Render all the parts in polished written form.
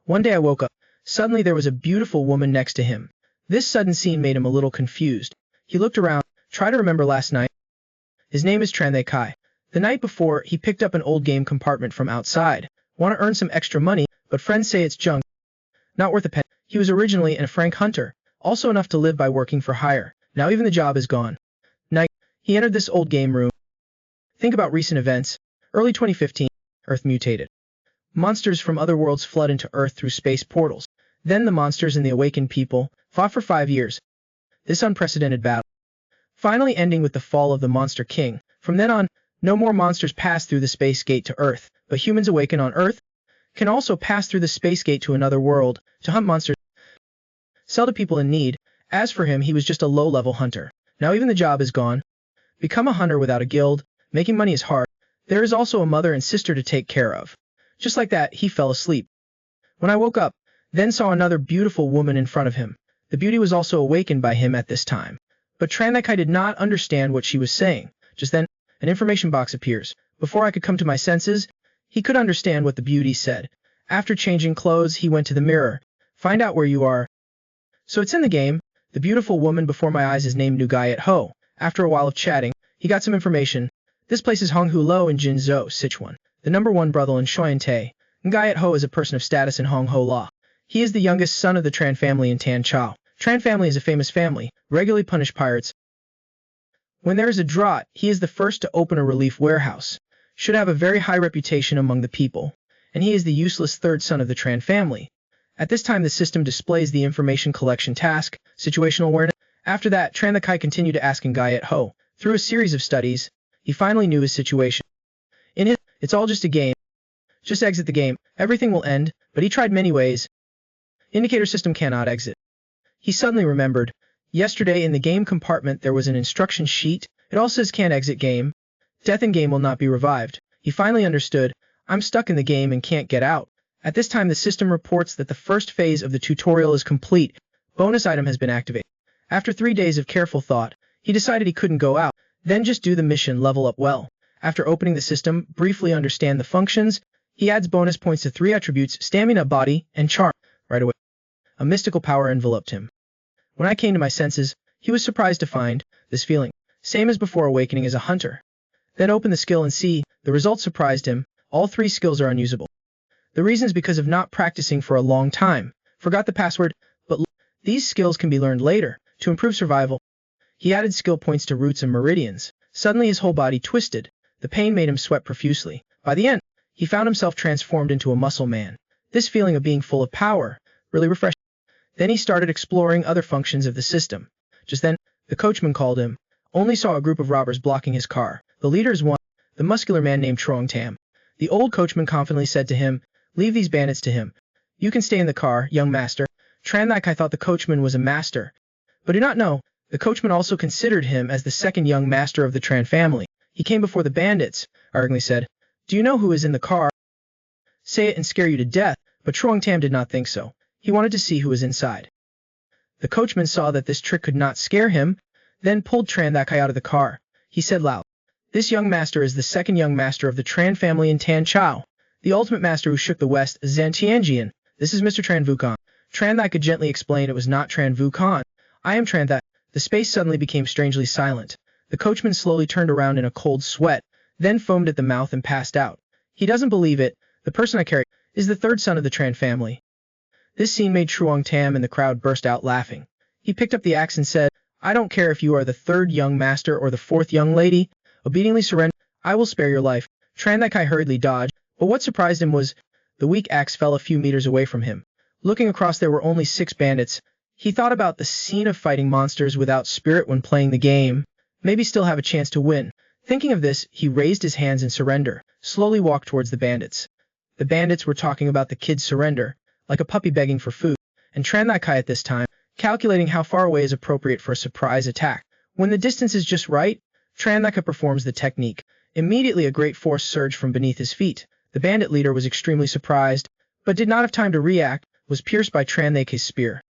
One day I woke up. Suddenly there was a beautiful woman next to him. This sudden scene made him a little confused. He looked around, tried to remember last night. His name is Tran Kai. The night before, he picked up an old game compartment from outside. Want to earn some extra money, but friends say it's junk. Not worth a penny. He was originally a frank hunter, also enough to live by working for hire. Now even the job is gone. Night. He entered this old game room. Think about recent events. Early 2015, Earth mutated. Monsters from other worlds flood into Earth through space portals. Then the monsters and the awakened people fought for 5 years. This unprecedented battle finally ending with the fall of the Monster King. From then on, no more monsters pass through the space gate to Earth, but humans awaken on Earth can also pass through the space gate to another world to hunt monsters, sell to people in need. As for him, he was just a low-level hunter. Now even the job is gone. Become a hunter without a guild. Making money is hard. There is also a mother and sister to take care of. Just like that, he fell asleep. When I woke up, then saw another beautiful woman in front of him. The beauty was also awakened by him at this time. But Tran Kai did not understand what she was saying. Just then, an information box appears. Before I could come to my senses, he could understand what the beauty said. After changing clothes, he went to the mirror. Find out where you are. So it's in the game. The beautiful woman before my eyes is named Nugayat Ho. After a while of chatting, he got some information. This place is Honghu Lo in Jinzhou, Sichuan, the #1 brothel in Shoyante. Nugayat Ho is a person of status in Honghu Law. He is the youngest son of the Tran family in Tan Chao. Tran family is a famous family, regularly punish pirates. When there is a drought, he is the first to open a relief warehouse. Should have a very high reputation among the people. And he is the useless third son of the Tran family. At this time the system displays the information collection task, situational awareness. After that, Tran continued to ask Nugayat Ho. Through a series of studies, he finally knew his situation. It's all just a game. Just exit the game, everything will end, but he tried many ways. Indicator system cannot exit. He suddenly remembered. Yesterday in the game compartment there was an instruction sheet. It all says can't exit game. Death in game will not be revived. He finally understood. I'm stuck in the game and can't get out. At this time the system reports that the first phase of the tutorial is complete. Bonus item has been activated. After 3 days of careful thought, he decided he couldn't go out. Then just do the mission, level up well. After opening the system, briefly understand the functions, he adds bonus points to 3 attributes, stamina, body, and charm. Right away, a mystical power enveloped him. When I came to my senses, he was surprised to find this feeling, same as before awakening as a hunter. Then open the skill and see, the results surprised him. All 3 skills are unusable. The reason is because of not practicing for a long time. Forgot the password, but these skills can be learned later, to improve survival. He added skill points to roots and meridians. Suddenly his whole body twisted. The pain made him sweat profusely. By the end, he found himself transformed into a muscle man. This feeling of being full of power really refreshed. Then he started exploring other functions of the system. Just then, the coachman called him. Only saw a group of robbers blocking his car. The leader is one, the muscular man named Trong Tam. The old coachman confidently said to him, leave these bandits to him. You can stay in the car, young master. Tran Kai thought the coachman was a master, but did not know. The coachman also considered him as the second young master of the Tran family. He came before the bandits, arrogantly said, do you know who is in the car? Say it and scare you to death, but Trong Tam did not think so. He wanted to see who was inside. The coachman saw that this trick could not scare him, then pulled Tran Kai out of the car. He said loud, this young master is the second young master of the Tran family in Tan Chao, the ultimate master who shook the West, Zhen Tianjian. This is Mr. Tran Vukan. Tran could gently explain it was not Tran Vukan. I am Tran. The space suddenly became strangely silent. The coachman slowly turned around in a cold sweat, then foamed at the mouth and passed out. He doesn't believe it. The person I carry is the third son of the Tran family. This scene made Truong Tam and the crowd burst out laughing. He picked up the axe and said, I don't care if you are the third young master or the fourth young lady. Obediently surrender. I will spare your life. Tran Kai hurriedly dodged, but what surprised him was the weak axe fell a few meters away from him. Looking across, there were only 6 bandits. He thought about the scene of fighting monsters without spirit when playing the game. Maybe still have a chance to win. Thinking of this, he raised his hands in surrender, slowly walked towards the bandits. The bandits were talking about the kid's surrender, like a puppy begging for food, and Tran Kai at this time, calculating how far away is appropriate for a surprise attack. When the distance is just right, Tran Kai performs the technique. Immediately a great force surged from beneath his feet. The bandit leader was extremely surprised, but did not have time to react, was pierced by Tran Kai's spear.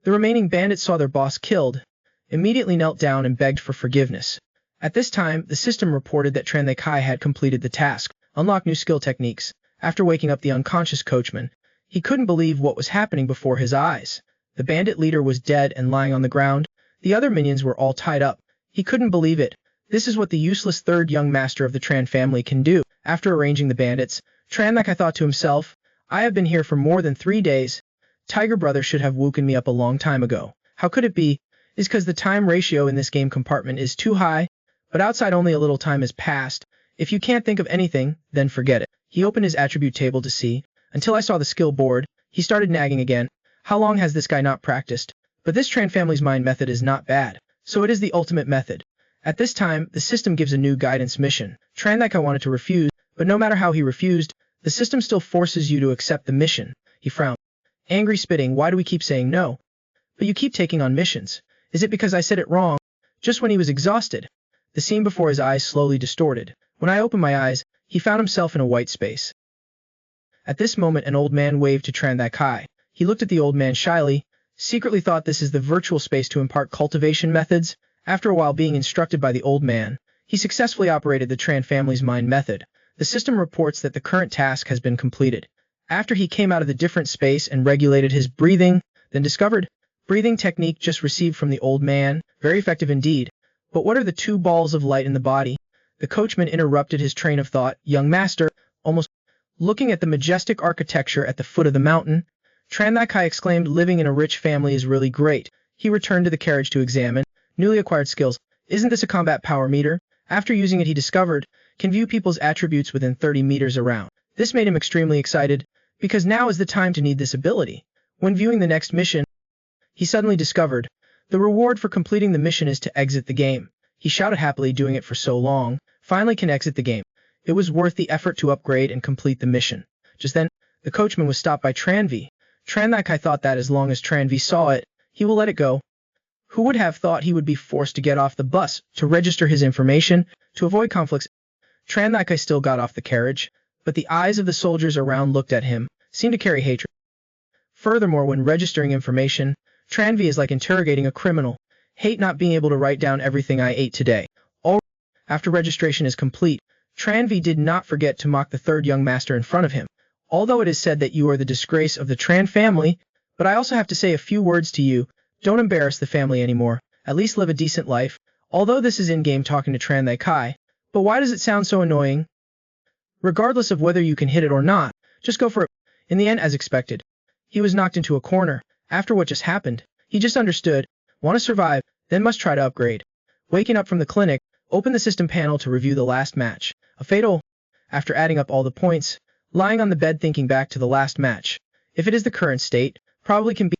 The remaining bandits saw their boss killed, immediately knelt down and begged for forgiveness. At this time, the system reported that Tran Kai had completed the task, unlock new skill techniques. After waking up the unconscious coachman, He couldn't believe what was happening before his eyes. The bandit leader was dead and lying on the ground. The other minions were all tied up. He couldn't believe it. This is what the useless third young master of the Tran family can do. After arranging the bandits, Tranlakai thought to himself, I have been here for more than 3 days. Tiger Brother should have woken me up a long time ago. How could it be? Is because the time ratio in this game compartment is too high, but outside only a little time has passed. If you can't think of anything, then forget it. He opened his attribute table to see. Until I saw the skill board, he started nagging again. How long has this guy not practiced? But this Tran family's mind method is not bad, so it is the ultimate method. At this time, the system gives a new guidance mission. Tranlakai wanted to refuse, but no matter how he refused, the system still forces you to accept the mission. He frowned. Angry spitting, why do we keep saying no? But you keep taking on missions. Is it because I said it wrong? Just when he was exhausted. The scene before his eyes slowly distorted. When I opened my eyes, he found himself in a white space. At this moment an old man waved to Tranlakai. He looked at the old man shyly, secretly thought this is the virtual space to impart cultivation methods. After a while being instructed by the old man, he successfully operated the Tran family's mind method. The system reports that the current task has been completed. After he came out of the different space and regulated his breathing, then discovered, breathing technique just received from the old man, very effective indeed. But what are the 2 balls of light in the body? The coachman interrupted his train of thought. Young master, almost looking at the majestic architecture at the foot of the mountain, Tranlakai exclaimed, living in a rich family is really great. He returned to the carriage to examine newly acquired skills. Isn't this a combat power meter? After using it he discovered, can view people's attributes within 30 meters around. This made him extremely excited, because now is the time to need this ability. When viewing the next mission, he suddenly discovered, the reward for completing the mission is to exit the game. He shouted happily, doing it for so long, finally can exit the game. It was worth the effort to upgrade and complete the mission. Just then, the coachman was stopped by Tranvi. Tranlakai thought that as long as Tranvi saw it, he will let it go. Who would have thought he would be forced to get off the bus to register his information to avoid conflicts? Tranlakai still got off the carriage, but the eyes of the soldiers around looked at him, seemed to carry hatred. Furthermore, when registering information, Tranvi is like interrogating a criminal. Hate not being able to write down everything I ate today. After registration is complete, Tranvi did not forget to mock the third young master in front of him. Although it is said that you are the disgrace of the Tran family, but I also have to say a few words to you. Don't embarrass the family anymore. At least live a decent life. Although this is in-game talking to Tranlakai, but why does it sound so annoying? Regardless of whether you can hit it or not, just go for it. In the end, as expected, he was knocked into a corner. After what just happened, he just understood. Want to survive, then must try to upgrade. Waking up from the clinic, open the system panel to review the last match. A fatal. After adding up all the points, lying on the bed thinking back to the last match. If it is the current state, probably can be.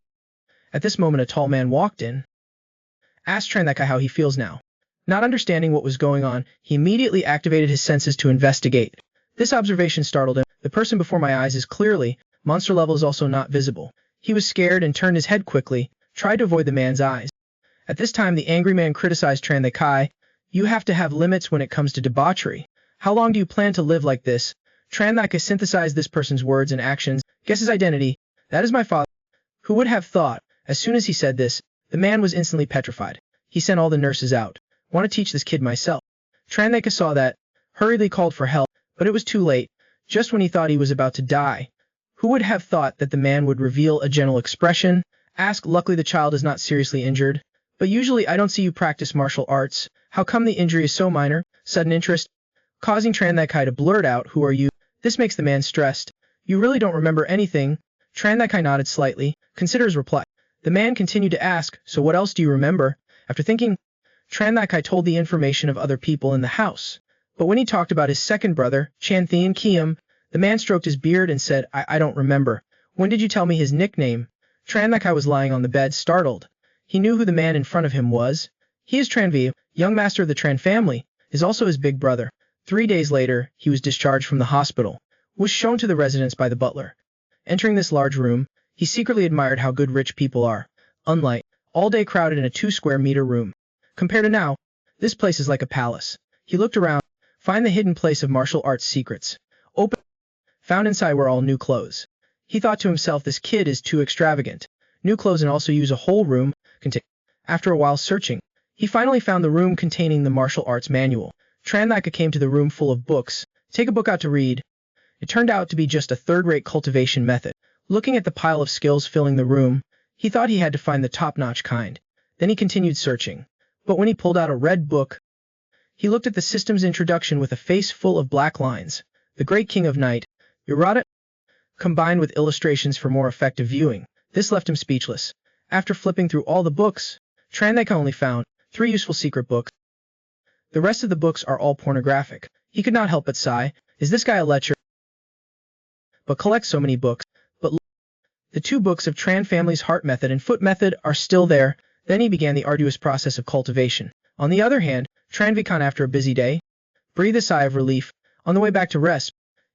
At this moment a tall man walked in. Asked Tranlakai how he feels now. Not understanding what was going on, he immediately activated his senses to investigate. This observation startled him. The person before my eyes is clearly, monster level is also not visible. He was scared and turned his head quickly, tried to avoid the man's eyes. At this time the angry man criticized Tranlakai. You have to have limits when it comes to debauchery. How long do you plan to live like this? Tranlakai synthesized this person's words and actions. Guess his identity. That is my father. Who would have thought? As soon as he said this, the man was instantly petrified. He sent all the nurses out. Want to teach this kid myself. Tranlakai saw that, hurriedly called for help, but it was too late, just when he thought he was about to die. Who would have thought that the man would reveal a gentle expression? Ask, luckily the child is not seriously injured. But usually I don't see you practice martial arts. How come the injury is so minor? Sudden interest, causing Tranlakai to blurt out, who are you? This makes the man stressed. You really don't remember anything? Tranlakai nodded slightly, consider his reply. The man continued to ask, so what else do you remember? After thinking, Tranlakai told the information of other people in the house. But when he talked about his second brother, Chanthian Kiam, the man stroked his beard and said, I don't remember. When did you tell me his nickname? Tranlakai was lying on the bed, startled. He knew who the man in front of him was. He is Tranvi, young master of the Tran family, is also his big brother. 3 days later, he was discharged from the hospital, was shown to the residence by the butler. Entering this large room, he secretly admired how good rich people are. Unlike, all day crowded in a 2-square-meter room. Compared to now, this place is like a palace. He looked around, find the hidden place of martial arts secrets. Open, found inside were all new clothes. He thought to himself, this kid is too extravagant. New clothes and also use a whole room. After a while searching, he finally found the room containing the martial arts manual. Tranlakai came to the room full of books. Take a book out to read. It turned out to be just a third-rate cultivation method. Looking at the pile of skills filling the room, he thought he had to find the top-notch kind. Then he continued searching. But when he pulled out a red book, he looked at the system's introduction with a face full of black lines. The Great King of Night, errata, combined with illustrations for more effective viewing. This left him speechless. After flipping through all the books, Tranthek only found 3 useful secret books. The rest of the books are all pornographic. He could not help but sigh. Is this guy a lecher? But collect so many books. But the 2 books of Tran family's heart method and foot method are still there. Then he began the arduous process of cultivation. On the other hand, Tranvikan, after a busy day, breathed a sigh of relief. On the way back to rest,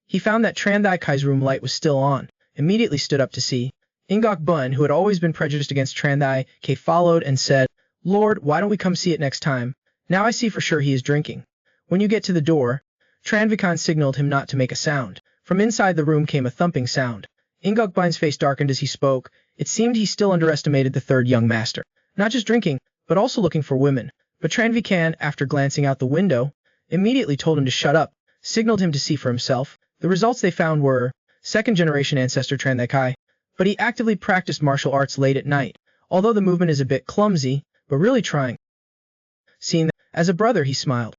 he found that Trandhikai's room light was still on. Immediately stood up to see. Ingok Bun, who had always been prejudiced against Trandhike, followed and said, "Lord, why don't we come see it next time? Now I see for sure he is drinking." When you get to the door, Tranvikan signaled him not to make a sound. From inside the room came a thumping sound. Ingok Bun's face darkened as he spoke. It seemed he still underestimated the third young master. Not just drinking, but also looking for women. But Tranvikan, after glancing out the window, immediately told him to shut up, signaled him to see for himself. The results they found were second-generation ancestor Trandhike, but he actively practiced martial arts late at night, although the movement is a bit clumsy, but really trying. Seeing that, as a brother, he smiled.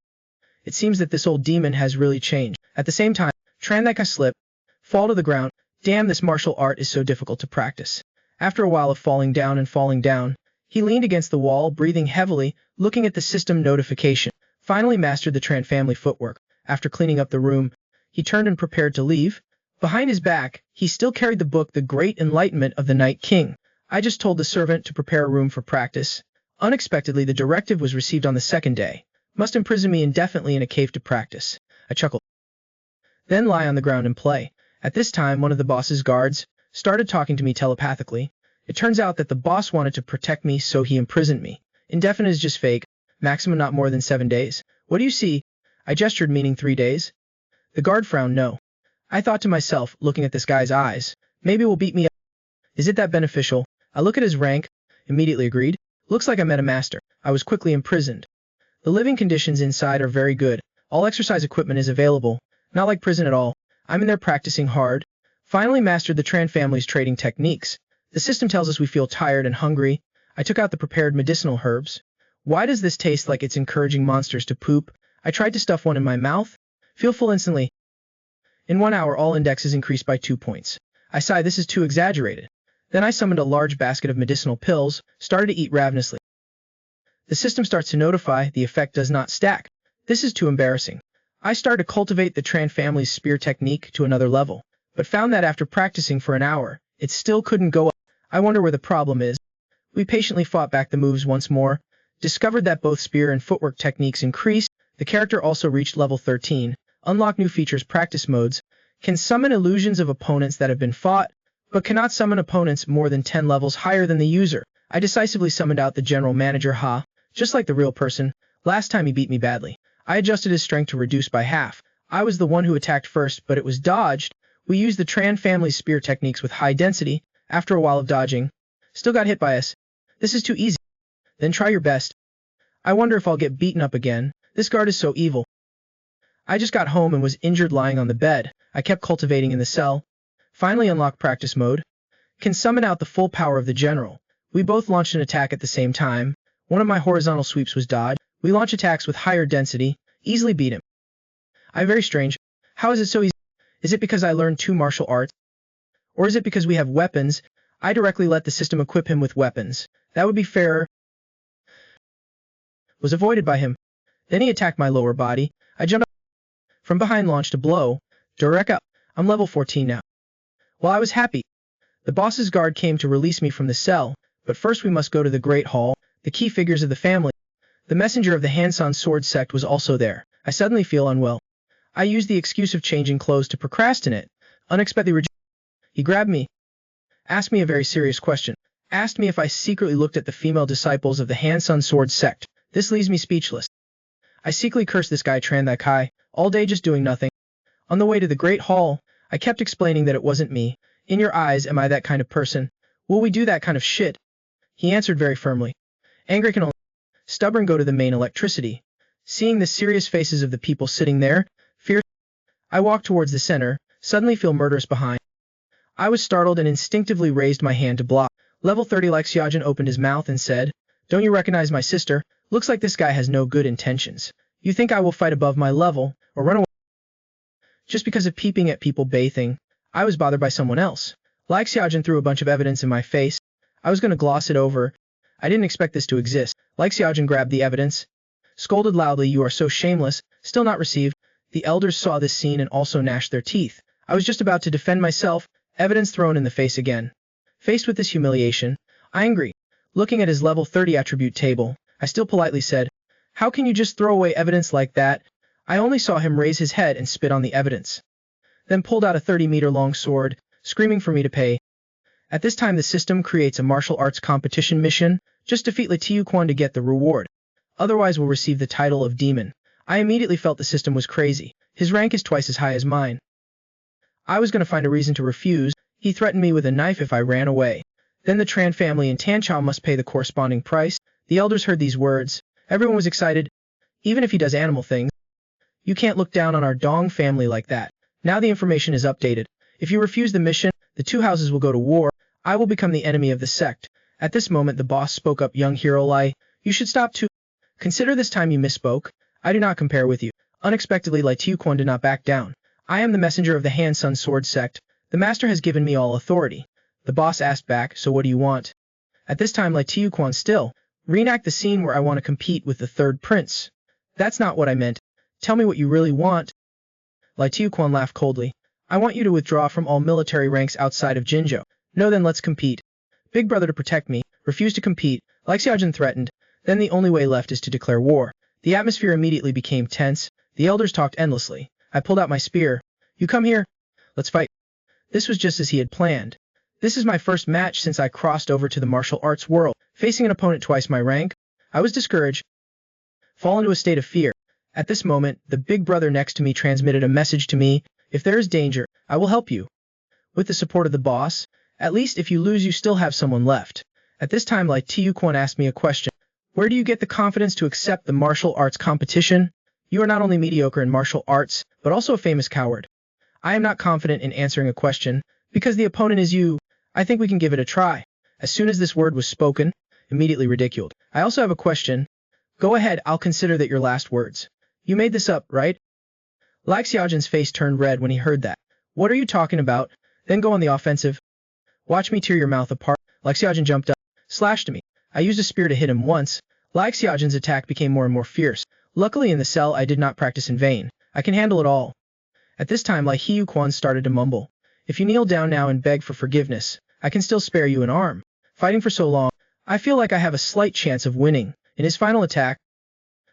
It seems that this old demon has really changed. At the same time, Trandhike slipped, fall to the ground. Damn, this martial art is so difficult to practice. After a while of falling down, he leaned against the wall, breathing heavily, looking at the system notification. Finally mastered the Tran family footwork. After cleaning up the room, he turned and prepared to leave. Behind his back, he still carried the book The Great Enlightenment of the Night King. I just told the servant to prepare a room for practice. Unexpectedly, the directive was received on the second day. Must imprison me indefinitely in a cave to practice. I chuckled. Then lie on the ground and play. At this time, one of the boss's guards started talking to me telepathically. It turns out that the boss wanted to protect me, so he imprisoned me. Indefinite is just fake. Maximum not more than 7 days. What do you see? I gestured, meaning 3 days. The guard frowned. No. I thought to myself, looking at this guy's eyes, maybe will beat me up. Is it that beneficial? I look at his rank. Immediately agreed. Looks like I met a master. I was quickly imprisoned. The living conditions inside are very good. All exercise equipment is available. Not like prison at all. I'm in there practicing hard. Finally mastered the Tran family's trading techniques. The system tells us we feel tired and hungry. I took out the prepared medicinal herbs. Why does this taste like it's encouraging monsters to poop? I tried to stuff one in my mouth. Feel full instantly. In 1 hour, all indexes increased by 2 points. I sighed, this is too exaggerated. Then I summoned a large basket of medicinal pills, started to eat ravenously. The system starts to notify, the effect does not stack. This is too embarrassing. I started to cultivate the Tran family's spear technique to another level, but found that after practicing for an hour, it still couldn't go up. I wonder where the problem is. We patiently fought back the moves once more, discovered that both spear and footwork techniques increased. The character also reached level 13, unlocked new features, practice modes, can summon illusions of opponents that have been fought, but cannot summon opponents more than 10 levels higher than the user. I decisively summoned out the general manager, just like the real person. Last time he beat me badly. I adjusted his strength to reduce by half. I was the one who attacked first, but it was dodged. We used the Tran family's spear techniques with high density. After a while of dodging, still got hit by us. This is too easy. Then try your best. I wonder if I'll get beaten up again. This guard is so evil. I just got home and was injured lying on the bed. I kept cultivating in the cell. Finally unlocked practice mode. Can summon out the full power of the general. We both launched an attack at the same time. One of my horizontal sweeps was dodged. We launch attacks with higher density. Easily beat him. Very strange. How is it so easy? Is it because I learned 2 martial arts? Or is it because we have weapons? I directly let the system equip him with weapons. That would be fairer. Was avoided by him. Then he attacked my lower body. I jumped up. From behind, launched a blow. Direct up. I'm level 14 now. Well, I was happy. The boss's guard came to release me from the cell, but first we must go to the Great Hall. The key figures of the family. The messenger of the Hansan Sword sect was also there. I suddenly feel unwell. I used the excuse of changing clothes to procrastinate. Unexpectedly he grabbed me. Asked me a very serious question. Asked me if I secretly looked at the female disciples of the Hansan Sword sect. This leaves me speechless. I secretly cursed this guy Trandhike, all day just doing nothing. On the way to the Great Hall, I kept explaining that it wasn't me. In your eyes, am I that kind of person? Will we do that kind of shit? He answered very firmly. Angry can only stubborn go to the main electricity. Seeing the serious faces of the people sitting there, fear. I walk towards the center, suddenly feel murderous behind. I was startled and instinctively raised my hand to block. Level 30 like Xiaojun opened his mouth and said, "Don't you recognize my sister? Looks like this guy has no good intentions. You think I will fight above my level, or run away just because of peeping at people bathing? I was bothered by someone else." Like Xiaojun threw a bunch of evidence in my face. I was going to gloss it over. I didn't expect this to exist. Like Xiaojun grabbed the evidence, scolded loudly, "You are so shameless, still not received." The elders saw this scene and also gnashed their teeth. I was just about to defend myself, evidence thrown in the face again. Faced with this humiliation, angry, looking at his level 30 attribute table, I still politely said, "How can you just throw away evidence like that?" I only saw him raise his head and spit on the evidence, then pulled out a 30-meter-long sword, screaming for me to pay. At this time the system creates a martial arts competition mission. Just defeat Liu Quan to get the reward. Otherwise will receive the title of demon. I immediately felt the system was crazy. His rank is twice as high as mine. I was going to find a reason to refuse. He threatened me with a knife if I ran away. Then the Tran family and Tanchao must pay the corresponding price. The elders heard these words. Everyone was excited. Even if he does animal things, you can't look down on our Dong family like that. Now the information is updated. If you refuse the mission, the two houses will go to war. I will become the enemy of the sect. At this moment the boss spoke up. "Young hero Lai, you should stop too. Consider this time you misspoke. I do not compare with you." Unexpectedly Liu Quan did not back down. "I am the messenger of the Han Sun Sword sect. The master has given me all authority." The boss asked back, "So what do you want?" At this time Liu Quan still, "Reenact the scene where I want to compete with the third prince." "That's not what I meant. Tell me what you really want." Liu Quan laughed coldly. "I want you to withdraw from all military ranks outside of Jinzhou. No, then let's compete. Big brother to protect me, refuse to compete, like Xiaojun threatened. Then the only way left is to declare war." The atmosphere immediately became tense. The elders talked endlessly. I pulled out my spear. "You come here. Let's fight." This was just as he had planned. This is my first match since I crossed over to the martial arts world. Facing an opponent twice my rank, I was discouraged, fall into a state of fear. At this moment, the big brother next to me transmitted a message to me. "If there is danger, I will help you." With the support of the boss, at least if you lose you still have someone left. At this time Liu Quan asked me a question. "Where do you get the confidence to accept the martial arts competition? You are not only mediocre in martial arts, but also a famous coward." "I am not confident in answering a question, because the opponent is you. I think we can give it a try." As soon as this word was spoken, immediately ridiculed. "I also have a question." "Go ahead, I'll consider that your last words." "You made this up, right?" Like Xiaojun's face turned red when he heard that. "What are you talking about? Then go on the offensive. Watch me tear your mouth apart." Like Xiaojun jumped up, slashed me. I used a spear to hit him once. Like Xiaojun's attack became more and more fierce. Luckily in the cell I did not practice in vain. I can handle it all. At this time Liu Quan started to mumble. "If you kneel down now and beg for forgiveness, I can still spare you an arm. Fighting for so long, I feel like I have a slight chance of winning." In his final attack,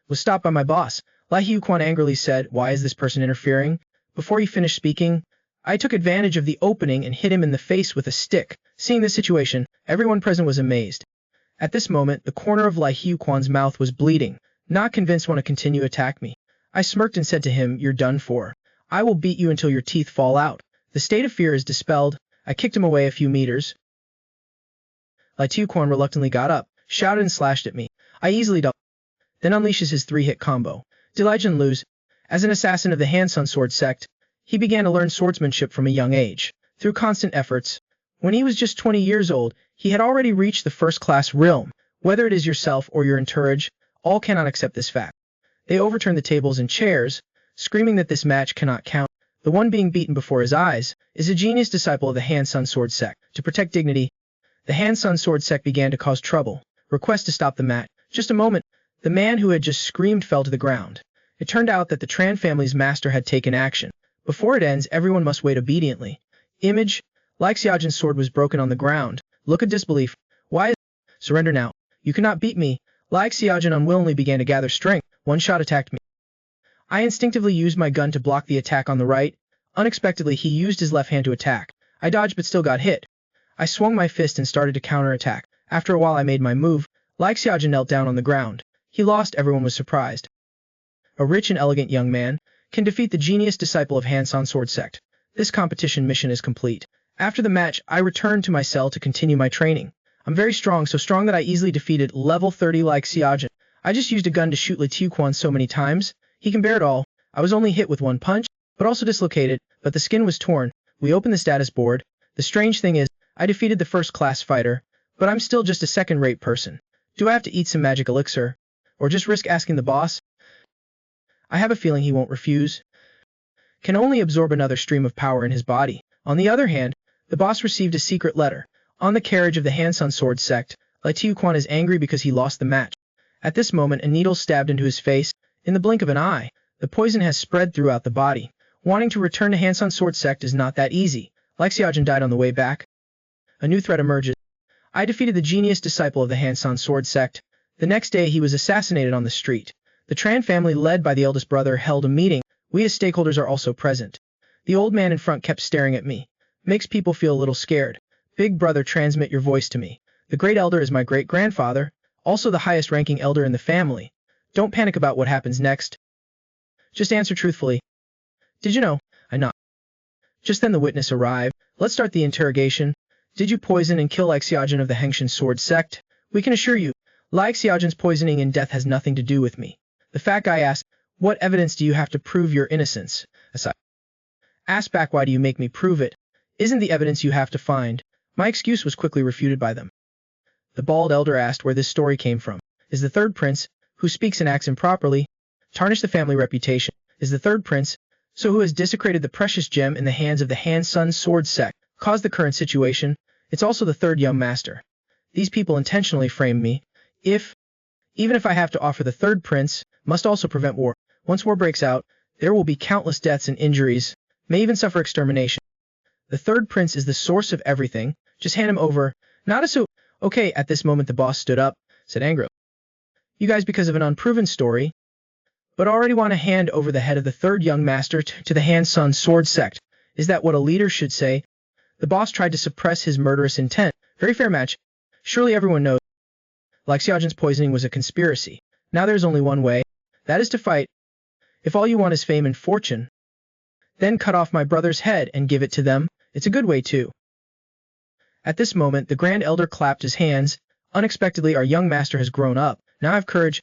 was stopped by my boss. Liu Quan angrily said, "Why is this person interfering?" Before he finished speaking, I took advantage of the opening and hit him in the face with a stick. Seeing this situation, everyone present was amazed. At this moment, the corner of Liu Quan's mouth was bleeding. Not convinced want to continue attack me. I smirked and said to him, "You're done for. I will beat you until your teeth fall out." The state of fear is dispelled. I kicked him away a few meters. Liu Quan reluctantly got up, shouted and slashed at me. I easily ducked. Then unleashes his 3-hit combo. Deligen lose. As an assassin of the Han Sun Sword sect, he began to learn swordsmanship from a young age. Through constant efforts, when he was just 20 years old, he had already reached the first-class realm. Whether it is yourself or your entourage, all cannot accept this fact. They overturned the tables and chairs, screaming that this match cannot count. The one being beaten before his eyes is a genius disciple of the Han Sun Sword sect. To protect dignity, the Han Sun Sword sect began to cause trouble. Request to stop the match. Just a moment, the man who had just screamed fell to the ground. It turned out that the Tran family's master had taken action. Before it ends, everyone must wait obediently. Image, like Xiaojun's sword was broken on the ground. Look of disbelief. Why? Surrender now. You cannot beat me. Like Xiaojun unwillingly began to gather strength. One shot attacked me. I instinctively used my gun to block the attack on the right. Unexpectedly, he used his left hand to attack. I dodged but still got hit. I swung my fist and started to counterattack. After a while I made my move. Like Xiaojun knelt down on the ground. He lost. Everyone was surprised. A rich and elegant young man can defeat the genius disciple of Han Sun Sword sect. This competition mission is complete. After the match, I returned to my cell to continue my training. I'm very strong, so strong that I easily defeated level 30 like Xiaojun. I just used a gun to shoot Liu Quan so many times. He can bear it all. I was only hit with one punch, but also dislocated, but the skin was torn. We opened the status board. The strange thing is, I defeated the first-class fighter, but I'm still just a second-rate person. Do I have to eat some magic elixir? Or just risk asking the boss? I have a feeling he won't refuse. Can only absorb another stream of power in his body. On the other hand, the boss received a secret letter. On the carriage of the Hansun Sword sect, Leuan is angry because he lost the match. At this moment, a needle stabbed into his face. In the blink of an eye, the poison has spread throughout the body. Wanting to return to Hansun Sword sect is not that easy. Leuan died on the way back. A new threat emerges. I defeated the genius disciple of the Hansun Sword sect. The next day he was assassinated on the street. The Tran family, led by the eldest brother, held a meeting. We as stakeholders are also present. The old man in front kept staring at me. Makes people feel a little scared. Big brother, transmit your voice to me. The great elder is my great-grandfather, also the highest-ranking elder in the family. Don't panic about what happens next. Just answer truthfully. Did you know? I nodded. Just then the witness arrived. Let's start the interrogation. Did you poison and kill Leuan of the Hansun Sword sect? We can assure you, Leuan's poisoning and death has nothing to do with me. The fat guy asked, what evidence do you have to prove your innocence? Aside. Asked back, why do you make me prove it? Isn't the evidence you have to find? My excuse was quickly refuted by them. The bald elder asked where this story came from. Is the third prince, who speaks and acts improperly, tarnish the family reputation? Is the third prince, so who has desecrated the precious gem in the hands of the Hansun Sword sect, caused the current situation? It's also the third young master. These people intentionally framed me. Even if I have to offer, the third prince must also prevent war. Once war breaks out, there will be countless deaths and injuries, may even suffer extermination. The third prince is the source of everything. Just hand him over. Not a so. Okay, at this moment the boss stood up, said angrily. You guys, because of an unproven story, but already want to hand over the head of the third young master to the Hansun Sword sect. Is that what a leader should say? The boss tried to suppress his murderous intent. Very fair match. Surely everyone knows Leuan's poisoning was a conspiracy. Now there's only one way. That is to fight. If all you want is fame and fortune, then cut off my brother's head and give it to them. It's a good way too. At this moment, the Grand Elder clapped his hands. Unexpectedly, our young master has grown up. Now I have courage.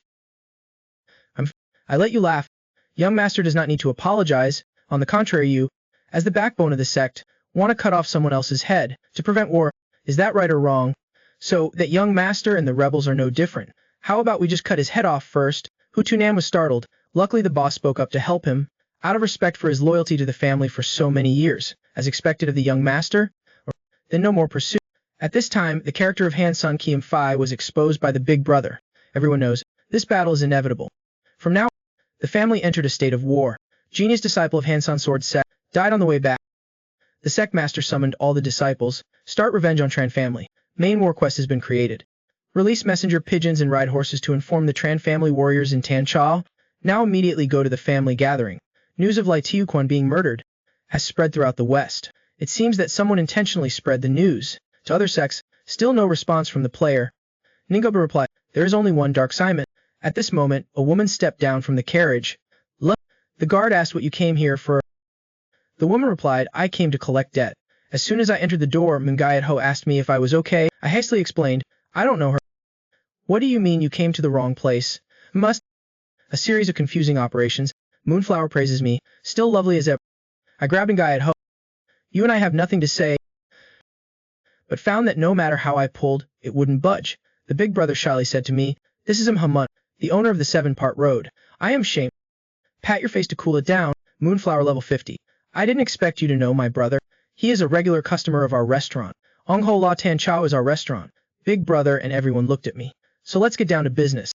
I let you laugh. Young master does not need to apologize. On the contrary, you, as the backbone of the sect, want to cut off someone else's head to prevent war. Is that right or wrong? So, that young master and the rebels are no different. How about we just cut his head off first? Hutunan was startled. Luckily the boss spoke up to help him, out of respect for his loyalty to the family for so many years, as expected of the young master. Then no more pursuit. At this time, the character of Hansun Kiam was exposed by the big brother. Everyone knows, this battle is inevitable. From now on, the family entered a state of war. Genius disciple of Hansun Sword sect died on the way back. The sect master summoned all the disciples. Start revenge on Tran family. Main war quest has been created. Release messenger pigeons and ride horses to inform the Tran family warriors in Tancha. Now immediately go to the family gathering. News of Leuan being murdered has spread throughout the West. It seems that someone intentionally spread the news to other sects. Still no response from the player. Ningoba replied, there is only one Dark Simon. At this moment, a woman stepped down from the carriage. The guard asked what you came here for. The woman replied, I came to collect debt. As soon as I entered the door, Mungayat Ho asked me if I was okay. I hastily explained, I don't know her. What do you mean you came to the wrong place? A series of confusing operations. Moonflower praises me, still lovely as ever. I grabbed Mungayat Ho. You and I have nothing to say. But found that no matter how I pulled, it wouldn't budge. The big brother shyly said to me, this is Hamun, the owner of the 7-part road. I am shamed. Pat your face to cool it down. Moonflower level 50. I didn't expect you to know my brother. He is a regular customer of our restaurant. Ongho La Tan Chao is our restaurant. Big brother and everyone looked at me. So let's get down to business.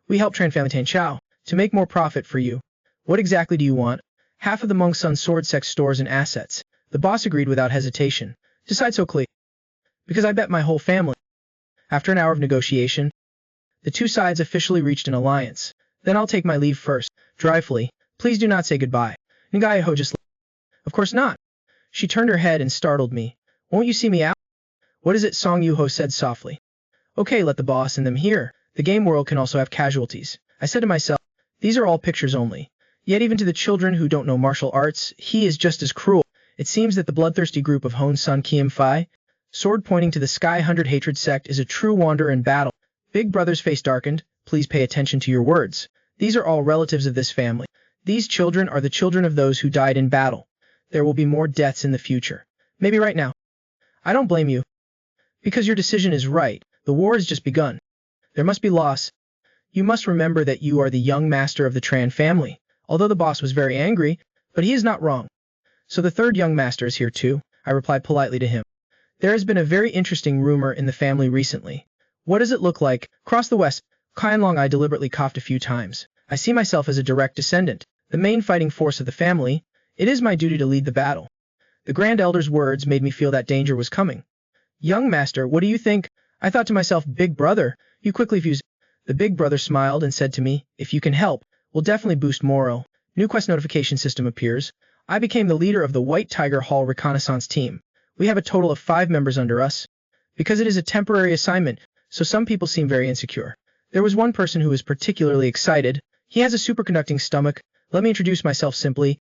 We help Tran Family Tan Chao to make more profit for you. What exactly do you want? Half of the Mungsun Sword sect stores and assets. The boss agreed without hesitation. Decide so clearly. Because I bet my whole family. After an hour of negotiation, the two sides officially reached an alliance. Then I'll take my leave first. Dryfully, please do not say goodbye. Ngai Ho just Of course not. She turned her head and startled me. Won't you see me out? What is it? Song Yu-ho said softly. Okay, let the boss and them hear. The game world can also have casualties. I said to myself, these are all pictures only. Yet even to the children who don't know martial arts, he is just as cruel. It seems that the bloodthirsty group of Hon Sun Kiem Phi, sword pointing to the sky 100 hatred sect, is a true wanderer in battle. Big brother's face darkened. Please pay attention to your words. These are all relatives of this family. These children are the children of those who died in battle. There will be more deaths in the future. Maybe right now. I don't blame you. Because your decision is right. The war has just begun. There must be loss. You must remember that you are the young master of the Tran family. Although the boss was very angry, but he is not wrong. So the third young master is here too, I replied politely to him. There has been a very interesting rumor in the family recently. What does it look like? Across the west, Qianlong I deliberately coughed a few times. I see myself as a direct descendant, the main fighting force of the family. It is my duty to lead the battle. The Grand Elder's words made me feel that danger was coming. Young master, what do you think? I thought to myself, big brother, you quickly fuse. The big brother smiled and said to me, if you can help, we'll definitely boost morale. New quest notification system appears. I became the leader of the White Tiger Hall Reconnaissance team. We have a total of 5 members under us. Because it is a temporary assignment, so some people seem very insecure. There was one person who was particularly excited. He has a superconducting stomach. Let me introduce myself simply.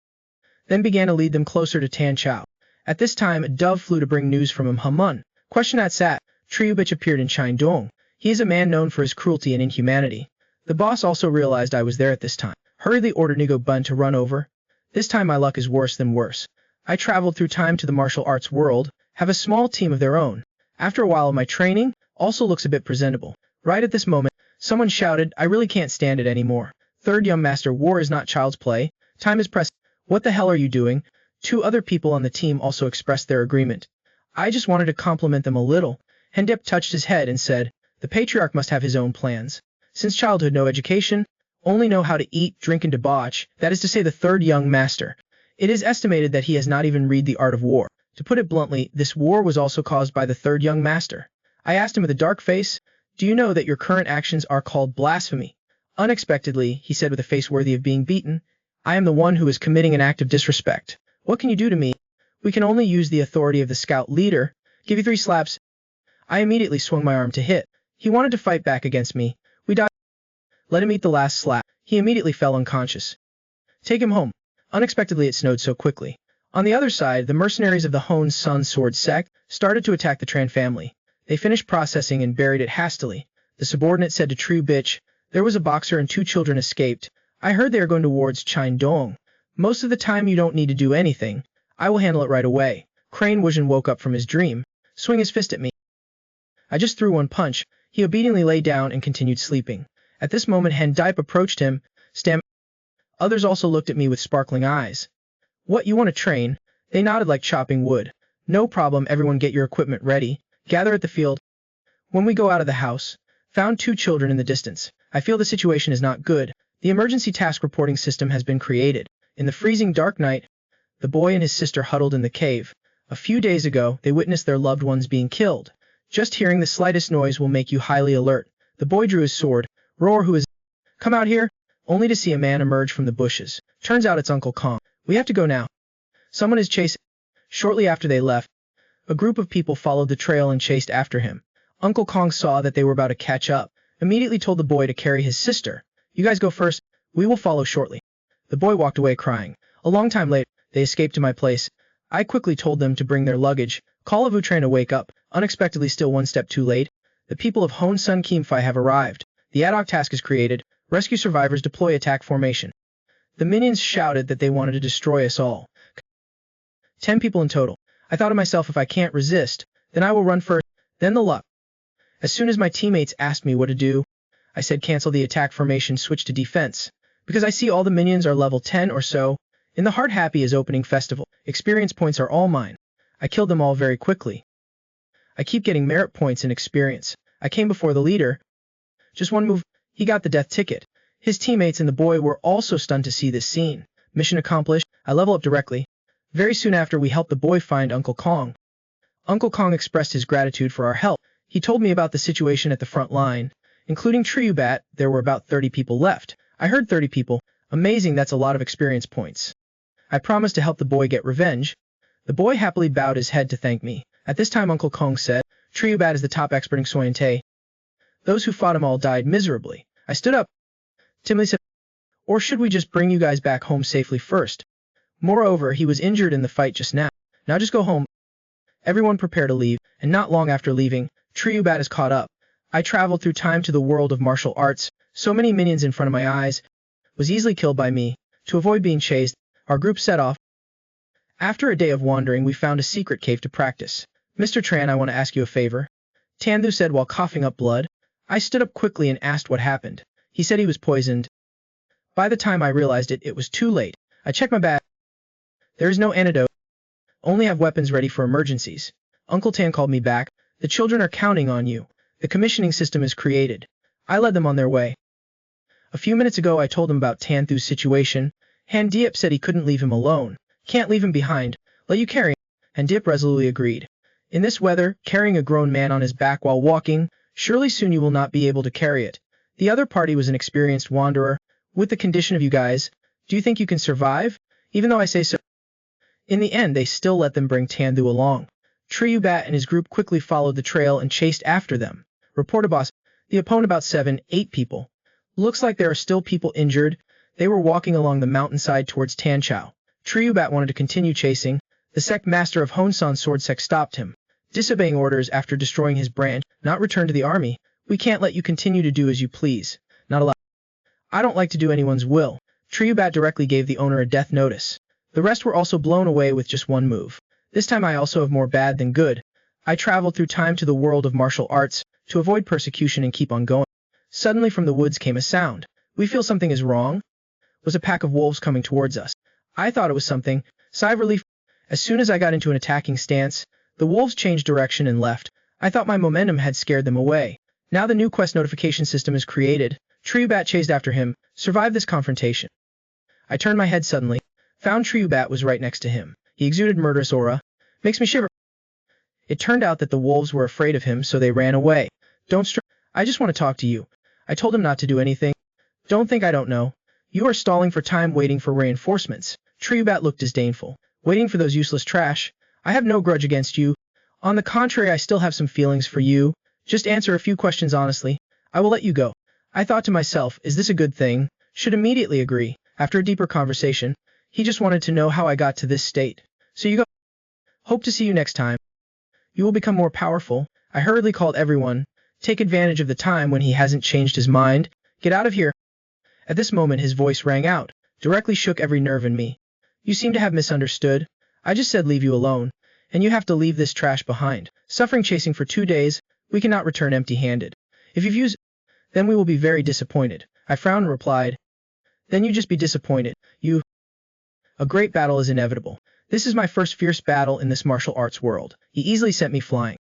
Then began to lead them closer to Tan Chao. At this time, a dove flew to bring news from Hamun. Question at Sat. Triubich appeared in Chindong. He is a man known for his cruelty and inhumanity. The boss also realized I was there at this time. Hurriedly ordered Nigo Bun to run over. This time my luck is worse than worse. I traveled through time to the martial arts world, have a small team of their own. After a while of my training, also looks a bit presentable. Right at this moment, someone shouted, I really can't stand it anymore. Third young master, war is not child's play. Time is pressed. What the hell are you doing? 2 other people on the team also expressed their agreement. I just wanted to compliment them a little. Hendip touched his head and said, the patriarch must have his own plans. Since childhood no education, only know how to eat, drink and debauch, that is to say the third young master. It is estimated that he has not even read the art of war. To put it bluntly, this war was also caused by the third young master. I asked him with a dark face, do you know that your current actions are called blasphemy? Unexpectedly, he said with a face worthy of being beaten, I am the one who is committing an act of disrespect. What can you do to me? We can only use the authority of the scout leader. Give you 3 slaps. I immediately swung my arm to hit. He wanted to fight back against me. We died. Let him eat the last slap. He immediately fell unconscious. Take him home. Unexpectedly it snowed so quickly. On the other side, the mercenaries of the Hone Sun Sword sect started to attack the Tran family. They finished processing and buried it hastily. The subordinate said to True Bitch, there was a boxer and 2 children escaped. I heard they are going towards Chindong. Most of the time you don't need to do anything. I will handle it right away. Crane Wuxian woke up from his dream, swing his fist at me. I just threw 1 punch. He obediently lay down and continued sleeping. At this moment Hen Dipe approached him, stammering. Others also looked at me with sparkling eyes. What, you want to train? They nodded like chopping wood. No problem, everyone get your equipment ready. Gather at the field. When we go out of the house, found 2 children in the distance. I feel the situation is not good. The emergency task reporting system has been created. In the freezing dark night, the boy and his sister huddled in the cave. A few days ago, they witnessed their loved ones being killed. Just hearing the slightest noise will make you highly alert. The boy drew his sword. Roar, who is... Come out here, only to see a man emerge from the bushes. Turns out it's Uncle Kong. We have to go now. Someone is chasing. Shortly after they left, a group of people followed the trail and chased after him. Uncle Kong saw that they were about to catch up, immediately told the boy to carry his sister. You guys go first, we will follow shortly. The boy walked away crying. A long time later, they escaped to my place. I quickly told them to bring their luggage. Call of Utran to wake up, unexpectedly still 1 step too late. The people of Hone Sun Kimfai have arrived. The ad hoc task is created. Rescue survivors, deploy attack formation. The minions shouted that they wanted to destroy us all. 10 people in total. I thought to myself, if I can't resist, then I will run first, then the luck. As soon as my teammates asked me what to do, I said cancel the attack formation, switch to defense. Because I see all the minions are level 10 or so. In the Heart Happy is opening festival. Experience points are all mine. I killed them all very quickly. I keep getting merit points and experience. I came before the leader. Just 1 move, he got the death ticket. His teammates and the boy were also stunned to see this scene. Mission accomplished. I level up directly. Very soon after, we helped the boy find Uncle Kong. Uncle Kong expressed his gratitude for our help. He told me about the situation at the front line. Including Triubat, there were about 30 people left. I heard 30 people. Amazing, that's a lot of experience points. I promised to help the boy get revenge. The boy happily bowed his head to thank me. At this time Uncle Kong said, Triubat is the top expert in Soyente. Those who fought him all died miserably. I stood up. Timidly said, or should we just bring you guys back home safely first? Moreover, he was injured in the fight just now. Now just go home. Everyone prepare to leave, and not long after leaving, Triubat is caught up. I traveled through time to the world of martial arts. So many minions in front of my eyes. Was easily killed by me. To avoid being chased, our group set off. After a day of wandering, we found a secret cave to practice. Mr. Tran, I want to ask you a favor, Tandu said while coughing up blood. I stood up quickly and asked what happened. He said he was poisoned. By the time I realized it, it was too late. I checked my bag. There is no antidote. Only have weapons ready for emergencies. Uncle Tan called me back. The children are counting on you. The commissioning system is created. I led them on their way. A few minutes ago I told him about Tanthu's situation. Han Diep said he couldn't leave him alone. Can't leave him behind. Let you carry him. Han Diep resolutely agreed. In this weather, carrying a grown man on his back while walking, surely soon you will not be able to carry it. The other party was an experienced wanderer. With the condition of you guys, do you think you can survive? Even though I say so. In the end, they still let them bring Tanthu along. Triat and his group quickly followed the trail and chased after them. Reported boss, the opponent about 7-8 people. Looks like there are still people injured. They were walking along the mountainside towards Tanchao. Triat wanted to continue chasing. The sect master of Honsan Sword Sect stopped him. Disobeying orders after destroying his branch, not return to the army. We can't let you continue to do as you please. Not allowed. I don't like to do anyone's will. Triat directly gave the owner a death notice. The rest were also blown away with just one move. This time I also have more bad than good. I traveled through time to the world of martial arts, to avoid persecution and keep on going. Suddenly from the woods came a sound. We feel something is wrong. It was a pack of wolves coming towards us. I thought it was something. Sigh of relief. As soon as I got into an attacking stance, the wolves changed direction and left. I thought my momentum had scared them away. Now the new quest notification system is created. Triat chased after him. Survived this confrontation. I turned my head suddenly. Found Triat was right next to him. He exuded murderous aura. Makes me shiver. It turned out that the wolves were afraid of him, so they ran away. Don't stress. I just want to talk to you. I told him not to do anything. Don't think I don't know. You are stalling for time waiting for reinforcements. Triat looked disdainful. Waiting for those useless trash. I have no grudge against you. On the contrary, I still have some feelings for you. Just answer a few questions honestly. I will let you go. I thought to myself, is this a good thing? Should immediately agree. After a deeper conversation, he just wanted to know how I got to this state. So you go. Hope to see you next time. You will become more powerful. I hurriedly called everyone. Take advantage of the time when he hasn't changed his mind. Get out of here. At this moment his voice rang out, directly shook every nerve in me. You seem to have misunderstood. I just said leave you alone. And you have to leave this trash behind. Suffering chasing for 2 days, we cannot return empty-handed. If you've used, then we will be very disappointed. I frowned and replied. Then you just be disappointed. A great battle is inevitable. This is my first fierce battle in this martial arts world. He easily sent me flying.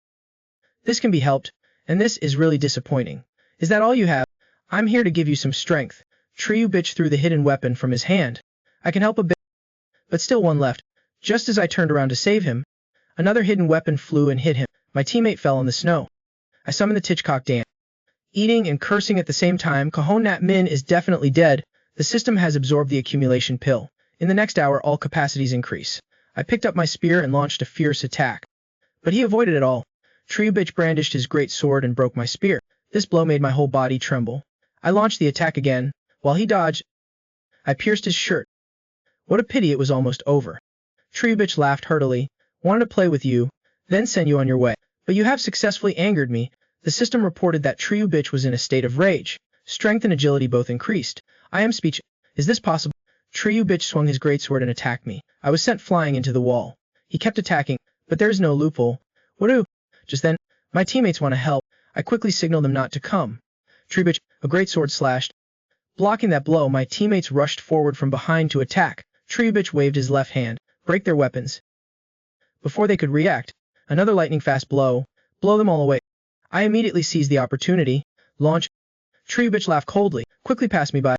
This can be helped, and this is really disappointing. Is that all you have? I'm here to give you some strength. Triat threw the hidden weapon from his hand. I can help a bit, but still one left. Just as I turned around to save him, another hidden weapon flew and hit him. My teammate fell in the snow. I summoned the Titchcock Dam. Eating and cursing at the same time, Kahon Nat Min is definitely dead. The system has absorbed the accumulation pill. In the next hour all capacities increase. I picked up my spear and launched a fierce attack. But he avoided it all. Triat brandished his great sword and broke my spear. This blow made my whole body tremble. I launched the attack again. While he dodged, I pierced his shirt. What a pity it was almost over. Triat laughed heartily. Wanted to play with you, then send you on your way. But you have successfully angered me. The system reported that Triat was in a state of rage. Strength and agility both increased. I am speechless. Is this possible? Triat swung his greatsword and attacked me. I was sent flying into the wall. He kept attacking, but there's no loophole. What do? Just then, my teammates want to help. I quickly signaled them not to come. Triat, a greatsword slashed. Blocking that blow, my teammates rushed forward from behind to attack. Triat waved his left hand, break their weapons. Before they could react, another lightning-fast blow, blow them all away. I immediately seized the opportunity. Launch. Triat laughed coldly, quickly passed me by.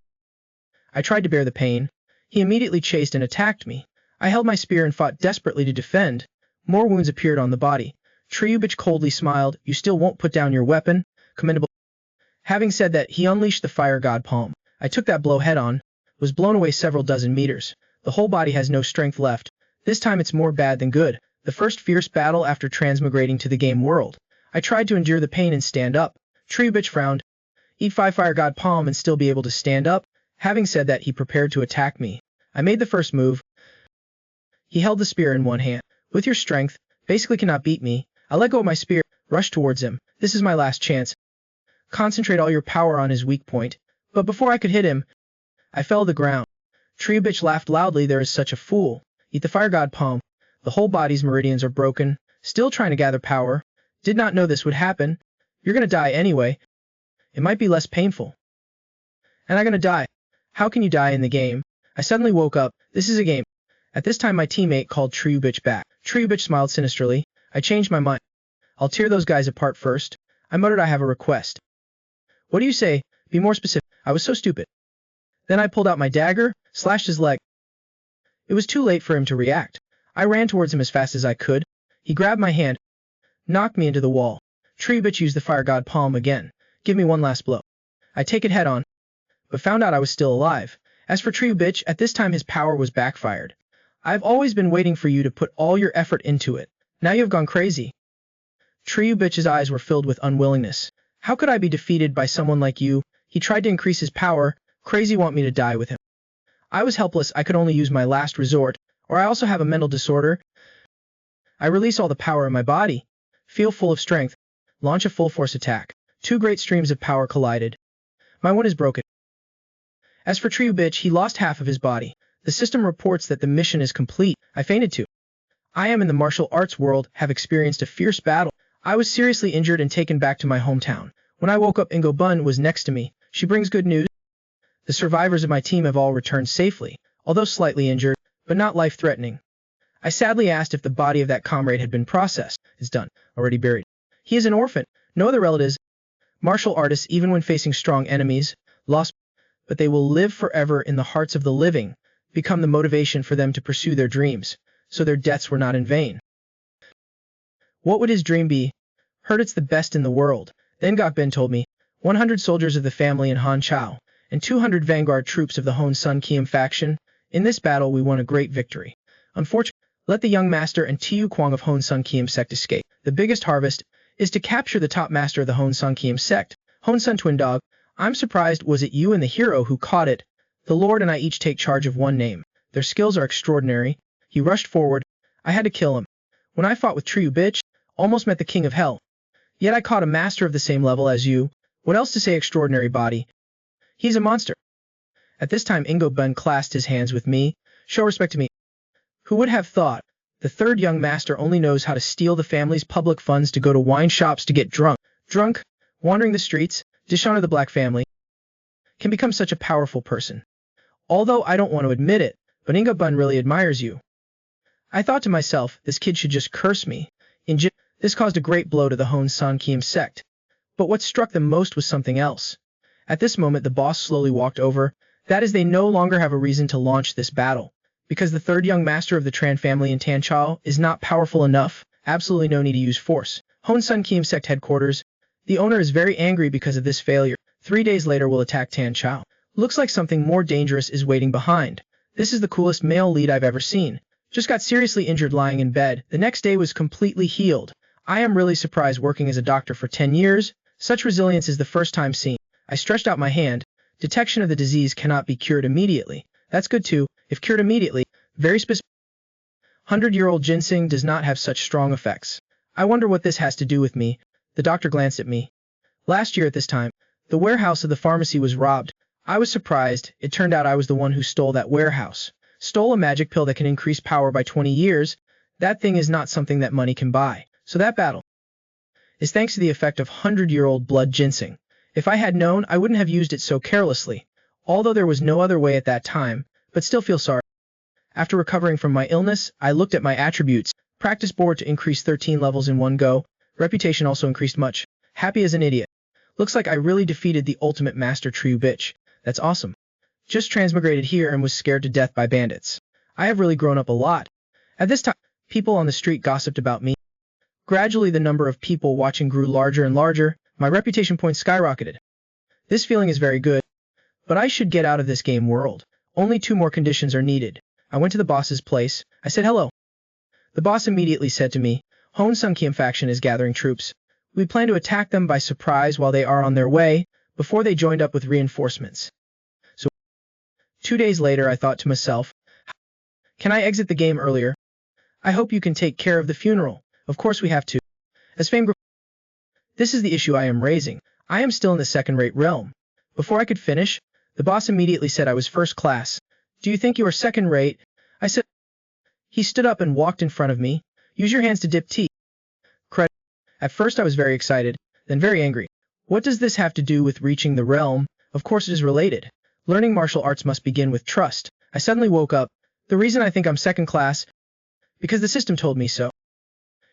I tried to bear the pain. He immediately chased and attacked me. I held my spear and fought desperately to defend. More wounds appeared on the body. Triat coldly smiled. You still won't put down your weapon? Commendable. Having said that, he unleashed the fire god palm. I took that blow head-on, was blown away several dozen meters. The whole body has no strength left. This time it's more bad than good. The first fierce battle after transmigrating to the game world. I tried to endure the pain and stand up. Triat frowned. Eat 5 fire god palm and still be able to stand up? Having said that, he prepared to attack me. I made the first move. He held the spear in one hand. With your strength, basically cannot beat me. I let go of my spear, rushed towards him. This is my last chance. Concentrate all your power on his weak point. But before I could hit him, I fell to the ground. Triat laughed loudly. There is such a fool. Eat the fire god palm. The whole body's meridians are broken. still trying to gather power. Did not know this would happen. You're gonna die anyway. It might be less painful. And I'm gonna die. How can you die in the game? I suddenly woke up. This is a game. At this time my teammate called Triat back. Triat smiled sinisterly. I changed my mind. I'll tear those guys apart first. I muttered, I have a request. What do you say? Be more specific. I was so stupid. Then I pulled out my dagger, slashed his leg. It was too late for him to react. I ran towards him as fast as I could. He grabbed my hand, knocked me into the wall. Triat used the fire god palm again. Give me one last blow. I take it head on, but found out I was still alive. As for Triat, at this time his power was backfired. I've always been waiting for you to put all your effort into it. Now you've gone crazy. Triat's eyes were filled with unwillingness. How could I be defeated by someone like you? He tried to increase his power. Crazy want me to die with him. I was helpless. I could only use my last resort, or I also have a mental disorder. I release all the power in my body. Feel full of strength. Launch a full force attack. Two great streams of power collided. My one is broken. As for Triat, he lost half of his body. The system reports that the mission is complete. I fainted too. I am in the martial arts world, have experienced a fierce battle. I was seriously injured and taken back to my hometown. When I woke up, Ingo Bun was next to me. She brings good news. The survivors of my team have all returned safely, although slightly injured, but not life-threatening. I sadly asked if the body of that comrade had been processed. It's done, already buried. He is an orphan, no other relatives. Martial artists, even when facing strong enemies, lost, but they will live forever in the hearts of the living, become the motivation for them to pursue their dreams, so their deaths were not in vain. What would his dream be? Heard it's the best in the world. Then Gokben told me, 100 soldiers of the family in Han Chao, and 200 vanguard troops of the Hon Sun Kiem faction. In this battle we won a great victory. Unfortunately, let the young master and Tu Kwang of Hon Sun Kiem sect escape. The biggest harvest is to capture the top master of the Hon Sun Kiem sect, Hon Sun Twin Dog. I'm surprised was it you and the hero who caught it. The Lord and I each take charge of one name. Their skills are extraordinary. He rushed forward. I had to kill him. When I fought with Triat, almost met the king of hell. Yet I caught a master of the same level as you. What else to say, extraordinary body? He's a monster. At this time Ingo Bun clasped his hands with me. Show respect to me. Who would have thought? The third young master only knows how to steal the family's public funds to go to wine shops to get drunk, wandering the streets, dishonor the black family, can become such a powerful person. Although I don't want to admit it, but Ingo Bun really admires you. I thought to myself, this kid should just curse me. This caused a great blow to the Hon Sun Kiem sect. But what struck them most was something else. At this moment the boss slowly walked over. That is, they no longer have a reason to launch this battle. Because the third young master of the Tran family in Tan Chao is not powerful enough, absolutely no need to use force. Hon Sun Kiem sect headquarters. The owner is very angry because of this failure. 3 days later we'll attack Tan Chao. Looks like something more dangerous is waiting behind. This is the coolest male lead I've ever seen. Just got seriously injured lying in bed. The next day was completely healed. I am really surprised working as a doctor for 10 years. Such resilience is the first time seen. I stretched out my hand. Detection of the disease cannot be cured immediately. That's good too. If cured immediately, very specific. 100-year-old ginseng does not have such strong effects. I wonder what this has to do with me. The doctor glanced at me. Last year at this time, the warehouse of the pharmacy was robbed. I was surprised. It turned out I was the one who stole that warehouse. Stole a magic pill that can increase power by 20 years. That thing is not something that money can buy. So that battle is thanks to the effect of 100-year-old blood ginseng. If I had known, I wouldn't have used it so carelessly. Although there was no other way at that time, but still feel sorry. After recovering from my illness, I looked at my attributes. Practice board to increase 13 levels in one go. Reputation also increased much. Happy as an idiot. Looks like I really defeated the ultimate master Triat. That's awesome. Just transmigrated here and was scared to death by bandits. I have really grown up a lot. At this time, people on the street gossiped about me. Gradually the number of people watching grew larger and larger. My reputation points skyrocketed. This feeling is very good. But I should get out of this game world. Only 2 more conditions are needed. I went to the boss's place. I said hello. The boss immediately said to me, Hon Sun Kiem faction is gathering troops. We plan to attack them by surprise while they are on their way, before they joined up with reinforcements. So 2 days later I thought to myself, can I exit the game earlier? I hope you can take care of the funeral. Of course we have to. As fame grows, this is the issue I am raising. I am still in the second-rate realm. Before I could finish, the boss immediately said I was first class. Do you think you are second-rate? I said. He stood up and walked in front of me. Use your hands to dip tea. At first I was very excited, then very angry. What does this have to do with reaching the realm? Of course it is related. Learning martial arts must begin with trust. I suddenly woke up. The reason I think I'm second class? Because the system told me so.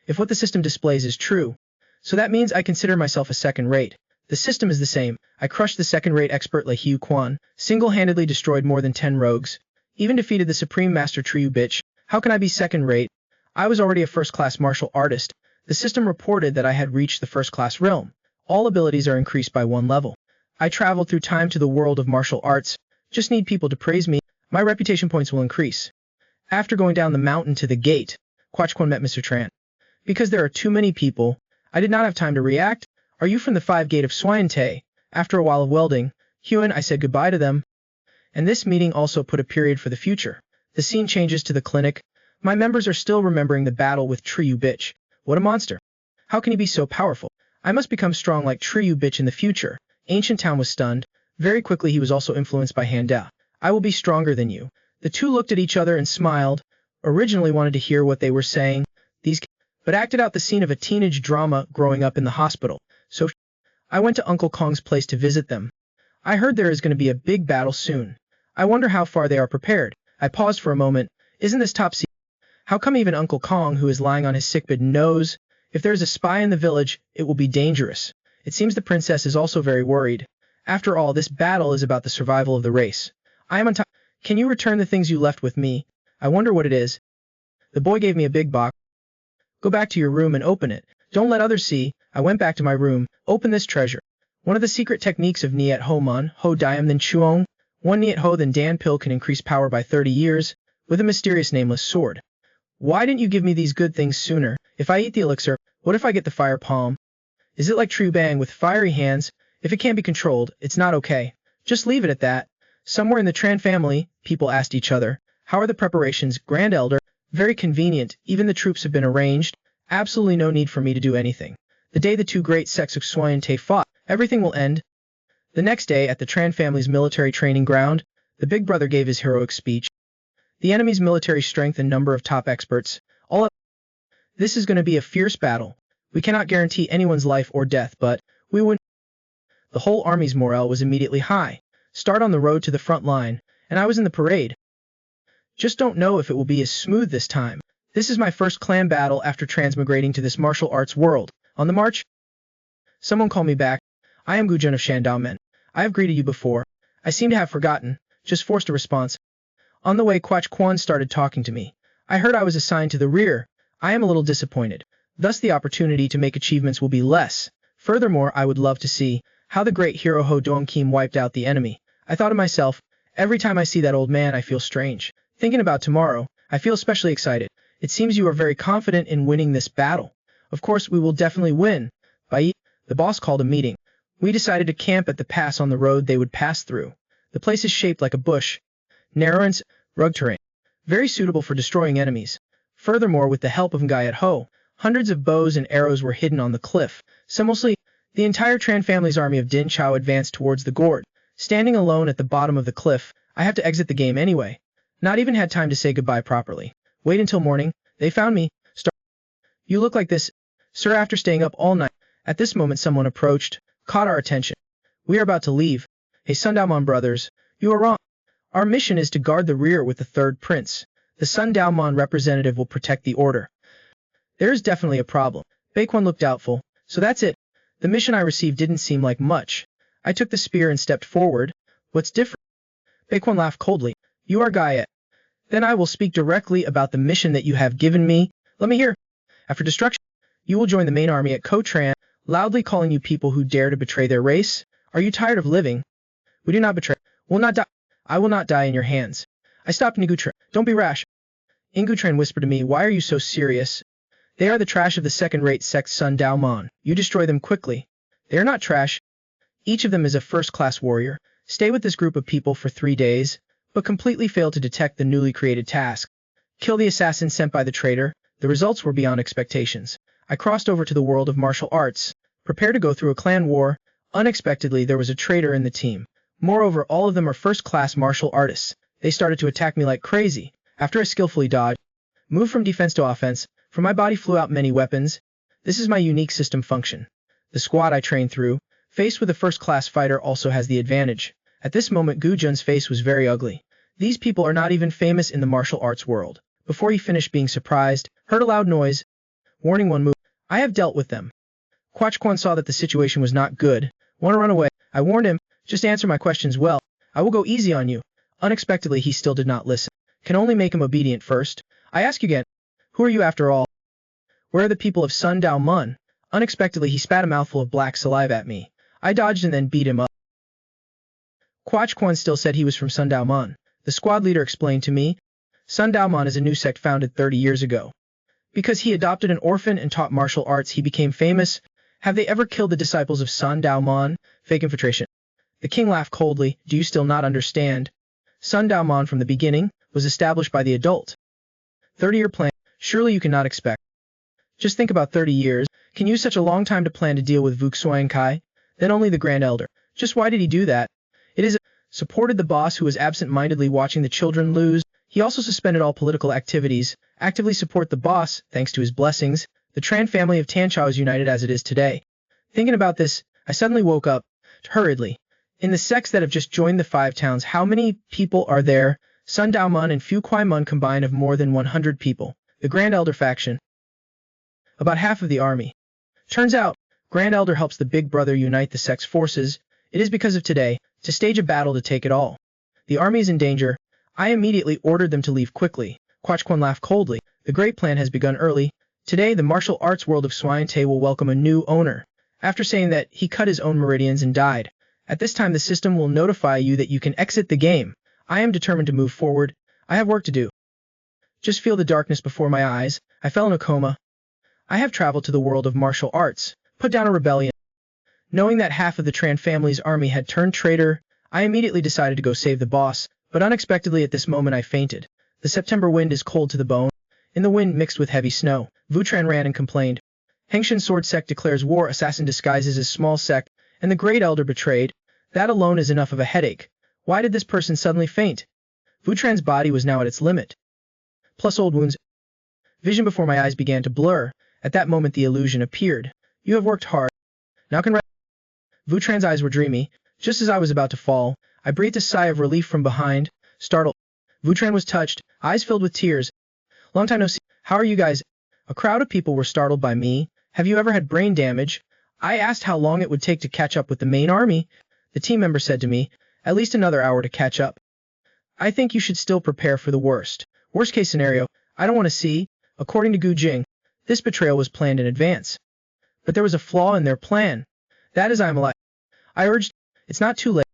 If what the system displays is true, so that means I consider myself a second rate. The system is the same. I crushed the second-rate expert Liu Quan, single-handedly destroyed more than 10 rogues, even defeated the Supreme Master Triu bitch. How can I be second-rate? I was already a first-class martial artist. The system reported that I had reached the first-class realm. All abilities are increased by 1 level. I traveled through time to the world of martial arts. Just need people to praise me. My reputation points will increase. After going down the mountain to the gate, Quach Quan met Mr. Tran. Because there are too many people, I did not have time to react. Are you from the 5 Gate of Swine? After a while of welding, Huan, I said goodbye to them. And this meeting also put a period for the future. The scene changes to the clinic. My members are still remembering the battle with Triu bitch. What a monster. How can he be so powerful? I must become strong like Triu bitch in the future. Ancient Town was stunned. Very quickly he was also influenced by Handa. I will be stronger than you. The two looked at each other and smiled. Originally wanted to hear what they were saying. But acted out the scene of a teenage drama growing up in the hospital. So I went to Uncle Kong's place to visit them. I heard there is going to be a big battle soon. I wonder how far they are prepared. I paused for a moment. Isn't this top secret? How come even Uncle Kong, who is lying on his sickbed, knows? If there is a spy in the village, it will be dangerous. It seems the princess is also very worried. After all, this battle is about the survival of the race. I am on top. Can you return the things you left with me? I wonder what it is. The boy gave me a big box. Go back to your room and open it. Don't let others see. I went back to my room. Open this treasure. One of the secret techniques of Niet Ho Man, Ho Diam then Chuong. 1 Niet Ho then Dan pill can increase power by 30 years, with a mysterious nameless sword. Why didn't you give me these good things sooner? If I eat the elixir, what if I get the fire palm? Is it like True Bang with fiery hands? If it can't be controlled, it's not okay. Just leave it at that. Somewhere in the Tran family, people asked each other, how are the preparations, Grand Elder? Very convenient, even the troops have been arranged. Absolutely no need for me to do anything. The day the 2 great sects of Soyen Te fought, everything will end. The next day, at the Tran family's military training ground, the big brother gave his heroic speech. The enemy's military strength and number of top experts, all up. This is going to be a fierce battle. We cannot guarantee anyone's life or death, but we win. The whole army's morale was immediately high. Start on the road to the front line, and I was in the parade. Just don't know if it will be as smooth this time. This is my first clan battle after transmigrating to this martial arts world. On the march, someone called me back. I am Gujun of Shandao Men. I have greeted you before. I seem to have forgotten. Just forced a response. On the way, Quach Quan started talking to me. I heard I was assigned to the rear. I am a little disappointed. Thus the opportunity to make achievements will be less. Furthermore, I would love to see how the great hero Ho Dong Kim wiped out the enemy. I thought of myself, every time I see that old man I feel strange. Thinking about tomorrow, I feel especially excited. It seems you are very confident in winning this battle. Of course, we will definitely win. The boss called a meeting. We decided to camp at the pass on the road they would pass through. The place is shaped like a bush. Narrow and rugged terrain. Very suitable for destroying enemies. Furthermore, with the help of Ngayat Ho, hundreds of bows and arrows were hidden on the cliff. Similarly, the entire Tran family's army of Din Chao advanced towards the gourd. Standing alone at the bottom of the cliff, I have to exit the game anyway. Not even had time to say goodbye properly. Wait until morning. They found me. You look like this, sir, after staying up all night. At this moment someone approached, caught our attention. We are about to leave. Hey Sundaomon brothers, you are wrong. Our mission is to guard the rear with the 3rd prince. The Sundaomon representative will protect the order. There is definitely a problem. Baekwon looked doubtful. So that's it. The mission I received didn't seem like much. I took the spear and stepped forward. What's different? Baekwon laughed coldly. You are Gaiet. Then I will speak directly about the mission that you have given me. Let me hear. After destruction, you will join the main army at Kotran, loudly calling you people who dare to betray their race. Are you tired of living? We do not betray. Will not die. I will not die in your hands. I stopped Ngutran. Don't be rash. Ngutran whispered to me, why are you so serious? They are the trash of the second-rate sect Sun Daomon. You destroy them quickly. They are not trash. Each of them is a first-class warrior. Stay with this group of people for 3 days, but completely fail to detect the newly created task. Kill the assassin sent by the traitor. The results were beyond expectations. I crossed over to the world of martial arts. Prepare to go through a clan war. Unexpectedly, there was a traitor in the team. Moreover, all of them are first-class martial artists. They started to attack me like crazy. After I skillfully dodged, moved from defense to offense, from my body flew out many weapons. This is my unique system function. The squad I train through, faced with a first-class fighter, also has the advantage. At this moment Gu Jun's face was very ugly. These people are not even famous in the martial arts world. Before he finished being surprised, heard a loud noise. Warning, one move. I have dealt with them. Quach Quan saw that the situation was not good. Want to run away? I warned him. Just answer my questions well. I will go easy on you. Unexpectedly he still did not listen. Can only make him obedient first. I ask you again. Who are you after all? Where are the people of Sun Dao Mun? Unexpectedly he spat a mouthful of black saliva at me. I dodged and then beat him up. Quach Quan still said he was from Sun Dao Mun. The squad leader explained to me. Sun Dao Mun is a new sect founded 30 years ago. Because he adopted an orphan and taught martial arts he became famous. Have they ever killed the disciples of Sun Dao Mun? Fake infiltration. The king laughed coldly. Do you still not understand? Sun Dao Mun from the beginning was established by the adult 30-year plan. Surely you cannot expect. Just think about 30 years. Can use such a long time to plan to deal with Vu Xuan Kai? Then only the Grand Elder. Just why did he do that? It is supported the boss who was absent-mindedly watching the children lose. He also suspended all political activities. Actively support the boss, thanks to his blessings. The Tran family of Tanchao is united as it is today. Thinking about this, I suddenly woke up, hurriedly. In the sects that have just joined the 5 towns, how many people are there? Sun Dao Mun and Fu Kuai Mun combined of more than 100 people. The Grand Elder faction. About half of the army. Turns out, Grand Elder helps the Big Brother unite the sect's forces. It is because of today, to stage a battle to take it all. The army is in danger. I immediately ordered them to leave quickly. Quach Quan laughed coldly. The great plan has begun early. Today the martial arts world of Xuan Te will welcome a new owner. After saying that, he cut his own meridians and died. At this time the system will notify you that you can exit the game. I am determined to move forward. I have work to do. Just feel the darkness before my eyes. I fell in a coma. I have traveled to the world of martial arts, put down a rebellion. Knowing that half of the Tran family's army had turned traitor, I immediately decided to go save the boss, but unexpectedly at this moment I fainted. The September wind is cold to the bone. In the wind mixed with heavy snow, Vu Tran ran and complained. Hengshan Sword Sect declares war, assassin disguises as small sect, and the Great Elder betrayed. That alone is enough of a headache. Why did this person suddenly faint? Vu Tran's body was now at its limit. Plus old wounds. Vision before my eyes began to blur. At that moment the illusion appeared. You have worked hard. Now can rest. Vu Tran's eyes were dreamy. Just as I was about to fall, I breathed a sigh of relief from behind, startled. Vu Tran was touched, eyes filled with tears. Long time no see. How are you guys? A crowd of people were startled by me. Have you ever had brain damage? I asked how long it would take to catch up with the main army. The team member said to me, at least another hour to catch up. I think you should still prepare for the worst. Worst case scenario, I don't want to see. According to Gu Jing, this betrayal was planned in advance. But there was a flaw in their plan. That is I am alive. I urged, it's not too late.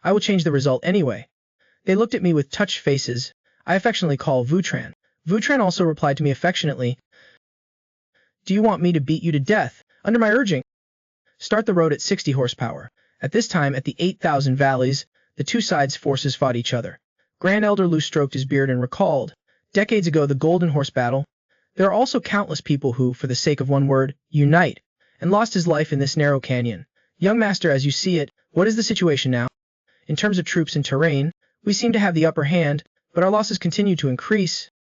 I will change the result anyway. They looked at me with touched faces. I affectionately call Vu Tran. Vu Tran also replied to me affectionately. Do you want me to beat you to death? Under my urging. Start the road at 60 horsepower. At this time, at the 8,000 valleys, the two sides' forces fought each other. Grand Elder Lu stroked his beard and recalled, decades ago, the Golden Horse battle. There are also countless people who, for the sake of one word, unite, and lost his life in this narrow canyon. Young master, as you see it, what is the situation now? In terms of troops and terrain, we seem to have the upper hand, but our losses continue to increase.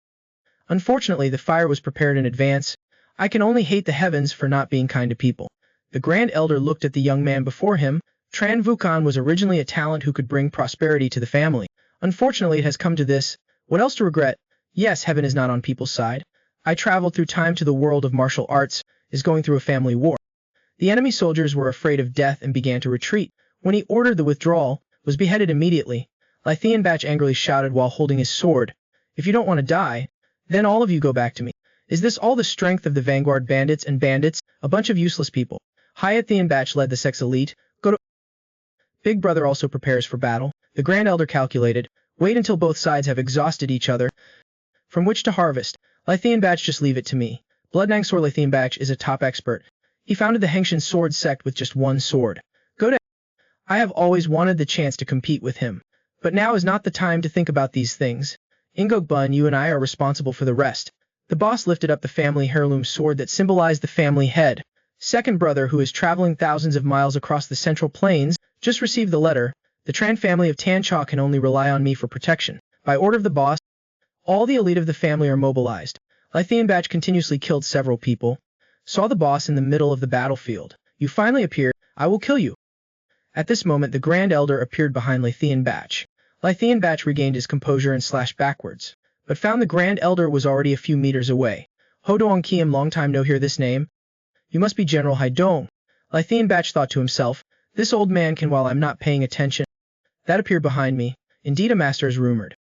Unfortunately, the fire was prepared in advance. I can only hate the heavens for not being kind to people. The Grand Elder looked at the young man before him. Tran Vukan was originally a talent who could bring prosperity to the family. Unfortunately, it has come to this. What else to regret? Yes, heaven is not on people's side. I traveled through time to the world of martial arts, is going through a family war. The enemy soldiers were afraid of death and began to retreat. When he ordered the withdrawal, was beheaded immediately. Lithian Batch angrily shouted while holding his sword. If you don't want to die, then all of you go back to me. Is this all the strength of the vanguard bandits and bandits? A bunch of useless people. Hyathian Batch led the sect's elite. Go to... Big Brother also prepares for battle. The Grand Elder calculated. Wait until both sides have exhausted each other. From which to harvest. Lithian Batch, just leave it to me. Bloodnang Sword Lithian Batch is a top expert. He founded the Hengshan Sword Sect with just one sword. Go to... I have always wanted the chance to compete with him. But now is not the time to think about these things. Ingok Bun, you and I are responsible for the rest. The boss lifted up the family heirloom sword that symbolized the family head. Second brother, who is traveling thousands of miles across the Central Plains, just received the letter. The Tran family of Tancha can only rely on me for protection. By order of the boss, all the elite of the family are mobilized. Lithian Batch continuously killed several people. Saw the boss in the middle of the battlefield. You finally appeared. I will kill you. At this moment the Grand Elder appeared behind Leuan Batch. Leuan Batch regained his composure and slashed backwards, but found the Grand Elder was already a few meters away. Ho Doang Kiem, long time no hear this name. You must be General Hai Dong. Leuan Batch thought to himself, this old man can while I'm not paying attention. That appeared behind me. Indeed, a master is rumored.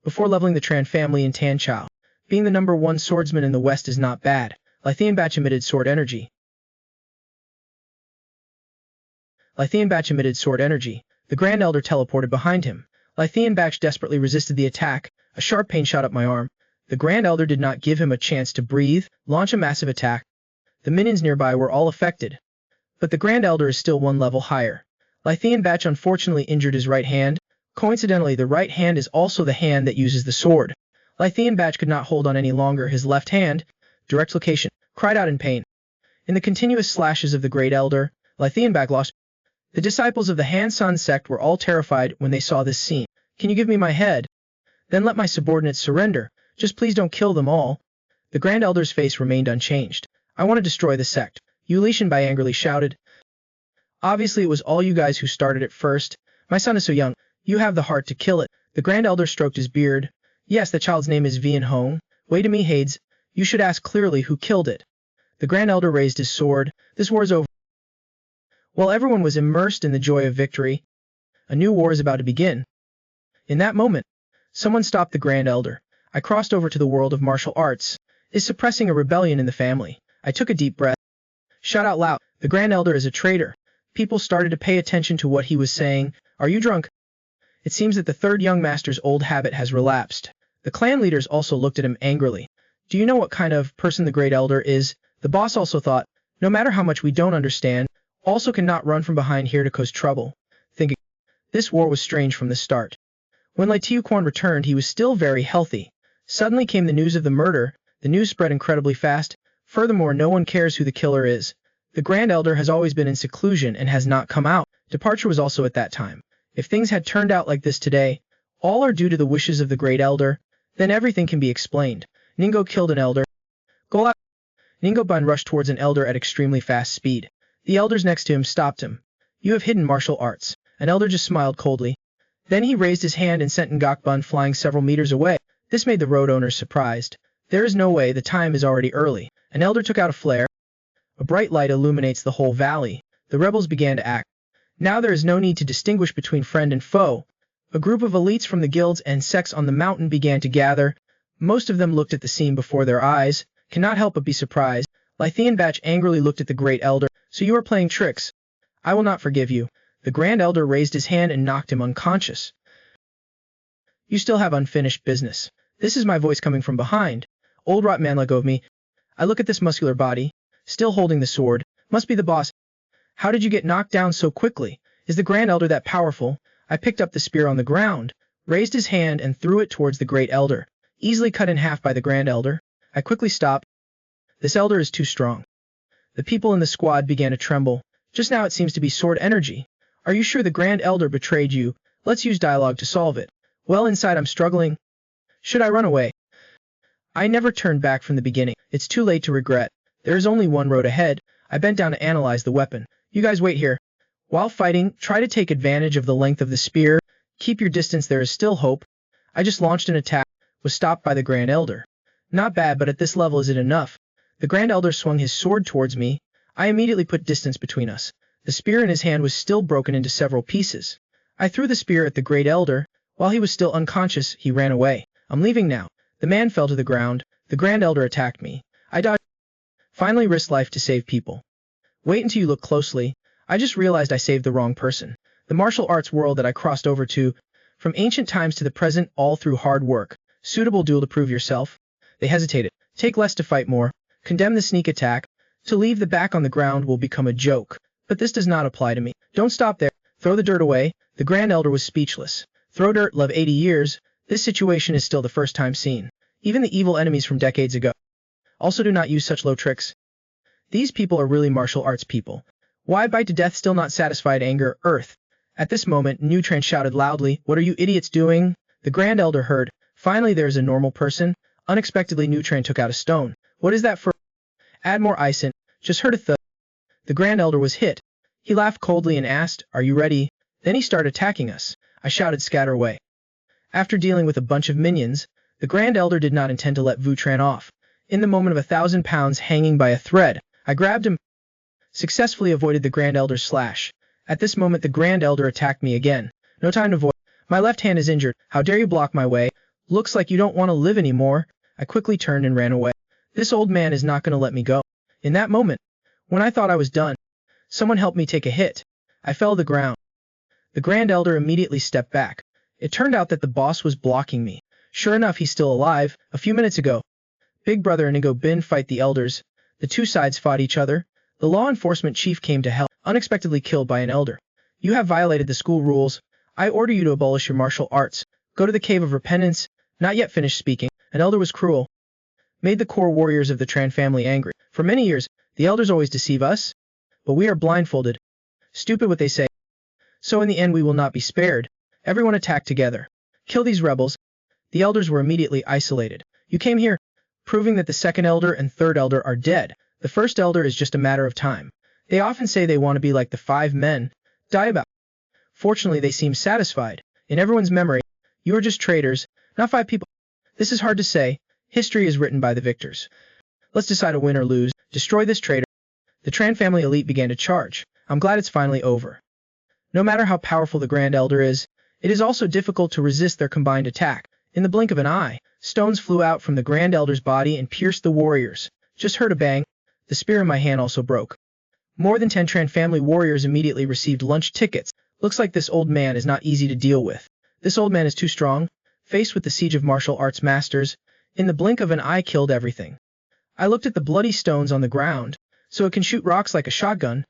Before leveling the Tran family in Tan Chao, being the #1 swordsman in the West is not bad. Leuan Batch emitted sword energy. The Grand Elder teleported behind him. Leuan Batch desperately resisted the attack. A sharp pain shot up my arm. The Grand Elder did not give him a chance to breathe, launch a massive attack. The minions nearby were all affected. But the Grand Elder is still one level higher. Leuan Batch unfortunately injured his right hand. Coincidentally, the right hand is also the hand that uses the sword. Leuan Batch could not hold on any longer. His left hand, direct location, cried out in pain. In the continuous slashes of the Great Elder, Leuan Batch lost. The disciples of the Han San sect were all terrified when they saw this scene. Can you give me my head? Then let my subordinates surrender. Just please don't kill them all. The Grand Elder's face remained unchanged. I want to destroy the sect. Yu Lishan Bai angrily shouted. Obviously it was all you guys who started it first. My son is so young. You have the heart to kill it. The Grand Elder stroked his beard. Yes, the child's name is Vian Hong. Wait to me, Hades. You should ask clearly who killed it. The Grand Elder raised his sword. This war is over. While everyone was immersed in the joy of victory, a new war is about to begin. In that moment, someone stopped the Grand Elder. I crossed over to the world of martial arts. Is suppressing a rebellion in the family. I took a deep breath. Shout out loud. The Grand Elder is a traitor. People started to pay attention to what he was saying. Are you drunk? It seems that the third young master's old habit has relapsed. The clan leaders also looked at him angrily. Do you know what kind of person the Great Elder is? The boss also thought, no matter how much we don't understand, also cannot run from behind here to cause trouble. Thinking, this war was strange from the start. When Lai Tiuquan returned, he was still very healthy. Suddenly came the news of the murder. The news spread incredibly fast. Furthermore, no one cares who the killer is. The Grand Elder has always been in seclusion and has not come out. Departure was also at that time. If things had turned out like this today, all are due to the wishes of the Great Elder, then everything can be explained. Ninggo killed an elder. Go out. Ninggo Bun rushed towards an elder at extremely fast speed. The elders next to him stopped him. You have hidden martial arts. An elder just smiled coldly. Then he raised his hand and sent Ngok Bun flying several meters away. This made the road owners surprised. There is no way, the time is already early. An elder took out a flare. A bright light illuminates the whole valley. The rebels began to act. Now there is no need to distinguish between friend and foe. A group of elites from the guilds and sects on the mountain began to gather. Most of them looked at the scene before their eyes, cannot help but be surprised. Leuan Batch angrily looked at the Great Elder. So you are playing tricks. I will not forgive you. The Grand Elder raised his hand and knocked him unconscious. You still have unfinished business. This is my voice coming from behind. Old rot man, let go of me. I look at this muscular body, still holding the sword. Must be the boss. How did you get knocked down so quickly? Is the Grand Elder that powerful? I picked up the spear on the ground, raised his hand and threw it towards the Great Elder. Easily cut in half by the Grand Elder. I quickly stopped. This elder is too strong. The people in the squad began to tremble. Just now it seems to be sword energy. Are you sure the Grand Elder betrayed you? Let's use dialogue to solve it. Well, inside I'm struggling. Should I run away? I never turned back from the beginning. It's too late to regret. There is only one road ahead. I bent down to analyze the weapon. You guys wait here. While fighting, try to take advantage of the length of the spear. Keep your distance, there is still hope. I just launched an attack, was stopped by the Grand Elder. Not bad, but at this level is it enough? The Grand Elder swung his sword towards me. I immediately put distance between us. The spear in his hand was still broken into several pieces. I threw the spear at the Great Elder. While he was still unconscious, he ran away. I'm leaving now. The man fell to the ground. The Grand Elder attacked me. I dodged. Finally risked life to save people. Wait until you look closely. I just realized I saved the wrong person. The martial arts world that I crossed over to, from ancient times to the present, all through hard work. Suitable duel to prove yourself. They hesitated. Take less to fight more. Condemn the sneak attack. To leave the back on the ground will become a joke. But this does not apply to me. Don't stop there. Throw the dirt away. The Grand Elder was speechless. Throw dirt, love 80 years. This situation is still the first time seen. Even the evil enemies from decades ago. Also do not use such low tricks. These people are really martial arts people. Why bite to death, still not satisfied? Anger, earth. At this moment, Nutran shouted loudly, what are you idiots doing? The Grand Elder heard. Finally there is a normal person. Unexpectedly Nutran took out a stone. What is that for? Add more ice in. Just heard a thud. The Grand Elder was hit. He laughed coldly and asked, "Are you ready?" Then he started attacking us. I shouted, "Scatter away." After dealing with a bunch of minions, the Grand Elder did not intend to let Vutran off. In the moment of 1,000 pounds hanging by a thread, I grabbed him, successfully avoided the Grand Elder's slash. At this moment the Grand Elder attacked me again. No time to avoid. My left hand is injured. How dare you block my way? Looks like you don't want to live anymore. I quickly turned and ran away. This old man is not going to let me go. In that moment, when I thought I was done, someone helped me take a hit. I fell to the ground. The Grand Elder immediately stepped back. It turned out that the boss was blocking me. Sure enough, he's still alive. A few minutes ago, Big Brother and Igo Bin fight the elders. The two sides fought each other. The law enforcement chief came to help, unexpectedly killed by an elder. You have violated the school rules. I order you to abolish your martial arts. Go to the Cave of Repentance. Not yet finished speaking. An elder was cruel. Made the core warriors of the Tran family angry. For many years, the elders always deceive us. But we are blindfolded. Stupid what they say. So in the end we will not be spared. Everyone attack together. Kill these rebels. The elders were immediately isolated. You came here, proving that the second elder and third elder are dead. The first elder is just a matter of time. They often say they want to be like the 5 men. Die about. Fortunately they seem satisfied. In everyone's memory, you are just traitors, not 5 people. This is hard to say. History is written by the victors. Let's decide a win or lose. Destroy this traitor. The Tran family elite began to charge. I'm glad it's finally over. No matter how powerful the Grand Elder is, it is also difficult to resist their combined attack. In the blink of an eye, stones flew out from the Grand Elder's body and pierced the warriors. Just heard a bang. The spear in my hand also broke. More than 10 Tran family warriors immediately received lunch tickets. Looks like this old man is not easy to deal with. This old man is too strong. Faced with the siege of martial arts masters, in the blink of an eye killed everything. I looked at the bloody stones on the ground, so it can shoot rocks like a shotgun.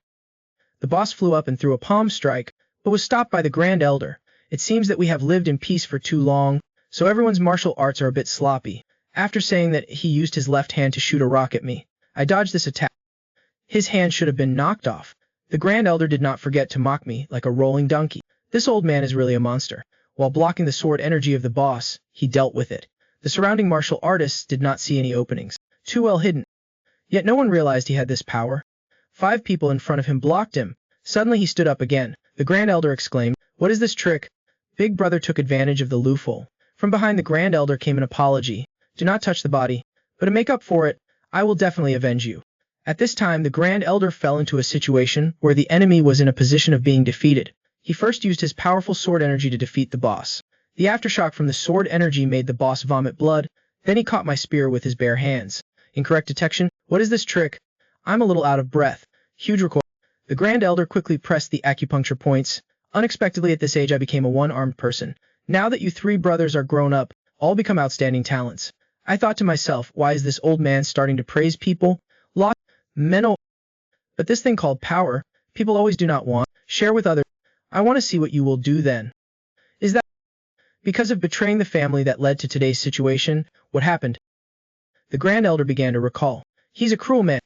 The boss flew up and threw a palm strike, but was stopped by the Grand Elder. It seems that we have lived in peace for too long, so everyone's martial arts are a bit sloppy. After saying that he used his left hand to shoot a rock at me, I dodged this attack. His hand should have been knocked off. The Grand Elder did not forget to mock me like a rolling donkey. This old man is really a monster. While blocking the sword energy of the boss, he dealt with it. The surrounding martial artists did not see any openings. Too well hidden. Yet no one realized he had this power. 5 people in front of him blocked him. Suddenly he stood up again. The Grand Elder exclaimed, "What is this trick?" Big Brother took advantage of the loophole. From behind the Grand Elder came an apology. "Do not touch the body. But to make up for it, I will definitely avenge you." At this time the Grand Elder fell into a situation where the enemy was in a position of being defeated. He first used his powerful sword energy to defeat the boss. The aftershock from the sword energy made the boss vomit blood. Then he caught my spear with his bare hands. Incorrect detection. What is this trick? I'm a little out of breath. Huge recoil. The Grand Elder quickly pressed the acupuncture points. Unexpectedly at this age I became a one-armed person. Now that you 3 brothers are grown up, all become outstanding talents. I thought to myself, why is this old man starting to praise people? Lost mental. But this thing called power, people always do not want. Share with others. I want to see what you will do then. Is that because of betraying the family that led to today's situation? What happened? The Grand Elder began to recall. He's a cruel man.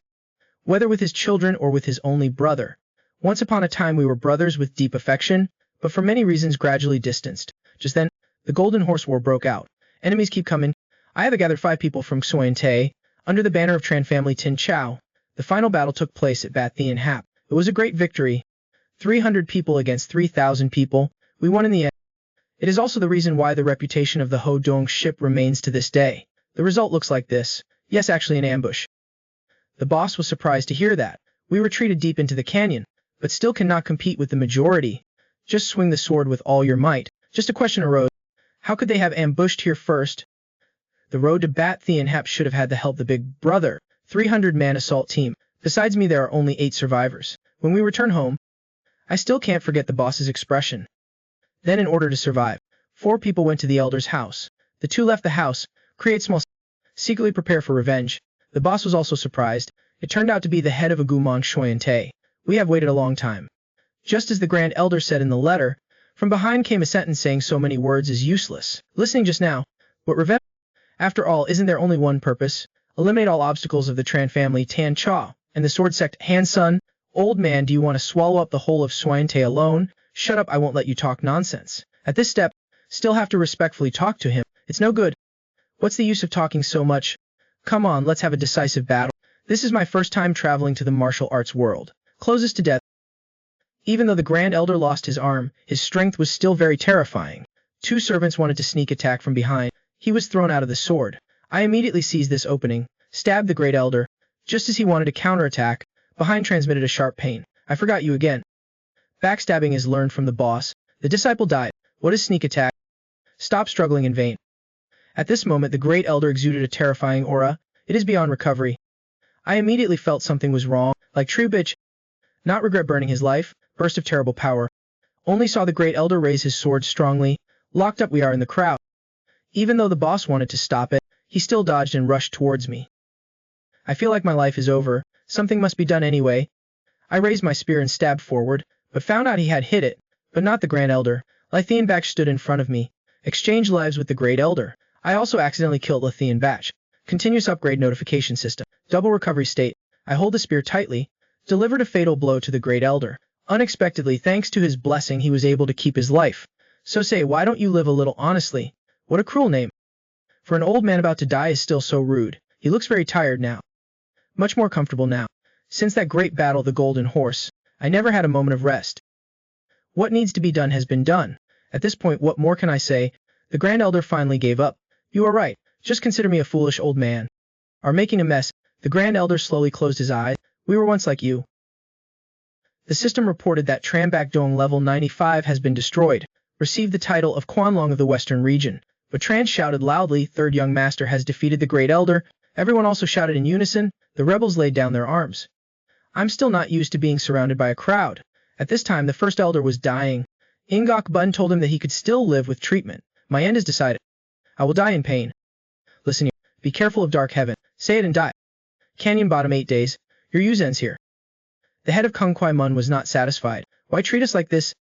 Whether with his children or with his only brother. Once upon a time we were brothers with deep affection, but for many reasons gradually distanced. Just then, the Golden Horse War broke out. Enemies keep coming. I have gathered 5 people from Xuan under the banner of Tran family Tin Chao. The final battle took place at Bat Thien Hap. It was a great victory. 300 people against 3,000 people. We won in the end. It is also the reason why the reputation of the Ho Dong ship remains to this day. The result looks like this. Yes, actually an ambush. The boss was surprised to hear that. We retreated deep into the canyon, but still cannot compete with the majority. Just swing the sword with all your might. Just a question arose. How could they have ambushed here first? The road to Bat Thien Hap should have had the help of the Big Brother 300-man assault team. Besides me there are only 8 survivors. When we return home, I still can't forget the boss's expression. Then in order to survive, 4 people went to the elder's house. The 2 left the house, create small, secretly prepare for revenge. The boss was also surprised. It turned out to be the head of a Gumong Shoyante. We have waited a long time. Just as the Grand Elder said in the letter, from behind came a sentence saying so many words is useless. Listening just now, what revenge? After all, isn't there only one purpose? Eliminate all obstacles of the Tran family Tan Cha and the sword sect Han Sun. Old man, do you want to swallow up the whole of Xuan alone? Shut up, I won't let you talk nonsense. At this step, still have to respectfully talk to him. It's no good. What's the use of talking so much? Come on, let's have a decisive battle. This is my first time traveling to the martial arts world. Closest to death. Even though the Grand Elder lost his arm, his strength was still very terrifying. Two servants wanted to sneak attack from behind. He was thrown out of the sword. I immediately seized this opening, stabbed the Great Elder. Just as he wanted to counterattack, behind transmitted a sharp pain. I forgot you again. Backstabbing is learned from the boss. The disciple died. What is sneak attack? Stop struggling in vain. At this moment the Great Elder exuded a terrifying aura. It is beyond recovery. I immediately felt something was wrong, like true bitch. Not regret burning his life, burst of terrible power. Only saw the Great Elder raise his sword strongly. Locked up we are in the crowd. Even though the boss wanted to stop it, he still dodged and rushed towards me. I feel like my life is over. Something must be done anyway. I raised my spear and stabbed forward, but found out he had hit it, but not the Grand Elder. Lethean Batch stood in front of me. Exchanged lives with the Great Elder. I also accidentally killed Lethean Batch. Continuous upgrade notification system. Double recovery state. I hold the spear tightly. Delivered a fatal blow to the Great Elder. Unexpectedly, thanks to his blessing, he was able to keep his life. So say, why don't you live a little honestly? What a cruel name. For an old man about to die is still so rude. He looks very tired now. Much more comfortable now. Since that great battle, the Golden Horse, I never had a moment of rest. What needs to be done has been done. At this point, what more can I say? The Grand Elder finally gave up. You are right. Just consider me a foolish old man. Are making a mess. The Grand Elder slowly closed his eyes. We were once like you. The system reported that Tranbak Dong level 95 has been destroyed. Received the title of Quanlong of the Western region. But Tran shouted loudly, Third Young Master has defeated the Great Elder. Everyone also shouted in unison. The rebels laid down their arms. I'm still not used to being surrounded by a crowd. At this time the First Elder was dying. Ingok Bun told him that he could still live with treatment. My end is decided. I will die in pain. Listen here. Be careful of Dark Heaven. Say it and die. Canyon Bottom 8 days. Your use ends here. The head of Kung Kwai Mun was not satisfied. Why treat us like this?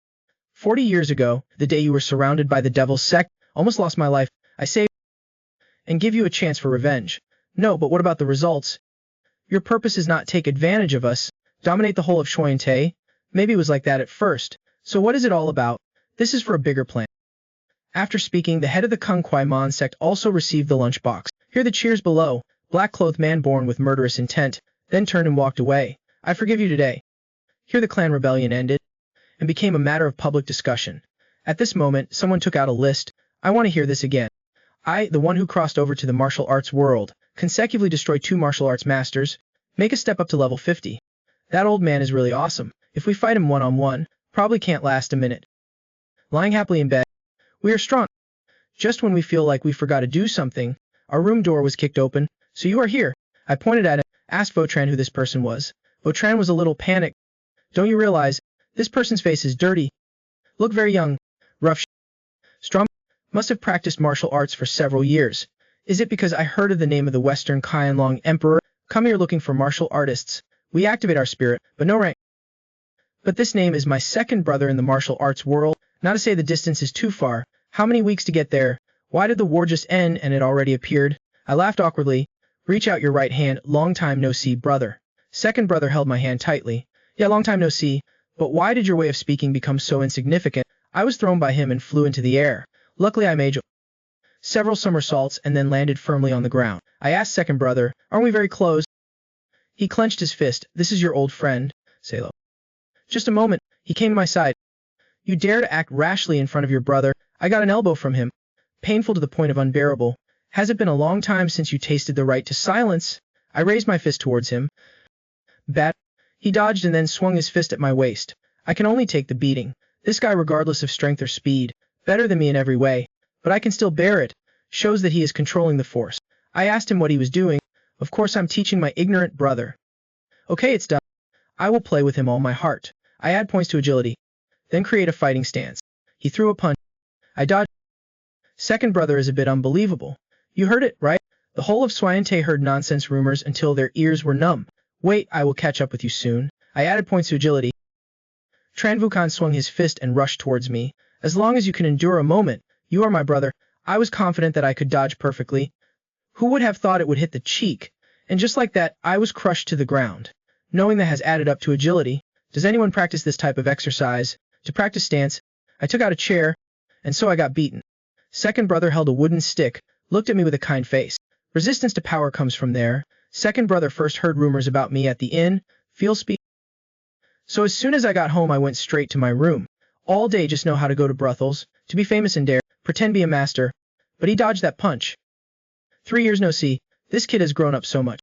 40 years ago, the day you were surrounded by the devil's sect, almost lost my life. I saved and give you a chance for revenge. No, but what about the results? Your purpose is not take advantage of us, dominate the whole of Shuyen-Tay. Maybe it was like that at first. So what is it all about? This is for a bigger plan. After speaking, the head of the Kung Kwai Mon sect also received the lunchbox. Hear the cheers below. Black-clothed man born with murderous intent, then turned and walked away. I forgive you today. Here the clan rebellion ended, and became a matter of public discussion. At this moment, someone took out a list. I want to hear this again. I, the one who crossed over to the martial arts world, consecutively destroyed 2 martial arts masters, make a step up to level 50. That old man is really awesome. If we fight him one-on-one, probably can't last a minute. Lying happily in bed. We are strong. Just when we feel like we forgot to do something, our room door was kicked open. So you are here. I pointed at him, asked Votran who this person was. Votran was a little panicked. Don't you realize, this person's face is dirty? Look very young. Rough. Strong. Must have practiced martial arts for several years. Is it because I heard of the name of the Western Qianlong Emperor? Come here looking for martial artists. We activate our spirit, but no rank. But this name is my second brother in the martial arts world. Not to say the distance is too far. How many weeks to get there? Why did the war just end and it already appeared? I laughed awkwardly. Reach out your right hand. Long time no see, brother. Second brother held my hand tightly. Yeah, long time no see. But why did your way of speaking become so insignificant? I was thrown by him and flew into the air. Luckily I made several somersaults and then landed firmly on the ground. I asked second brother, aren't we very close? He clenched his fist. This is your old friend, Salo. Just a moment. He came to my side. You dare to act rashly in front of your brother. I got an elbow from him. Painful to the point of unbearable. Has it been a long time since you tasted the right to silence? I raised my fist towards him. Bat. He dodged and then swung his fist at my waist. I can only take the beating. This guy, regardless of strength or speed, better than me in every way. But I can still bear it. Shows that he is controlling the force. I asked him what he was doing. Of course I'm teaching my ignorant brother. Okay, it's done. I will play with him all my heart. I add points to agility. Then create a fighting stance. He threw a punch. I dodged. Second brother is a bit unbelievable. You heard it, right? The whole of Shuyen-Tay heard nonsense rumors until their ears were numb. Wait, I will catch up with you soon. I added points to agility. Tran Vukan swung his fist and rushed towards me. As long as you can endure a moment, you are my brother. I was confident that I could dodge perfectly. Who would have thought it would hit the cheek? And just like that, I was crushed to the ground. Knowing that has added up to agility. Does anyone practice this type of exercise? To practice stance, I took out a chair, and so I got beaten. Second brother held a wooden stick, looked at me with a kind face. Resistance to power comes from there. Second brother first heard rumors about me at the inn, so as soon as I got home I went straight to my room. All day just know how to go to brothels, to be famous and dare, pretend be a master. But he dodged that punch. 3 years no see, this kid has grown up so much.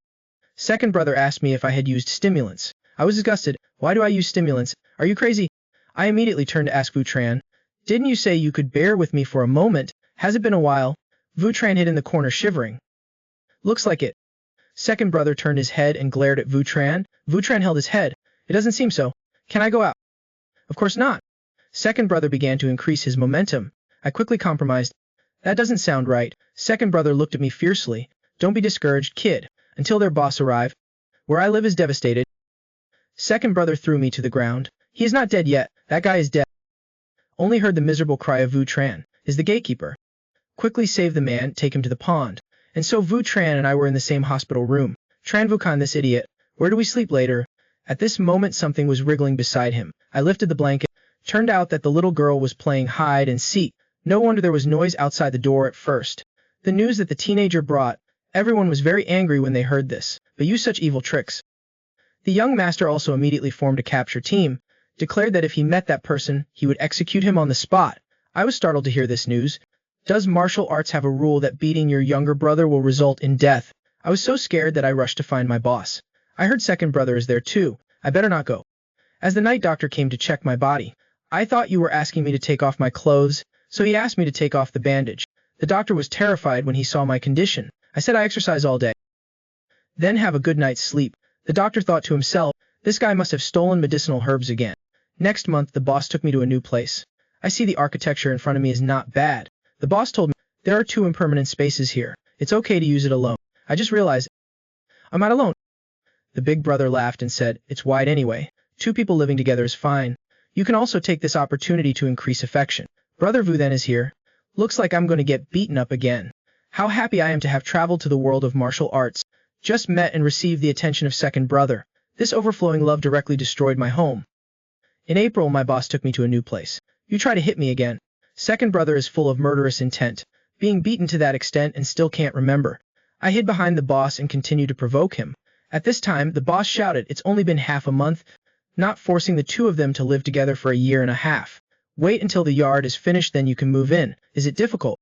Second brother asked me if I had used stimulants. I was disgusted. Why do I use stimulants? Are you crazy? I immediately turned to ask Vutran. Didn't you say you could bear with me for a moment? Has it been a while? Vutran hid in the corner shivering. Looks like it. Second brother turned his head and glared at Vutran. Vutran held his head. It doesn't seem so. Can I go out? Of course not. Second brother began to increase his momentum. I quickly compromised. That doesn't sound right. Second brother looked at me fiercely. Don't be discouraged, kid, until their boss arrive. Where I live is devastated. Second brother threw me to the ground. He is not dead yet. That guy is dead. Only heard the miserable cry of Vutran. Is the gatekeeper. Quickly save the man, take him to the pond. And so Vutran and I were in the same hospital room. Tranvukan, this idiot. Where do we sleep later? At this moment something was wriggling beside him. I lifted the blanket. Turned out that the little girl was playing hide and seek. No wonder there was noise outside the door at first. The news that the teenager brought. Everyone was very angry when they heard this. But use such evil tricks. The young master also immediately formed a capture team. Declared that if he met that person, he would execute him on the spot. I was startled to hear this news. Does martial arts have a rule that beating your younger brother will result in death? I was so scared that I rushed to find my boss. I heard second brother is there too. I better not go. As the night doctor came to check my body, I thought you were asking me to take off my clothes, so he asked me to take off the bandage. The doctor was terrified when he saw my condition. I said I exercise all day. Then have a good night's sleep. The doctor thought to himself, this guy must have stolen medicinal herbs again. Next month the boss took me to a new place. I see the architecture in front of me is not bad. The boss told me, there are 2 impermanent spaces here. It's okay to use it alone. I just realized, I'm not alone. The big brother laughed and said, it's wide anyway. 2 people living together is fine. You can also take this opportunity to increase affection. Brother Vu then is here. Looks like I'm going to get beaten up again. How happy I am to have traveled to the world of martial arts. Just met and received the attention of second brother. This overflowing love directly destroyed my home. In April my boss took me to a new place. You try to hit me again. Second brother is full of murderous intent. Being beaten to that extent and still can't remember. I hid behind the boss and continued to provoke him. At this time the boss shouted, it's only been half a month. Not forcing the 2 of them to live together for a year and a half. Wait until the yard is finished, then you can move in. Is it difficult?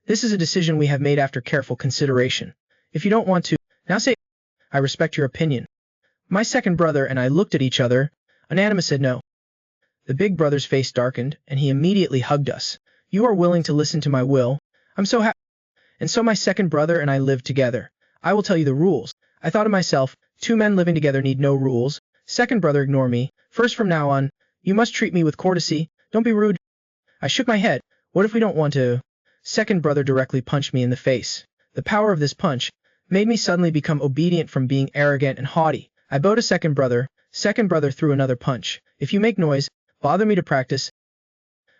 This is a decision we have made after careful consideration. If you don't want to, now say, I respect your opinion. My second brother and I looked at each other. Unanimous said no. The big brother's face darkened, and he immediately hugged us. You are willing to listen to my will. I'm so happy. And so my second brother and I lived together. I will tell you the rules. I thought to myself, 2 men living together need no rules. Second brother, ignore me. First, from now on, you must treat me with courtesy. Don't be rude. I shook my head. What if we don't want to? Second brother directly punched me in the face. The power of this punch made me suddenly become obedient from being arrogant and haughty. I bowed to second brother. Second brother threw another punch. If you make noise, bother me to practice.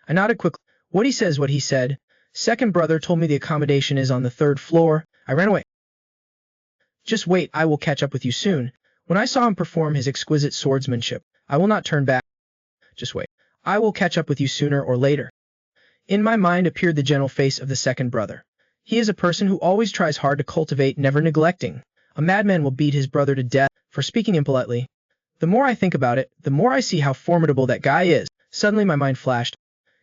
I nodded quickly. What he said is what he said. Second brother told me the accommodation is on the 3rd floor. I ran away. Just wait, I will catch up with you soon. When I saw him perform his exquisite swordsmanship, I will not turn back. Just wait. I will catch up with you sooner or later. In my mind appeared the gentle face of the second brother. He is a person who always tries hard to cultivate, never neglecting. A madman will beat his brother to death for speaking impolitely. The more I think about it, the more I see how formidable that guy is. Suddenly my mind flashed.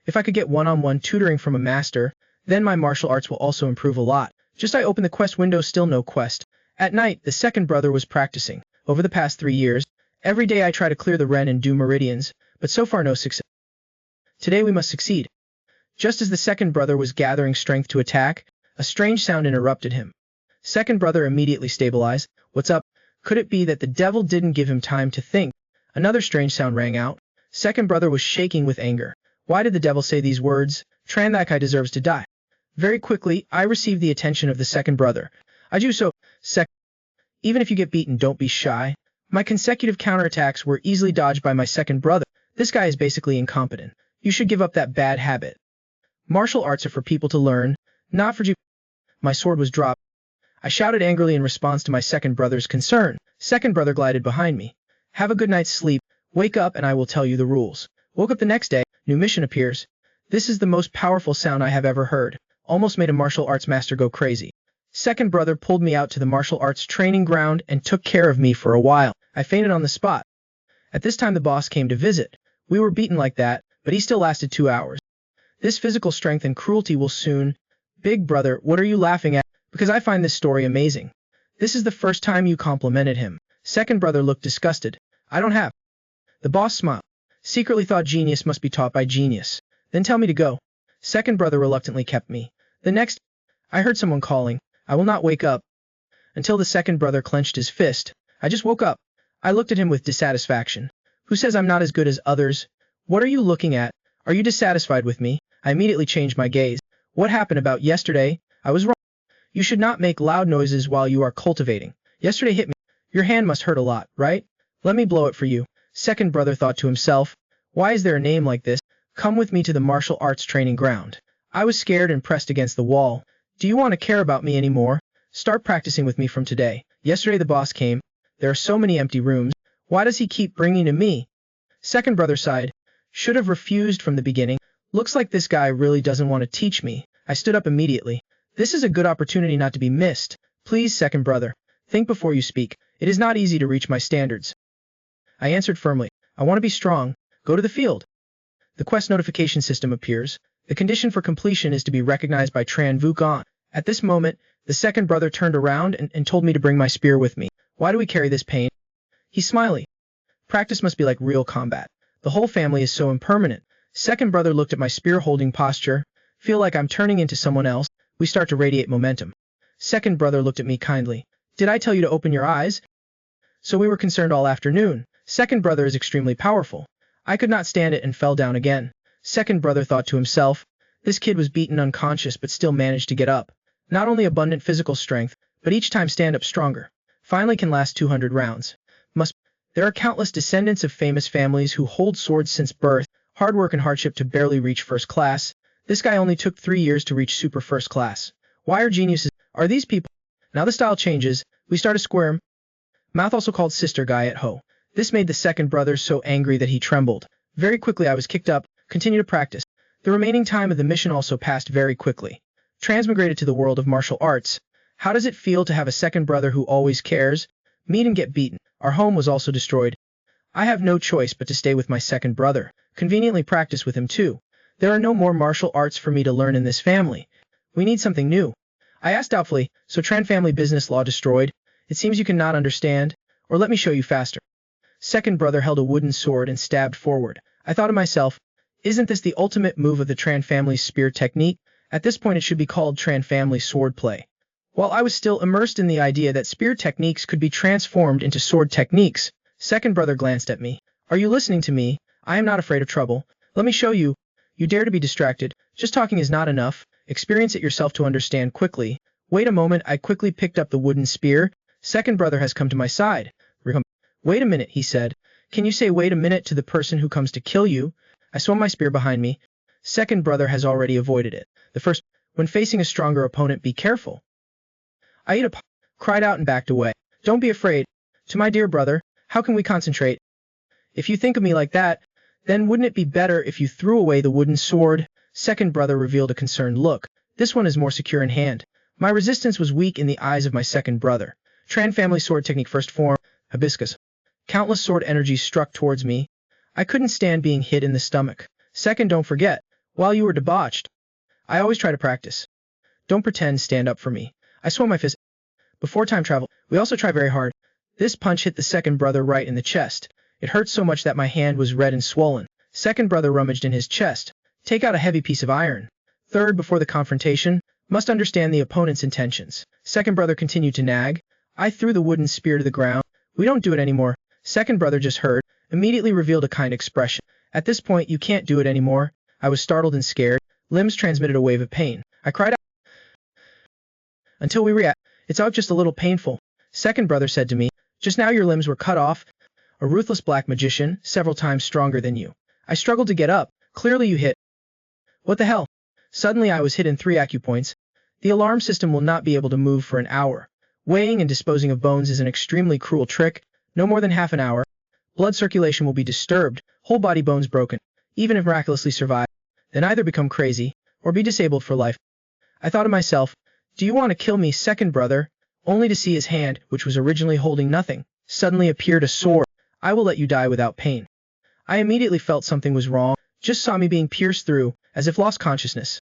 If I could get one-on-one tutoring from a master, then my martial arts will also improve a lot. Just I opened the quest window, still no quest. At night, the second brother was practicing. Over the past 3 years, every day I try to clear the Ren and Du meridians, but so far no success. Today we must succeed. Just as the second brother was gathering strength to attack, a strange sound interrupted him. Second brother immediately stabilized. What's up? Could it be that the devil didn't give him time to think? Another strange sound rang out. Second brother was shaking with anger. Why did the devil say these words? Trandakai deserves to die. Very quickly, I received the attention of the second brother. I do so. Even if you get beaten, don't be shy. My consecutive counterattacks were easily dodged by my second brother. This guy is basically incompetent. You should give up that bad habit. Martial arts are for people to learn, not for you. My sword was dropped. I shouted angrily in response to my second brother's concern. Second brother glided behind me. Have a good night's sleep. Wake up and I will tell you the rules. Woke up the next day. New mission appears. This is the most powerful sound I have ever heard. Almost made a martial arts master go crazy. Second brother pulled me out to the martial arts training ground and took care of me for a while. I fainted on the spot. At this time the boss came to visit. We were beaten like that, but he still lasted 2 hours. This physical strength and cruelty will soon... Big brother, what are you laughing at? Because I find this story amazing. This is the first time you complimented him. Second brother looked disgusted. I don't have. The boss smiled. Secretly thought genius must be taught by genius. Then tell me to go. Second brother reluctantly kept me. The next... I heard someone calling. I will not wake up. Until the second brother clenched his fist. I just woke up. I looked at him with dissatisfaction. Who says I'm not as good as others? What are you looking at? Are you dissatisfied with me? I immediately changed my gaze. What happened about yesterday? I was wrong. You should not make loud noises while you are cultivating. Yesterday hit me. Your hand must hurt a lot, right? Let me blow it for you. Second brother thought to himself. Why is there a name like this? Come with me to the martial arts training ground. I was scared and pressed against the wall. Do you want to care about me anymore? Start practicing with me from today. Yesterday the boss came. There are so many empty rooms. Why does he keep bringing to me? Second brother sighed. Should have refused from the beginning. Looks like this guy really doesn't want to teach me. I stood up immediately. This is a good opportunity not to be missed. Please, second brother. Think before you speak. It is not easy to reach my standards. I answered firmly. I want to be strong. Go to the field. The quest notification system appears. The condition for completion is to be recognized by Tran Vukan. At this moment, the second brother turned around and told me to bring my spear with me. Why do we carry this pain? He's smiley. Practice must be like real combat. The whole family is so impermanent. Second brother looked at my spear-holding posture. Feel like I'm turning into someone else. We start to radiate momentum. Second brother looked at me kindly. Did I tell you to open your eyes? So we were concerned all afternoon. Second brother is extremely powerful. I could not stand it and fell down again. Second brother thought to himself. This kid was beaten unconscious but still managed to get up. Not only abundant physical strength, but each time stand up stronger. Finally can last 200 rounds. There are countless descendants of famous families who hold swords since birth, hard work and hardship to barely reach first class. This guy only took 3 years to reach super first class. Why are geniuses? Are these people? Now the style changes. We start a square mouth, also called sister guy at Ho. This made the second brother so angry that he trembled. Very quickly I was kicked up. Continue to practice. The remaining time of the mission also passed very quickly. Transmigrated to the world of martial arts. How does it feel to have a second brother who always cares? Meet and get beaten. Our home was also destroyed. I have no choice but to stay with my second brother. Conveniently practice with him too. There are no more martial arts for me to learn in this family. We need something new. I asked doubtfully, so Tran family business law destroyed? It seems you cannot understand. Or let me show you faster. Second brother held a wooden sword and stabbed forward. I thought to myself, isn't this the ultimate move of the Tran family's spear technique? At this point it should be called Tran family sword play. While I was still immersed in the idea that spear techniques could be transformed into sword techniques, second brother glanced at me. Are you listening to me? I am not afraid of trouble. Let me show you. You dare to be distracted. Just talking is not enough. Experience it yourself to understand quickly. Wait a moment. I quickly picked up the wooden spear. Second brother has come to my side. Wait a minute, he said. Can you say wait a minute to the person who comes to kill you? I swung my spear behind me. Second brother has already avoided it. The first, when facing a stronger opponent, be careful. I cried out and backed away. Don't be afraid. To my dear brother, how can we concentrate? If you think of me like that, then wouldn't it be better if you threw away the wooden sword? Second brother revealed a concerned look. This one is more secure in hand. My resistance was weak in the eyes of my second brother. Tran family sword technique first form, hibiscus. Countless sword energies struck towards me. I couldn't stand being hit in the stomach. Second, don't forget, while you were debauched, I always try to practice. Don't pretend, stand up for me. I swung my fist. Before time travel, we also try very hard. This punch hit the second brother right in the chest. It hurt so much that my hand was red and swollen. Second brother rummaged in his chest. Take out a heavy piece of iron. Third, before the confrontation, must understand the opponent's intentions. Second brother continued to nag. I threw the wooden spear to the ground. We don't do it anymore. Second brother just heard, immediately revealed a kind expression. At this point, you can't do it anymore. I was startled and scared. Limbs transmitted a wave of pain. I cried out until we react. It's all just a little painful. Second brother said to me, just now your limbs were cut off. A ruthless black magician, several times stronger than you. I struggled to get up. Clearly you hit. What the hell? Suddenly I was hit in 3 acupoints. The alarm system will not be able to move for an hour. Weighing and disposing of bones is an extremely cruel trick. No more than half an hour. Blood circulation will be disturbed, whole body bones broken. Even if miraculously survive, then either become crazy, or be disabled for life. I thought to myself, Do you want to kill me, second brother? Only to see his hand, which was originally holding nothing, suddenly appeared a sword. I will let you die without pain. I immediately felt something was wrong, just saw me being pierced through, as if lost consciousness.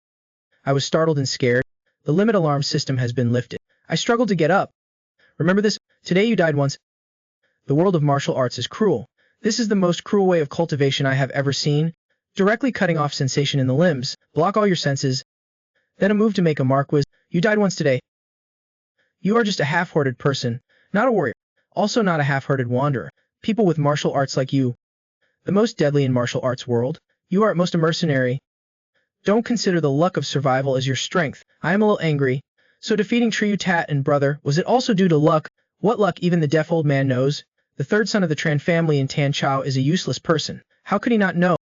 I was startled and scared. The limit alarm system has been lifted. I struggled to get up. Remember this? Today you died once. The world of martial arts is cruel. This is the most cruel way of cultivation I have ever seen. Directly cutting off sensation in the limbs, block all your senses. Then a move to make a mark was, you died once today. You are just a half-hearted person, not a warrior, also not a half-hearted wanderer. People with martial arts like you, the most deadly in martial arts world, you are at most a mercenary. Don't consider the luck of survival as your strength. I am a little angry. So defeating Triat and brother, was it also due to luck? What luck even the deaf old man knows? The third son of the Tran family in Tan Chao is a useless person. How could he not know?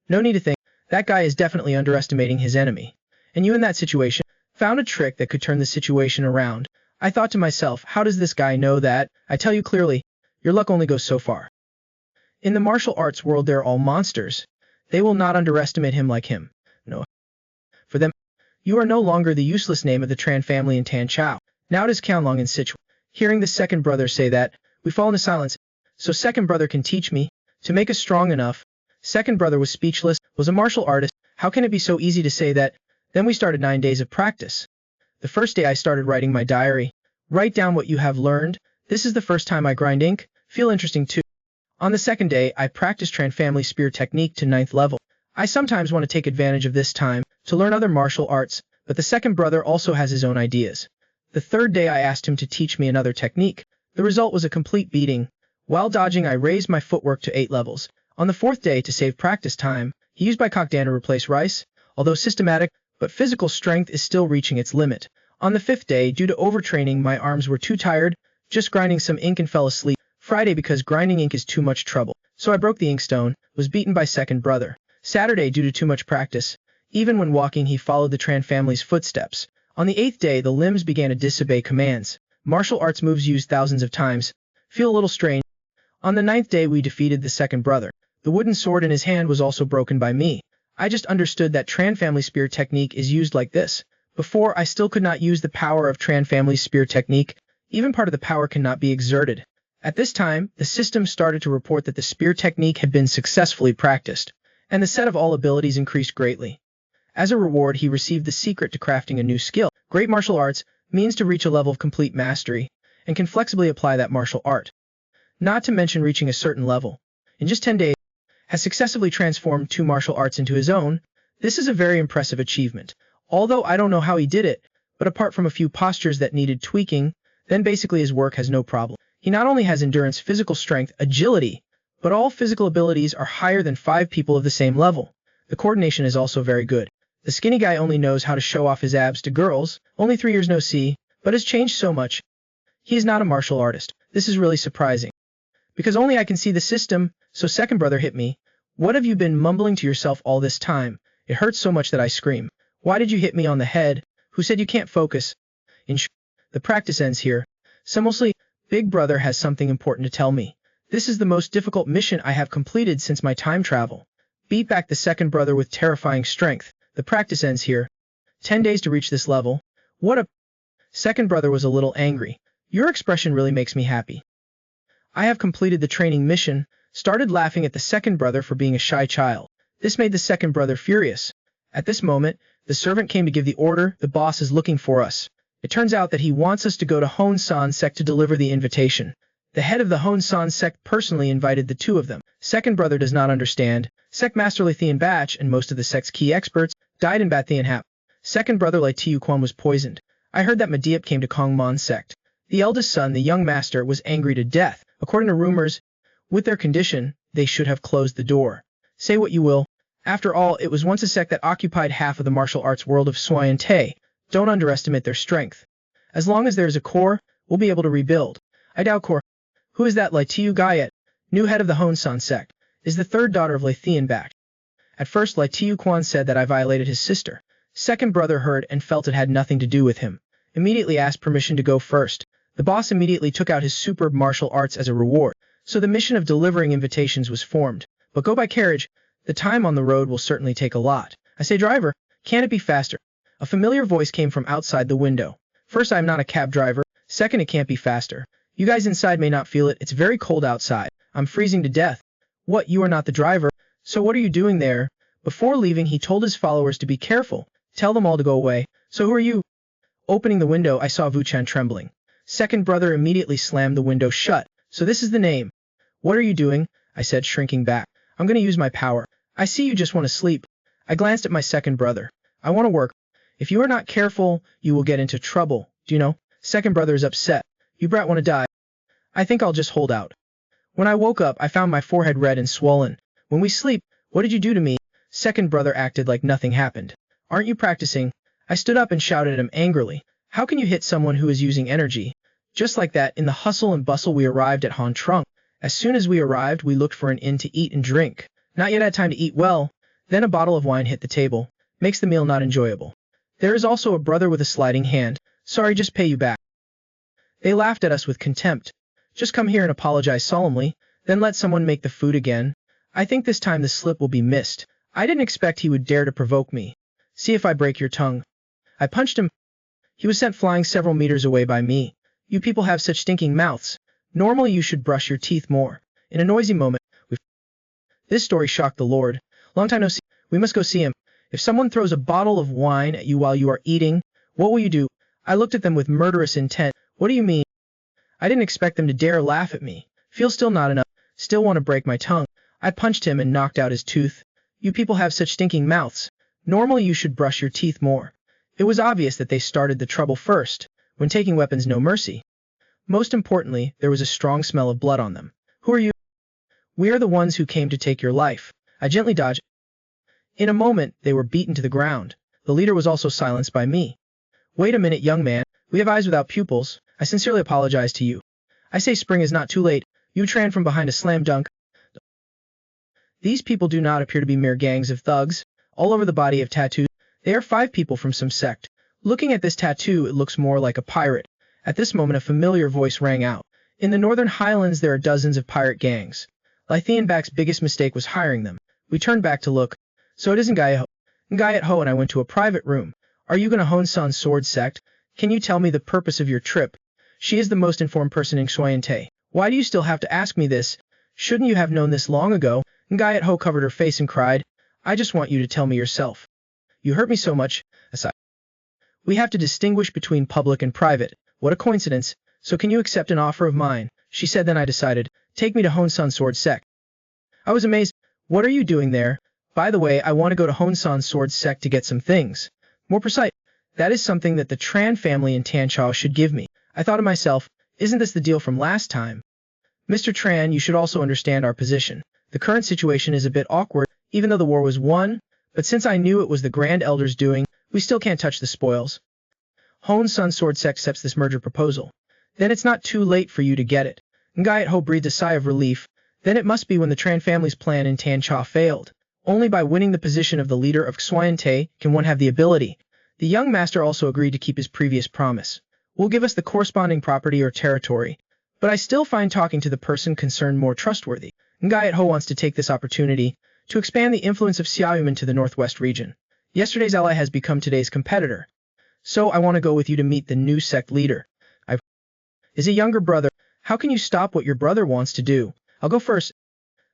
No need to think. That guy is definitely underestimating his enemy. And you in that situation, found a trick that could turn the situation around. I thought to myself, how does this guy know that? I tell you clearly, your luck only goes so far. In the martial arts world they're all monsters. They will not underestimate him like him. No. For them, you are no longer the useless name of the Tran family in Tan Chao. Now it is Qianlong in Sichuan. Hearing the second brother say that, we fall into silence. So second brother can teach me, to make us strong enough. Second brother was speechless, was a martial artist. How can it be so easy to say that? Then we started 9 days of practice. The first day I started writing my diary. Write down what you have learned. This is the first time I grind ink. Feel interesting too. On the second day, I practiced Tran family spear technique to 9th level. I sometimes want to take advantage of this time to learn other martial arts, but the second brother also has his own ideas. The third day I asked him to teach me another technique. The result was a complete beating. While dodging I raised my footwork to 8 levels. On the fourth day to save practice time, he used Baikokdan to replace rice. Although systematic, but physical strength is still reaching its limit. On the 5th day, due to overtraining my arms were too tired, just grinding some ink and fell asleep. Friday because grinding ink is too much trouble. So I broke the inkstone, was beaten by second brother. Saturday due to too much practice. Even when walking he followed the Tran family's footsteps. On the 8th day the limbs began to disobey commands. Martial arts moves used thousands of times. Feel a little strange. On the 9th day we defeated the second brother. The wooden sword in his hand was also broken by me. I just understood that Tran family spear technique is used like this. Before I still could not use the power of Tran family spear technique. Even part of the power cannot be exerted. At this time, the system started to report that the spear technique had been successfully practiced, and the set of all abilities increased greatly. As a reward he received the secret to crafting a new skill. Great martial arts means to reach a level of complete mastery, and can flexibly apply that martial art. Not to mention reaching a certain level. In just 10 days, has successively transformed 2 martial arts into his own. This is a very impressive achievement. Although I don't know how he did it, but apart from a few postures that needed tweaking, then basically his work has no problem. He not only has endurance, physical strength, agility, but all physical abilities are higher than 5 people of the same level. The coordination is also very good. The skinny guy only knows how to show off his abs to girls, only 3 years no see, but has changed so much. He is not a martial artist. This is really surprising. Because only I can see the system, so second brother hit me. What have you been mumbling to yourself all this time? It hurts so much that I scream. Why did you hit me on the head? Who said you can't focus? In short, the practice ends here. So mostly, Big Brother has something important to tell me. This is the most difficult mission I have completed since my time travel. Beat back the second brother with terrifying strength. The practice ends here. 10 days to reach this level. What a... Second brother was a little angry. Your expression really makes me happy. I have completed the training mission, started laughing at the second brother for being a shy child. This made the second brother furious. At this moment, the servant came to give the order, the boss is looking for us. It turns out that he wants us to go to Hon-san sect to deliver the invitation. The head of the Hon-san sect personally invited the 2 of them. Second brother does not understand. Sect Master Leithian Batch and most of the sect's key experts died in Bathian Hap. Second brother Lai Tiu Quan was poisoned. I heard that Mediap came to Kongmon sect. The eldest son, the young master, was angry to death. According to rumors, with their condition, they should have closed the door. Say what you will. After all, it was once a sect that occupied half of the martial arts world of Sui and Te. Don't underestimate their strength. As long as there is a core, we'll be able to rebuild. I doubt core. Who is that Lai Tiu Gayet? New head of the Hon-san sect. Is the third daughter of Leithian Back. At first Lai Tiu Quan said that I violated his sister. Second brother heard and felt it had nothing to do with him. Immediately asked permission to go first. The boss immediately took out his superb martial arts as a reward. So the mission of delivering invitations was formed. But go by carriage. The time on the road will certainly take a lot. I say, driver, can it be faster? A familiar voice came from outside the window. First, I'm not a cab driver. Second, it can't be faster. You guys inside may not feel it. It's very cold outside. I'm freezing to death. What, you are not the driver? So what are you doing there? Before leaving, he told his followers to be careful. Tell them all to go away. So who are you? Opening the window, I saw Vuchan trembling. Second brother immediately slammed the window shut. So this is the name. What are you doing? I said, shrinking back. I'm going to use my power. I see you just want to sleep. I glanced at my second brother. I want to work. If you are not careful, you will get into trouble. Do you know? Second brother is upset. You brat want to die. I think I'll just hold out. When I woke up, I found my forehead red and swollen. When we sleep, what did you do to me? Second brother acted like nothing happened. Aren't you practicing? I stood up and shouted at him angrily. How can you hit someone who is using energy? Just like that, in the hustle and bustle, we arrived at Han Trung. As soon as we arrived, we looked for an inn to eat and drink. Not yet had time to eat well. Then a bottle of wine hit the table. Makes the meal not enjoyable. There is also a brother with a sliding hand. Sorry, just pay you back. They laughed at us with contempt. Just come here and apologize solemnly, then let someone make the food again. I think this time the slip will be missed. I didn't expect he would dare to provoke me. See if I break your tongue. I punched him. He was sent flying several meters away by me. You people have such stinking mouths. Normally you should brush your teeth more. In a noisy moment, This story shocked the Lord. Long time no see. We must go see him. If someone throws a bottle of wine at you while you are eating, what will you do? I looked at them with murderous intent. What do you mean? I didn't expect them to dare laugh at me. Feel still not enough. Still want to break my tongue. I punched him and knocked out his tooth. You people have such stinking mouths. Normally you should brush your teeth more. It was obvious that they started the trouble first. When taking weapons, no mercy. Most importantly, there was a strong smell of blood on them. Who are you? We are the ones who came to take your life. I gently dodged. In a moment, they were beaten to the ground. The leader was also silenced by me. Wait a minute, young man. We have eyes without pupils. I sincerely apologize to you. I say spring is not too late. You ran from behind a slam dunk. These people do not appear to be mere gangs of thugs. All over the body have tattoos. They are 5 people from some sect. Looking at this tattoo, it looks more like a pirate. At this moment, a familiar voice rang out. In the Northern Highlands, there are dozens of pirate gangs. Lithianback's biggest mistake was hiring them. We turned back to look. So it isn't Gaiet Ho. Gaiet Ho and I went to a private room. Are you going to Hon San sword sect? Can you tell me the purpose of your trip? She is the most informed person in Xuanyante. Why do you still have to ask me this? Shouldn't you have known this long ago? Gaiet Ho covered her face and cried. I just want you to tell me yourself. You hurt me so much. Aside. We have to distinguish between public and private. What a coincidence. So can you accept an offer of mine? She said. Then I decided. Take me to Hon San sword sect. I was amazed. What are you doing there? By the way, I want to go to Hon San sword sect to get some things. More precise. That is something that the Tran family in Tanchao should give me. I thought to myself, isn't this the deal from last time? Mr. Tran, you should also understand our position. The current situation is a bit awkward, even though the war was won, but since I knew it was the Grand Elder's doing, we still can't touch the spoils. Hon Sun Sword Sect accepts this merger proposal. Then it's not too late for you to get it. Gaiet Ho breathed a sigh of relief. Then it must be when the Tran family's plan in Tancha failed. Only by winning the position of the leader of Xuanyante can one have the ability. The young master also agreed to keep his previous promise. Will give us the corresponding property or territory. But I still find talking to the person concerned more trustworthy. Gaiet Ho wants to take this opportunity to expand the influence of Xiaoyuan to the northwest region. Yesterday's ally has become today's competitor. So I want to go with you to meet the new sect leader. Is a younger brother. How can you stop what your brother wants to do? I'll go first.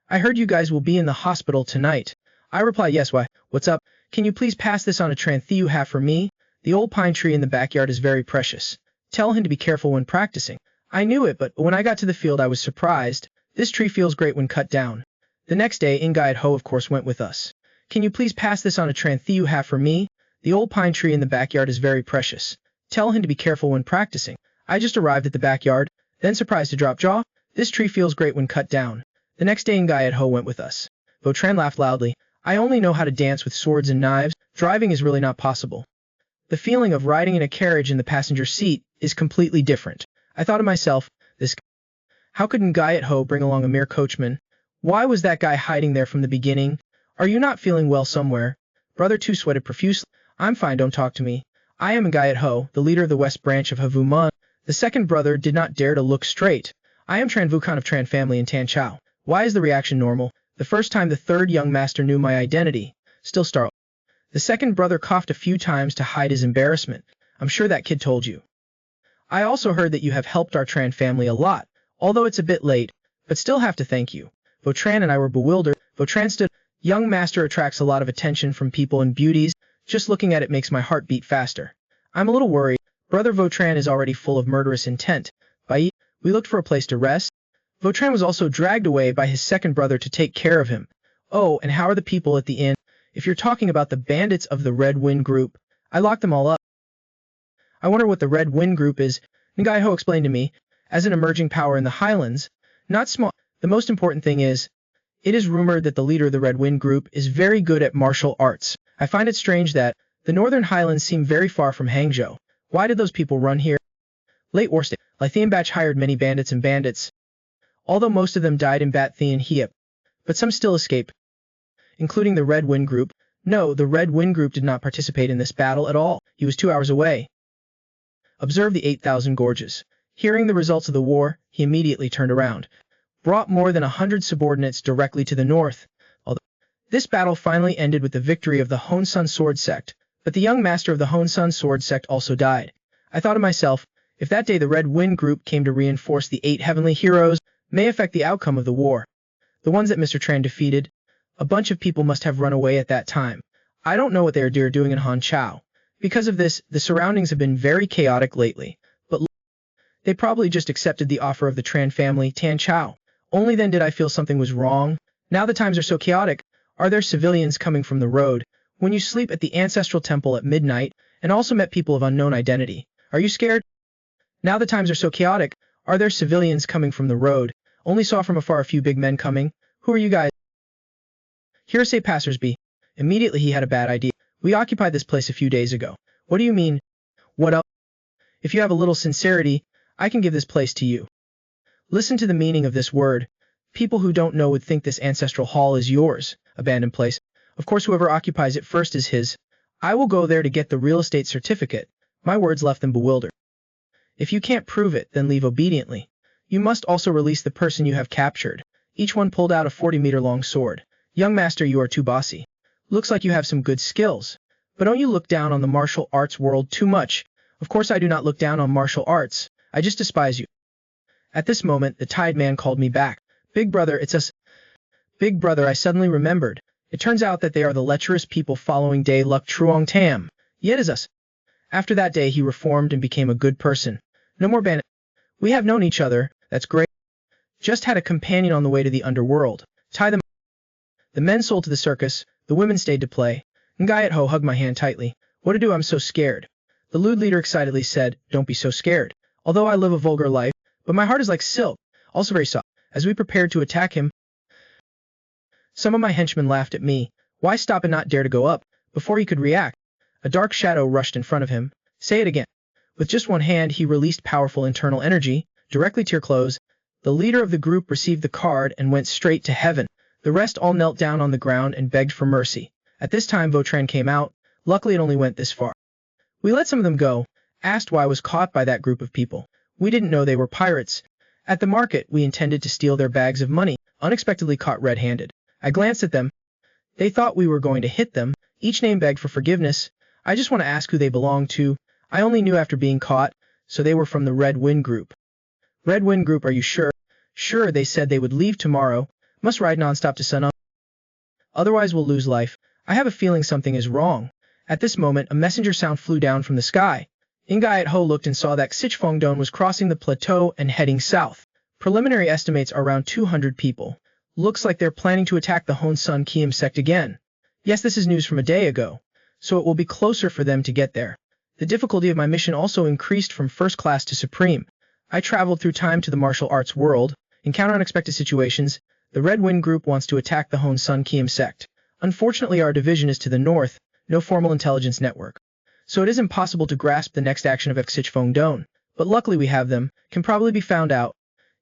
I heard you guys will be in the hospital tonight. I reply, yes, why? What's up? Can you please pass this on a Tran you have for me? The old pine tree in the backyard is very precious. Tell him to be careful when practicing. I knew it, but when I got to the field I was surprised. This tree feels great when cut down. The next day, Gaiet Ho of course went with us. Can you please pass this on a Tran you have for me? The old pine tree in the backyard is very precious. Tell him to be careful when practicing. I just arrived at the backyard, then surprised to drop jaw. This tree feels great when cut down. The next day Gaiet Ho went with us. Tran laughed loudly. I only know how to dance with swords and knives. Driving is really not possible. The feeling of riding in a carriage in the passenger seat is completely different. I thought to myself, how could Gaiet Ho bring along a mere coachman? Why was that guy hiding there from the beginning? Are you not feeling well somewhere? Brother 2 sweated profusely. I'm fine, don't talk to me. I am Gaiet Ho, the leader of the west branch of Havuman. The second brother did not dare to look straight. I am Tran Vukan of Tran family in Tanchao. Why is the reaction normal? The first time the third young master knew my identity. Still startled. The second brother coughed a few times to hide his embarrassment. I'm sure that kid told you. I also heard that you have helped our Tran family a lot, although it's a bit late, but still have to thank you. Votran and I were bewildered. Votran stood. Young master attracts a lot of attention from people and beauties. Just looking at it makes my heart beat faster. I'm a little worried. Brother Votran is already full of murderous intent. We looked for a place to rest. Votran was also dragged away by his second brother to take care of him. Oh, and how are the people at the inn? If you're talking about the bandits of the Red Wind Group, I locked them all up. I wonder what the Red Wind Group is. Ngai Ho explained to me. As an emerging power in the Highlands, not small. The most important thing is, it is rumored that the leader of the Red Wind Group is very good at martial arts. I find it strange that the Northern Highlands seem very far from Hangzhou. Why did those people run here? Late war state. Lithium Batch hired many bandits, although most of them died in Bat Thien Hiep, but some still escaped, including the Red Wind Group. No, the Red Wind Group did not participate in this battle at all. He was 2 hours away. Observe the 8,000 gorges. Hearing the results of the war, he immediately turned around, brought more than 100 subordinates directly to the north. This battle finally ended with the victory of the Honsun Sword Sect, but the young master of the Honsun Sword Sect also died. I thought to myself, if that day the Red Wind Group came to reinforce the 8 heavenly heroes, may affect the outcome of the war. The ones that Mr. Tran defeated, a bunch of people must have run away at that time. I don't know what they are doing in Hanchao. Because of this, the surroundings have been very chaotic lately, but they probably just accepted the offer of the Tran family, Tan Chao. Only then did I feel something was wrong. Now the times are so chaotic. Are there civilians coming from the road? When you sleep at the ancestral temple at midnight, and also met people of unknown identity, are you scared? Now the times are so chaotic. Are there civilians coming from the road? Only saw from afar a few big men coming. Who are you guys? Hearsay passersby. Immediately he had a bad idea. We occupied this place a few days ago. What do you mean? What up? If you have a little sincerity, I can give this place to you. Listen to the meaning of this word. People who don't know would think this ancestral hall is yours, abandoned place. Of course whoever occupies it first is his. I will go there to get the real estate certificate. My words left them bewildered. If you can't prove it, then leave obediently. You must also release the person you have captured. Each one pulled out a 40-meter-long sword. Young master, you are too bossy. Looks like you have some good skills. But don't you look down on the martial arts world too much? Of course I do not look down on martial arts. I just despise you. At this moment, the Tide Man called me back. Big brother, it's us. Big brother, I suddenly remembered. It turns out that they are the lecherous people following Day Luck Truong Tam. Yet is us. After that day he reformed and became a good person. No more bandit. We have known each other, that's great. Just had a companion on the way to the underworld. Tie them. The men sold to the circus, the women stayed to play. Ngayat Ho hugged my hand tightly. What to do, I'm so scared. The lewd leader excitedly said, don't be so scared. Although I live a vulgar life, but my heart is like silk, also very soft. As we prepared to attack him, some of my henchmen laughed at me. Why stop and not dare to go up? Before he could react, a dark shadow rushed in front of him. Say it again. With just one hand he released powerful internal energy, directly to your clothes. The leader of the group received the card and went straight to heaven. The rest all knelt down on the ground and begged for mercy. At this time Votran came out. Luckily it only went this far. We let some of them go, asked why I was caught by that group of people. We didn't know they were pirates. At the market we intended to steal their bags of money, unexpectedly caught red-handed. I glanced at them. They thought we were going to hit them. Each name begged for forgiveness. I just want to ask who they belonged to. I only knew after being caught, so they were from the Red Wind Group. Red Wind Group, are you sure? Sure, they said they would leave tomorrow. Must ride non-stop to sunup. Otherwise we'll lose life. I have a feeling something is wrong. At this moment a messenger sound flew down from the sky. Ngayat Ho looked and saw that Sichfongdon was crossing the plateau and heading south. Preliminary estimates are around 200 people. Looks like they're planning to attack the Honsun Kiem sect again. Yes, this is news from a day ago, so it will be closer for them to get there. The difficulty of my mission also increased from first class to supreme. I traveled through time to the martial arts world, encounter unexpected situations. The Red Wind Group wants to attack the Honsun Kiem sect. Unfortunately our division is to the north, no formal intelligence network. So it is impossible to grasp the next action of Sichfongdon, but luckily we have them, can probably be found out.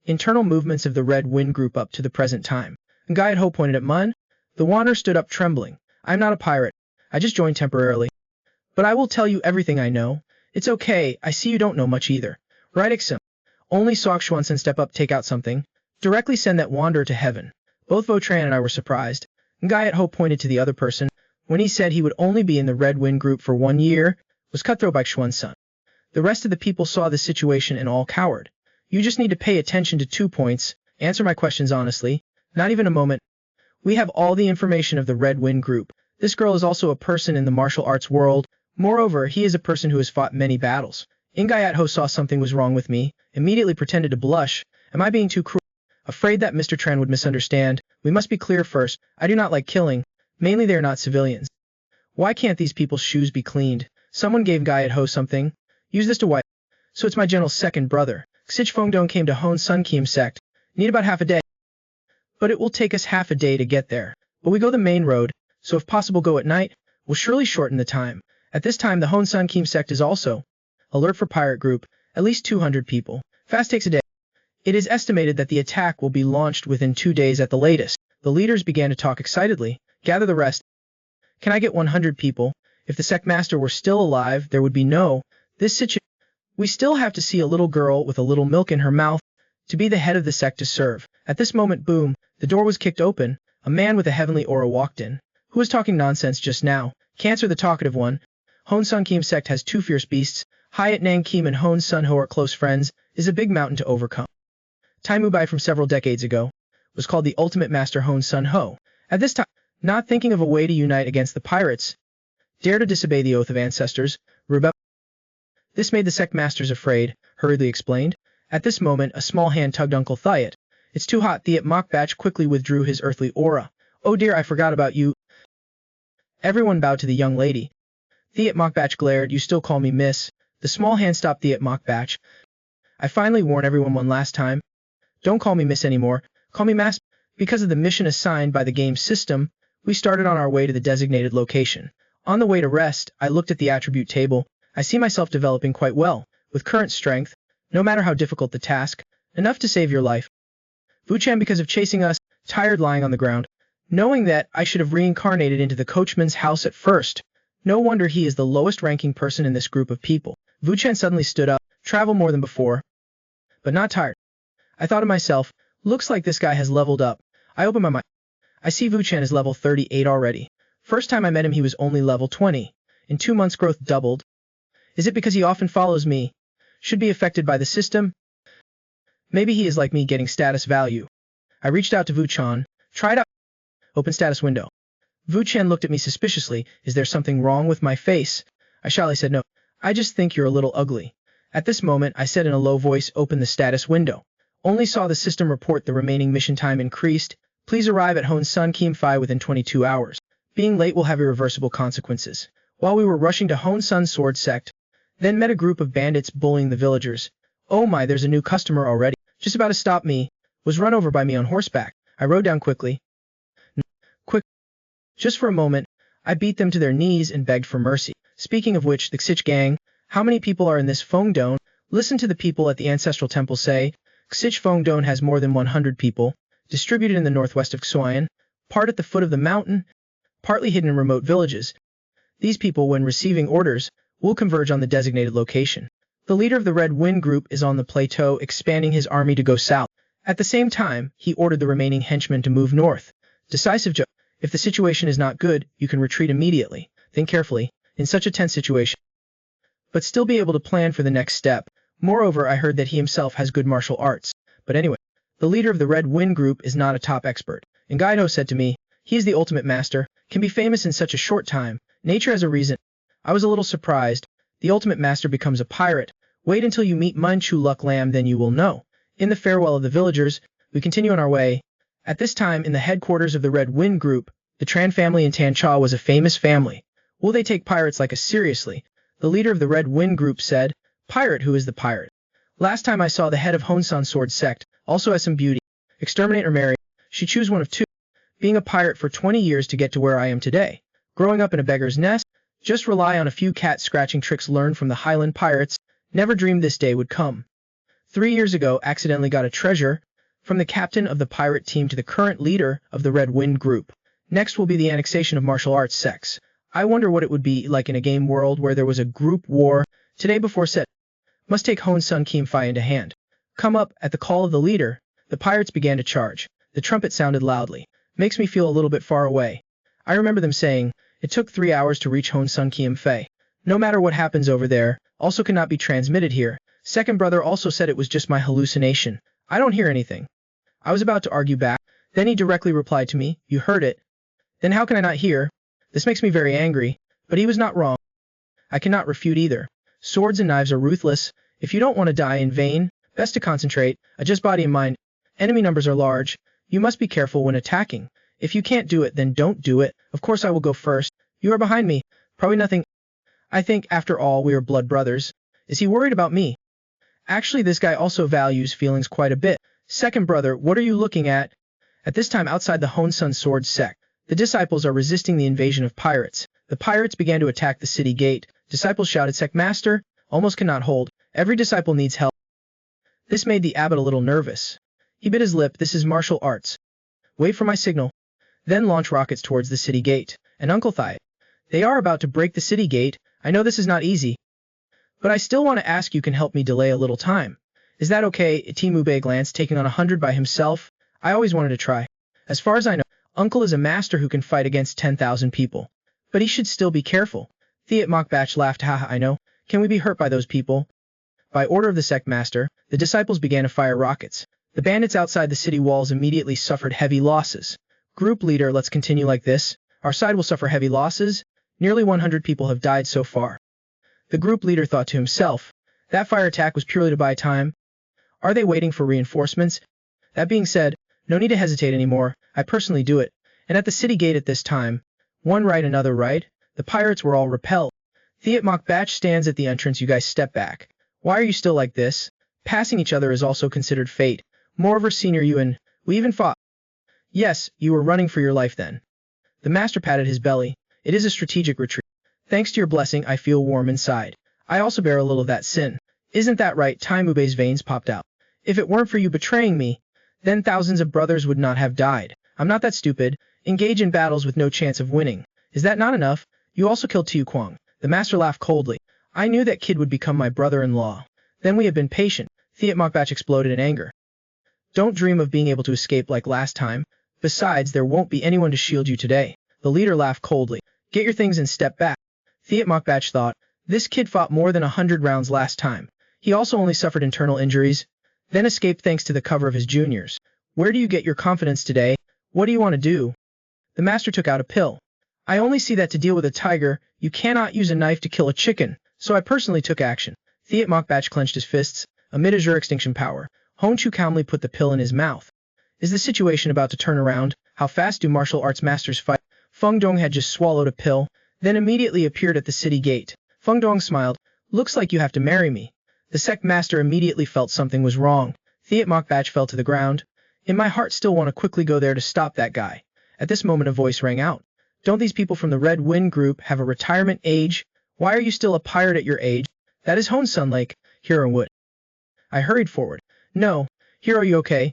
Internal movements of the Red Wind Group up to the present time. Ngayat Ho pointed at Mun. The wanderer stood up trembling. I'm not a pirate. I just joined temporarily. But I will tell you everything I know. It's okay, I see you don't know much either. Right, Ixim? Only Sok Schwanson step up, take out something. Directly send that wanderer to heaven. Both Votran and I were surprised. Ngayat Ho pointed to the other person. When he said he would only be in the Red Wind Group for 1 year, was cutthroat by Schwanson. The rest of the people saw the situation and all cowered. You just need to pay attention to 2 points. Answer my questions honestly. Not even a moment. We have all the information of the Red Wind Group. This girl is also a person in the martial arts world. Moreover, he is a person who has fought many battles. Ingayatho saw something was wrong with me, immediately pretended to blush. Am I being too cruel? Afraid that Mr. Tran would misunderstand. We must be clear first. I do not like killing. Mainly they are not civilians. Why can't these people's shoes be cleaned? Someone gave Gayatho something. Use this to wipe. So it's my general's second brother. Xich Fengdong came to Hon Sun Kiem sect. Need about half a day. But it will take us half a day to get there. But we go the main road, so if possible go at night. We'll surely shorten the time. At this time the Hon Sun Kiem sect is also alert for pirate group. At least 200 people. Fast takes a day. It is estimated that the attack will be launched within 2 days at the latest. The leaders began to talk excitedly. Gather the rest. Can I get 100 people? If the sect master were still alive, there would be no this situation. We still have to see a little girl with a little milk in her mouth to be the head of the sect to serve. At this moment, boom, the door was kicked open. A man with a heavenly aura walked in. Who was talking nonsense just now? Cancer the talkative one. Hon Sun Kiem sect has 2 fierce beasts. Hayat Nang Kiem and Hon Sun Ho are close friends. Is a big mountain to overcome. Tai Mubai from several decades ago was called the ultimate master Hon Sun Ho. At this time, not thinking of a way to unite against the pirates, dare to disobey the oath of ancestors, rebel. This made the sect masters afraid, hurriedly explained. At this moment, a small hand tugged Uncle Thiat. It's too hot. Thiat Mokbach quickly withdrew his earthly aura. Oh dear, I forgot about you. Everyone bowed to the young lady. Thiat Mokbach glared. You still call me miss? The small hand stopped Thiat Mokbach. I finally warn everyone one last time. Don't call me miss anymore. Call me master. Because of the mission assigned by the game system, we started on our way to the designated location. On the way to rest, I looked at the attribute table. I see myself developing quite well, with current strength, no matter how difficult the task, enough to save your life. Vuchan because of chasing us, tired lying on the ground, knowing that I should have reincarnated into the coachman's house at first. No wonder he is the lowest ranking person in this group of people. Vuchan suddenly stood up, travel more than before, but not tired. I thought to myself, looks like this guy has leveled up. I opened my mind. I see Vuchan is level 38 already. First time I met him he was only level 20. In 2 months growth doubled. Is it because he often follows me? Should be affected by the system? Maybe he is like me getting status value. I reached out to Vuchan. Tried out. Open status window. Vuchan looked at me suspiciously. Is there something wrong with my face? I shyly said no. I just think you're a little ugly. At this moment I said in a low voice, open the status window. Only saw the system report the remaining mission time increased. Please arrive at Hon Sun Kiem Phi within 22 hours. Being late will have irreversible consequences. While we were rushing to Hon Sun Sword Sect, then met a group of bandits bullying the villagers. Oh my, there's a new customer already. Just about to stop me. Was run over by me on horseback. I rode down quickly. Quick. Just for a moment, I beat them to their knees and begged for mercy. Speaking of which, the Xich gang, how many people are in this Fengdong? Listen to the people at the ancestral temple say. Xich Fengdong has more than 100 people, distributed in the northwest of Xuan, part at the foot of the mountain, partly hidden in remote villages. These people, when receiving orders, will converge on the designated location. The leader of the Red Wind Group is on the plateau expanding his army to go south. At the same time, he ordered the remaining henchmen to move north. Decisive Joe, if the situation is not good, you can retreat immediately. Think carefully, in such a tense situation, but still be able to plan for the next step. Moreover, I heard that he himself has good martial arts. But anyway, the leader of the Red Wind Group is not a top expert. And Gaido said to me, he is the ultimate master, can be famous in such a short time. Nature has a reason. I was a little surprised. The ultimate master becomes a pirate. Wait until you meet Manchu Luck Lam, then you will know. In the farewell of the villagers, we continue on our way. At this time, in the headquarters of the Red Wind Group, the Tran family in Tancha was a famous family. Will they take pirates like us seriously? The leader of the Red Wind Group said, Pirate, who is the pirate? Last time I saw the head of Honsan Sword Sect, also has some beauty. Exterminate or marry. She choose one of two. Being a pirate for 20 years to get to where I am today. Growing up in a beggar's nest, just rely on a few cat-scratching tricks learned from the Highland pirates, never dreamed this day would come. 3 years ago, accidentally got a treasure, from the captain of the pirate team to the current leader of the Red Wind Group. Next will be the annexation of martial arts sects. I wonder what it would be like in a game world where there was a group war. Today before set, must take Hon Sun Kiem Phi into hand. Come up, at the call of the leader, the pirates began to charge. The trumpet sounded loudly. Makes me feel a little bit far away. I remember them saying, it took 3 hours to reach Hon Sun Kiem Phi. No matter what happens over there, also cannot be transmitted here. Second brother also said it was just my hallucination. I don't hear anything. I was about to argue back. Then he directly replied to me, you heard it. Then how can I not hear? This makes me very angry. But he was not wrong. I cannot refute either. Swords and knives are ruthless. If you don't want to die in vain, best to concentrate, adjust body and mind. Enemy numbers are large. You must be careful when attacking. If you can't do it, then don't do it. Of course I will go first. You are behind me. Probably nothing. I think, after all, we are blood brothers. Is he worried about me? Actually, this guy also values feelings quite a bit. Second brother, what are you looking at? At this time outside the Honsun Sword sect, the disciples are resisting the invasion of pirates. The pirates began to attack the city gate. Disciples shouted, Sect Master, almost cannot hold. Every disciple needs help. This made the abbot a little nervous. He bit his lip. This is martial arts. Wait for my signal. Then launch rockets towards the city gate. And Uncle Thiet. They are about to break the city gate. I know this is not easy. But I still want to ask you can help me delay a little time. Is that okay? Timube glanced, taking on 100 by himself. I always wanted to try. As far as I know, Uncle is a master who can fight against 10,000 people. But he should still be careful. Thiet Mokbach laughed. Haha, I know. Can we be hurt by those people? By order of the sect master, the disciples began to fire rockets. The bandits outside the city walls immediately suffered heavy losses. Group leader, let's continue like this. Our side will suffer heavy losses. Nearly 100 people have died so far. The group leader thought to himself, that fire attack was purely to buy time. Are they waiting for reinforcements? That being said, no need to hesitate anymore. I personally do it. And at the city gate at this time, one right, another right, the pirates were all repelled. Thiet Mokbach stands at the entrance. You guys step back. Why are you still like this? Passing each other is also considered fate. Moreover, senior you and we even fought. Yes, you were running for your life then. The master patted his belly. It is a strategic retreat. Thanks to your blessing, I feel warm inside. I also bear a little of that sin. Isn't that right? Timube's veins popped out. If it weren't for you betraying me, then thousands of brothers would not have died. I'm not that stupid. Engage in battles with no chance of winning. Is that not enough? You also killed Tiu Kwang. The master laughed coldly. I knew that kid would become my brother-in-law. Then we have been patient. Thiet Mokbach exploded in anger. Don't dream of being able to escape like last time. Besides, there won't be anyone to shield you today. The leader laughed coldly. Get your things and step back. Thiet Mokbach thought, this kid fought more than 100 rounds last time. He also only suffered internal injuries, then escaped thanks to the cover of his juniors. Where do you get your confidence today? What do you want to do? The master took out a pill. I only see that to deal with a tiger, you cannot use a knife to kill a chicken, so I personally took action. Thiet Mokbach clenched his fists. Amid Azure extinction power, Honshu calmly put the pill in his mouth. Is the situation about to turn around? How fast do martial arts masters fight? Feng Dong had just swallowed a pill, then immediately appeared at the city gate. Feng Dong smiled. Looks like you have to marry me. The sect master immediately felt something was wrong. Thiet Mokbach fell to the ground. In my heart still want to quickly go there to stop that guy. At this moment a voice rang out. Don't these people from the Red Wind group have a retirement age? Why are you still a pirate at your age? That is Honsun Lake, Hero Wood. I hurried forward. No. Hero, you okay?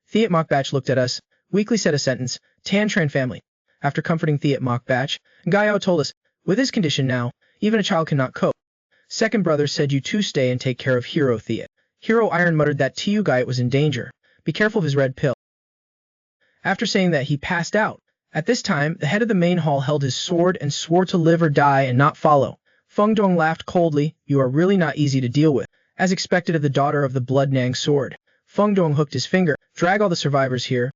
Thiet Mokbach looked at us, weakly said a sentence. Tan Tran family. After comforting Thiet Mokbach, Gaio told us, with his condition now, even a child cannot cope. Second brother said you two stay and take care of Hero Thiet. Hero Iron muttered that Tiu Gaiet was in danger. Be careful of his red pill. After saying that, he passed out. At this time, the head of the main hall held his sword and swore to live or die and not follow. Feng Dong laughed coldly. You are really not easy to deal with, as expected of the daughter of the Blood Nang sword. Feng Dong hooked his finger. Drag all the survivors here.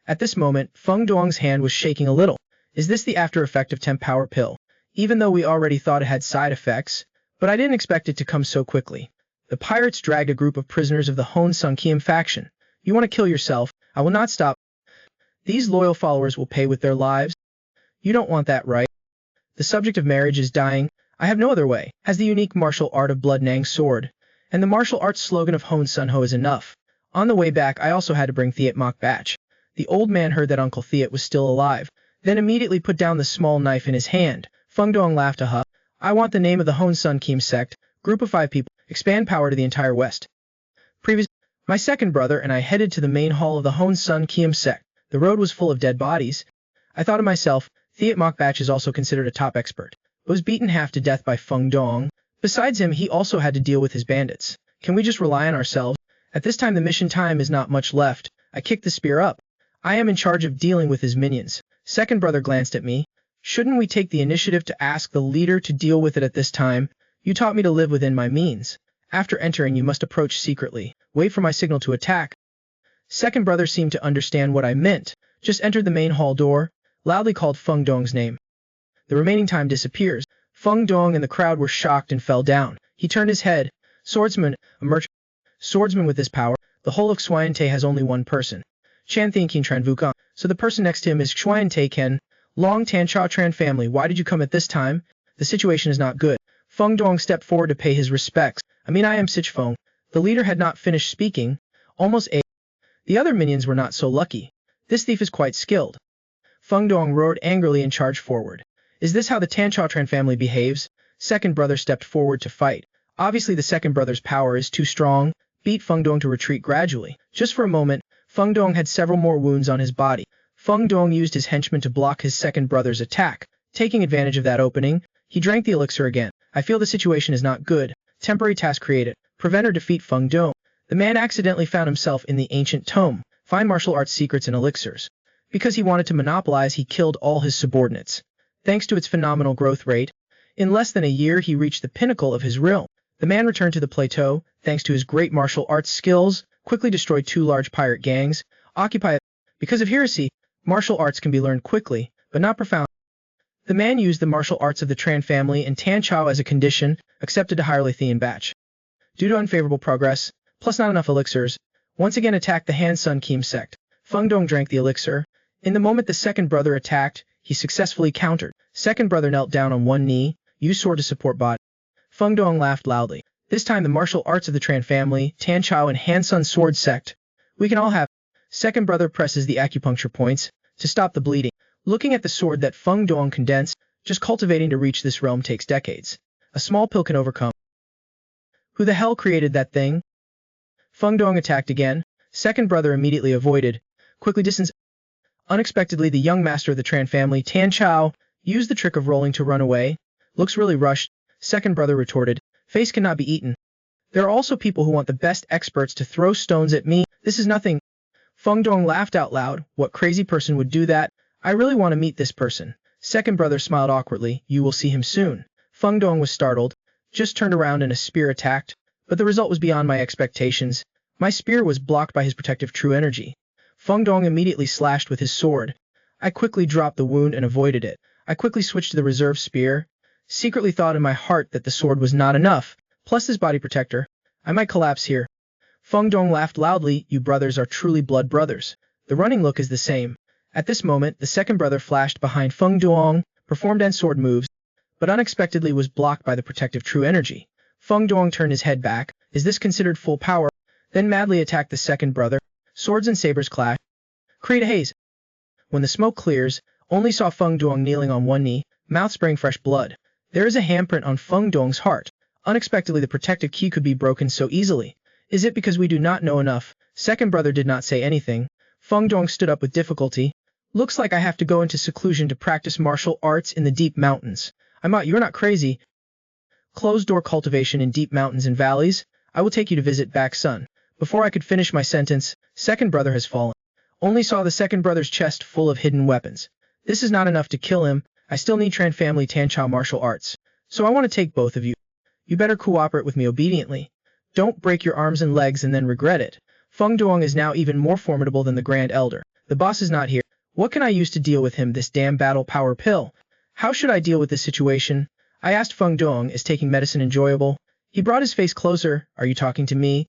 At this moment, Feng Dong's hand was shaking a little. Is this the after effect of temp power pill? Even though we already thought it had side effects, but I didn't expect it to come so quickly. The pirates dragged a group of prisoners of the Hon Sun Kiem faction. You want to kill yourself? I will not stop. These loyal followers will pay with their lives. You don't want that, right? The subject of marriage is dying. I have no other way. Has the unique martial art of Blood Nang sword, and the martial arts slogan of Hon Sun Ho is enough. On the way back, I also had to bring Thiet Mokbach. The old man heard that Uncle Thiet was still alive, then immediately put down the small knife in his hand. Feng Dong laughed. Aha. I want the name of the Hon Sun Kiem sect. Group of 5 people. Expand power to the entire West. My second brother and I headed to the main hall of the Hon Sun Kiem sect. The road was full of dead bodies. I thought to myself, Thiet Mokbach is also considered a top expert, but was beaten half to death by Feng Dong. Besides him, he also had to deal with his bandits. Can we just rely on ourselves? At this time the mission time is not much left. I kicked the spear up. I am in charge of dealing with his minions. Second brother glanced at me. Shouldn't we take the initiative to ask the leader to deal with it at this time? You taught me to live within my means. After entering you must approach secretly. Wait for my signal to attack. Second brother seemed to understand what I meant. Just entered the main hall door, loudly called Feng Dong's name. The remaining time disappears. Feng Dong and the crowd were shocked and fell down. He turned his head. Swordsman, a merchant. Swordsman with this power. The whole of Xuantai has only one person. Chan Thinking Tran Vukong. So the person next to him is Xuantai Ken. Long Tan Cha Tran family. Why did you come at this time? The situation is not good. Feng Dong stepped forward to pay his respects. I am Sich Feng. The leader had not finished speaking. The other minions were not so lucky. This thief is quite skilled. Feng Dong roared angrily and charged forward. Is this how the Tan Cha Tran family behaves? Second brother stepped forward to fight. Obviously the second brother's power is too strong. Beat Feng Dong to retreat gradually. Just for a moment, Feng Dong had several more wounds on his body. Feng Dong used his henchman to block his second brother's attack. Taking advantage of that opening, he drank the elixir again. I feel the situation is not good. Temporary task created. Prevent or defeat Feng Dong. The man accidentally found himself in the ancient tome. Find martial arts secrets and elixirs. Because he wanted to monopolize, he killed all his subordinates. Thanks to its phenomenal growth rate, in less than a year he reached the pinnacle of his realm. The man returned to the plateau, thanks to his great martial arts skills, quickly destroyed 2 large pirate gangs, occupy it. Because of heresy, martial arts can be learned quickly, but not profound. The man used the martial arts of the Tran family and Tan Chao as a condition, accepted to hire Lethean batch. Due to unfavorable progress, plus not enough elixirs, once again attacked the Han Sun Kim sect. Feng Dong drank the elixir. In the moment the second brother attacked, he successfully countered. Second brother knelt down on one knee, used sword to support body. Feng Dong laughed loudly. This time the martial arts of the Tran family, Tan Chao and Han Sun sword sect. We can all have. Second brother presses the acupuncture points to stop the bleeding. Looking at the sword that Feng Dong condensed, just cultivating to reach this realm takes decades. A small pill can overcome. Who the hell created that thing? Feng Dong attacked again. Second brother immediately avoided. Quickly distanced. Unexpectedly the young master of the Tran family, Tan Chao, used the trick of rolling to run away. Looks really rushed. Second brother retorted. Face cannot be eaten. There are also people who want the best experts to throw stones at me. This is nothing. Feng Dong laughed out loud. What crazy person would do that? I really want to meet this person. Second brother smiled awkwardly. You will see him soon. Feng Dong was startled. Just turned around and a spear attacked. But the result was beyond my expectations. My spear was blocked by his protective true energy. Feng Dong immediately slashed with his sword. I quickly dropped the wound and avoided it. I quickly switched to the reserve spear. Secretly thought in my heart that the sword was not enough. Plus his body protector. I might collapse here. Feng Dong laughed loudly. You brothers are truly blood brothers. The running look is the same. At this moment, the second brother flashed behind Feng Dong, performed end sword moves, but unexpectedly was blocked by the protective true energy. Feng Dong turned his head back. Is this considered full power? Then madly attacked the second brother. Swords and sabers clash. Create a haze. When the smoke clears, only saw Feng Dong kneeling on one knee, mouth spraying fresh blood. There is a handprint on Feng Dong's heart. Unexpectedly the protective key could be broken so easily. Is it because we do not know enough? Second brother did not say anything. Feng Dong stood up with difficulty. Looks like I have to go into seclusion to practice martial arts in the deep mountains. You're not crazy. Closed door cultivation in deep mountains and valleys. I will take you to visit back son. Before I could finish my sentence, second brother has fallen. Only saw the second brother's chest full of hidden weapons. This is not enough to kill him. I still need Tran family Tan Chao martial arts. So I want to take both of you. You better cooperate with me obediently. Don't break your arms and legs and then regret it. Feng Dong is now even more formidable than the Grand Elder. The boss is not here. What can I use to deal with him? This damn battle power pill. How should I deal with this situation? I asked Feng Dong. Is taking medicine enjoyable? He brought his face closer. Are you talking to me?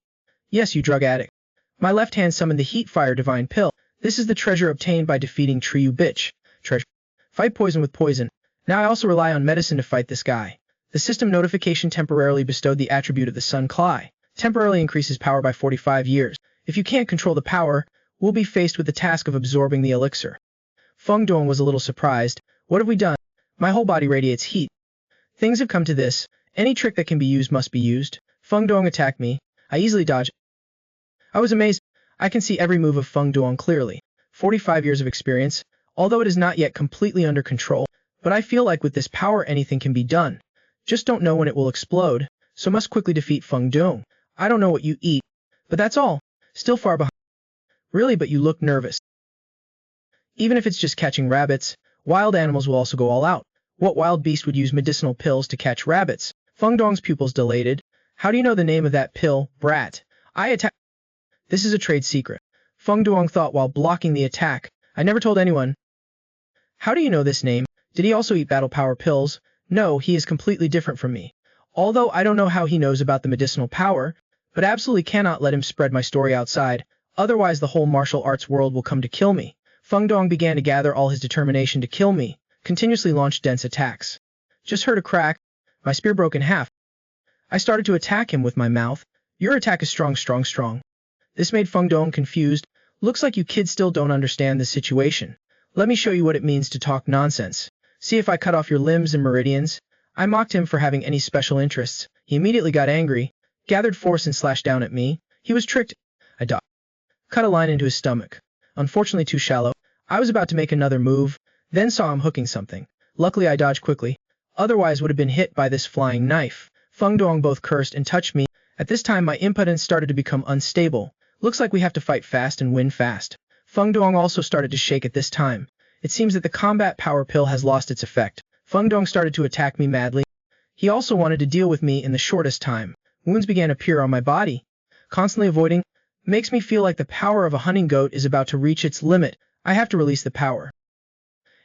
Yes, you drug addict. My left hand summoned the heat fire divine pill. This is the treasure obtained by defeating Triu bitch. Treasure. Fight poison with poison. Now I also rely on medicine to fight this guy. The system notification temporarily bestowed the attribute of the Sun Cly. Temporarily increases power by 45 years. If you can't control the power, we'll be faced with the task of absorbing the elixir. Feng Dong was a little surprised. What have we done? My whole body radiates heat. Things have come to this. Any trick that can be used must be used. Feng Dong attacked me. I easily dodged. I was amazed. I can see every move of Feng Dong clearly. 45 years of experience, although it is not yet completely under control, but I feel like with this power anything can be done. Just don't know when it will explode, so must quickly defeat Feng Dong. I don't know what you eat, but that's all. Still far behind. Really, but you look nervous. Even if it's just catching rabbits, wild animals will also go all out. What wild beast would use medicinal pills to catch rabbits? Feng Dong's pupils dilated. How do you know the name of that pill, brat? I attack. This is a trade secret. Feng Dong thought while blocking the attack. I never told anyone. How do you know this name? Did he also eat battle power pills? No, he is completely different from me. Although I don't know how he knows about the medicinal power, but absolutely cannot let him spread my story outside, otherwise the whole martial arts world will come to kill me. Feng Dong began to gather all his determination to kill me, continuously launched dense attacks. Just heard a crack. My spear broke in half. I started to attack him with my mouth. Your attack is strong, strong, strong. This made Feng Dong confused. Looks like you kids still don't understand the situation. Let me show you what it means to talk nonsense. See if I cut off your limbs and meridians. I mocked him for having any special interests. He immediately got angry, gathered force and slashed down at me. He was tricked. I dodged. Cut a line into his stomach. Unfortunately too shallow. I was about to make another move, then saw him hooking something. Luckily I dodged quickly. Otherwise would have been hit by this flying knife. Feng Dong both cursed and touched me. At this time my impotence started to become unstable. Looks like we have to fight fast and win fast. Feng Dong also started to shake at this time. It seems that the combat power pill has lost its effect. Feng Dong started to attack me madly. He also wanted to deal with me in the shortest time. Wounds began to appear on my body. Constantly avoiding makes me feel like the power of a hunting goat is about to reach its limit. I have to release the power.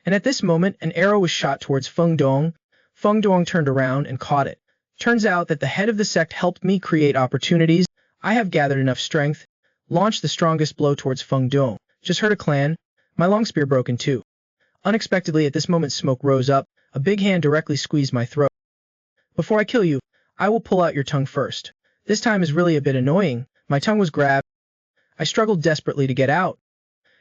And at this moment an arrow was shot towards Feng Dong. Feng Dong turned around and caught it. Turns out that the head of the sect helped me create opportunities. I have gathered enough strength. Launched the strongest blow towards Feng Dong. Just heard a clan. My long spear broke in two. Unexpectedly at this moment smoke rose up. A big hand directly squeezed my throat. Before I kill you, I will pull out your tongue first. This time is really a bit annoying. My tongue was grabbed. I struggled desperately to get out.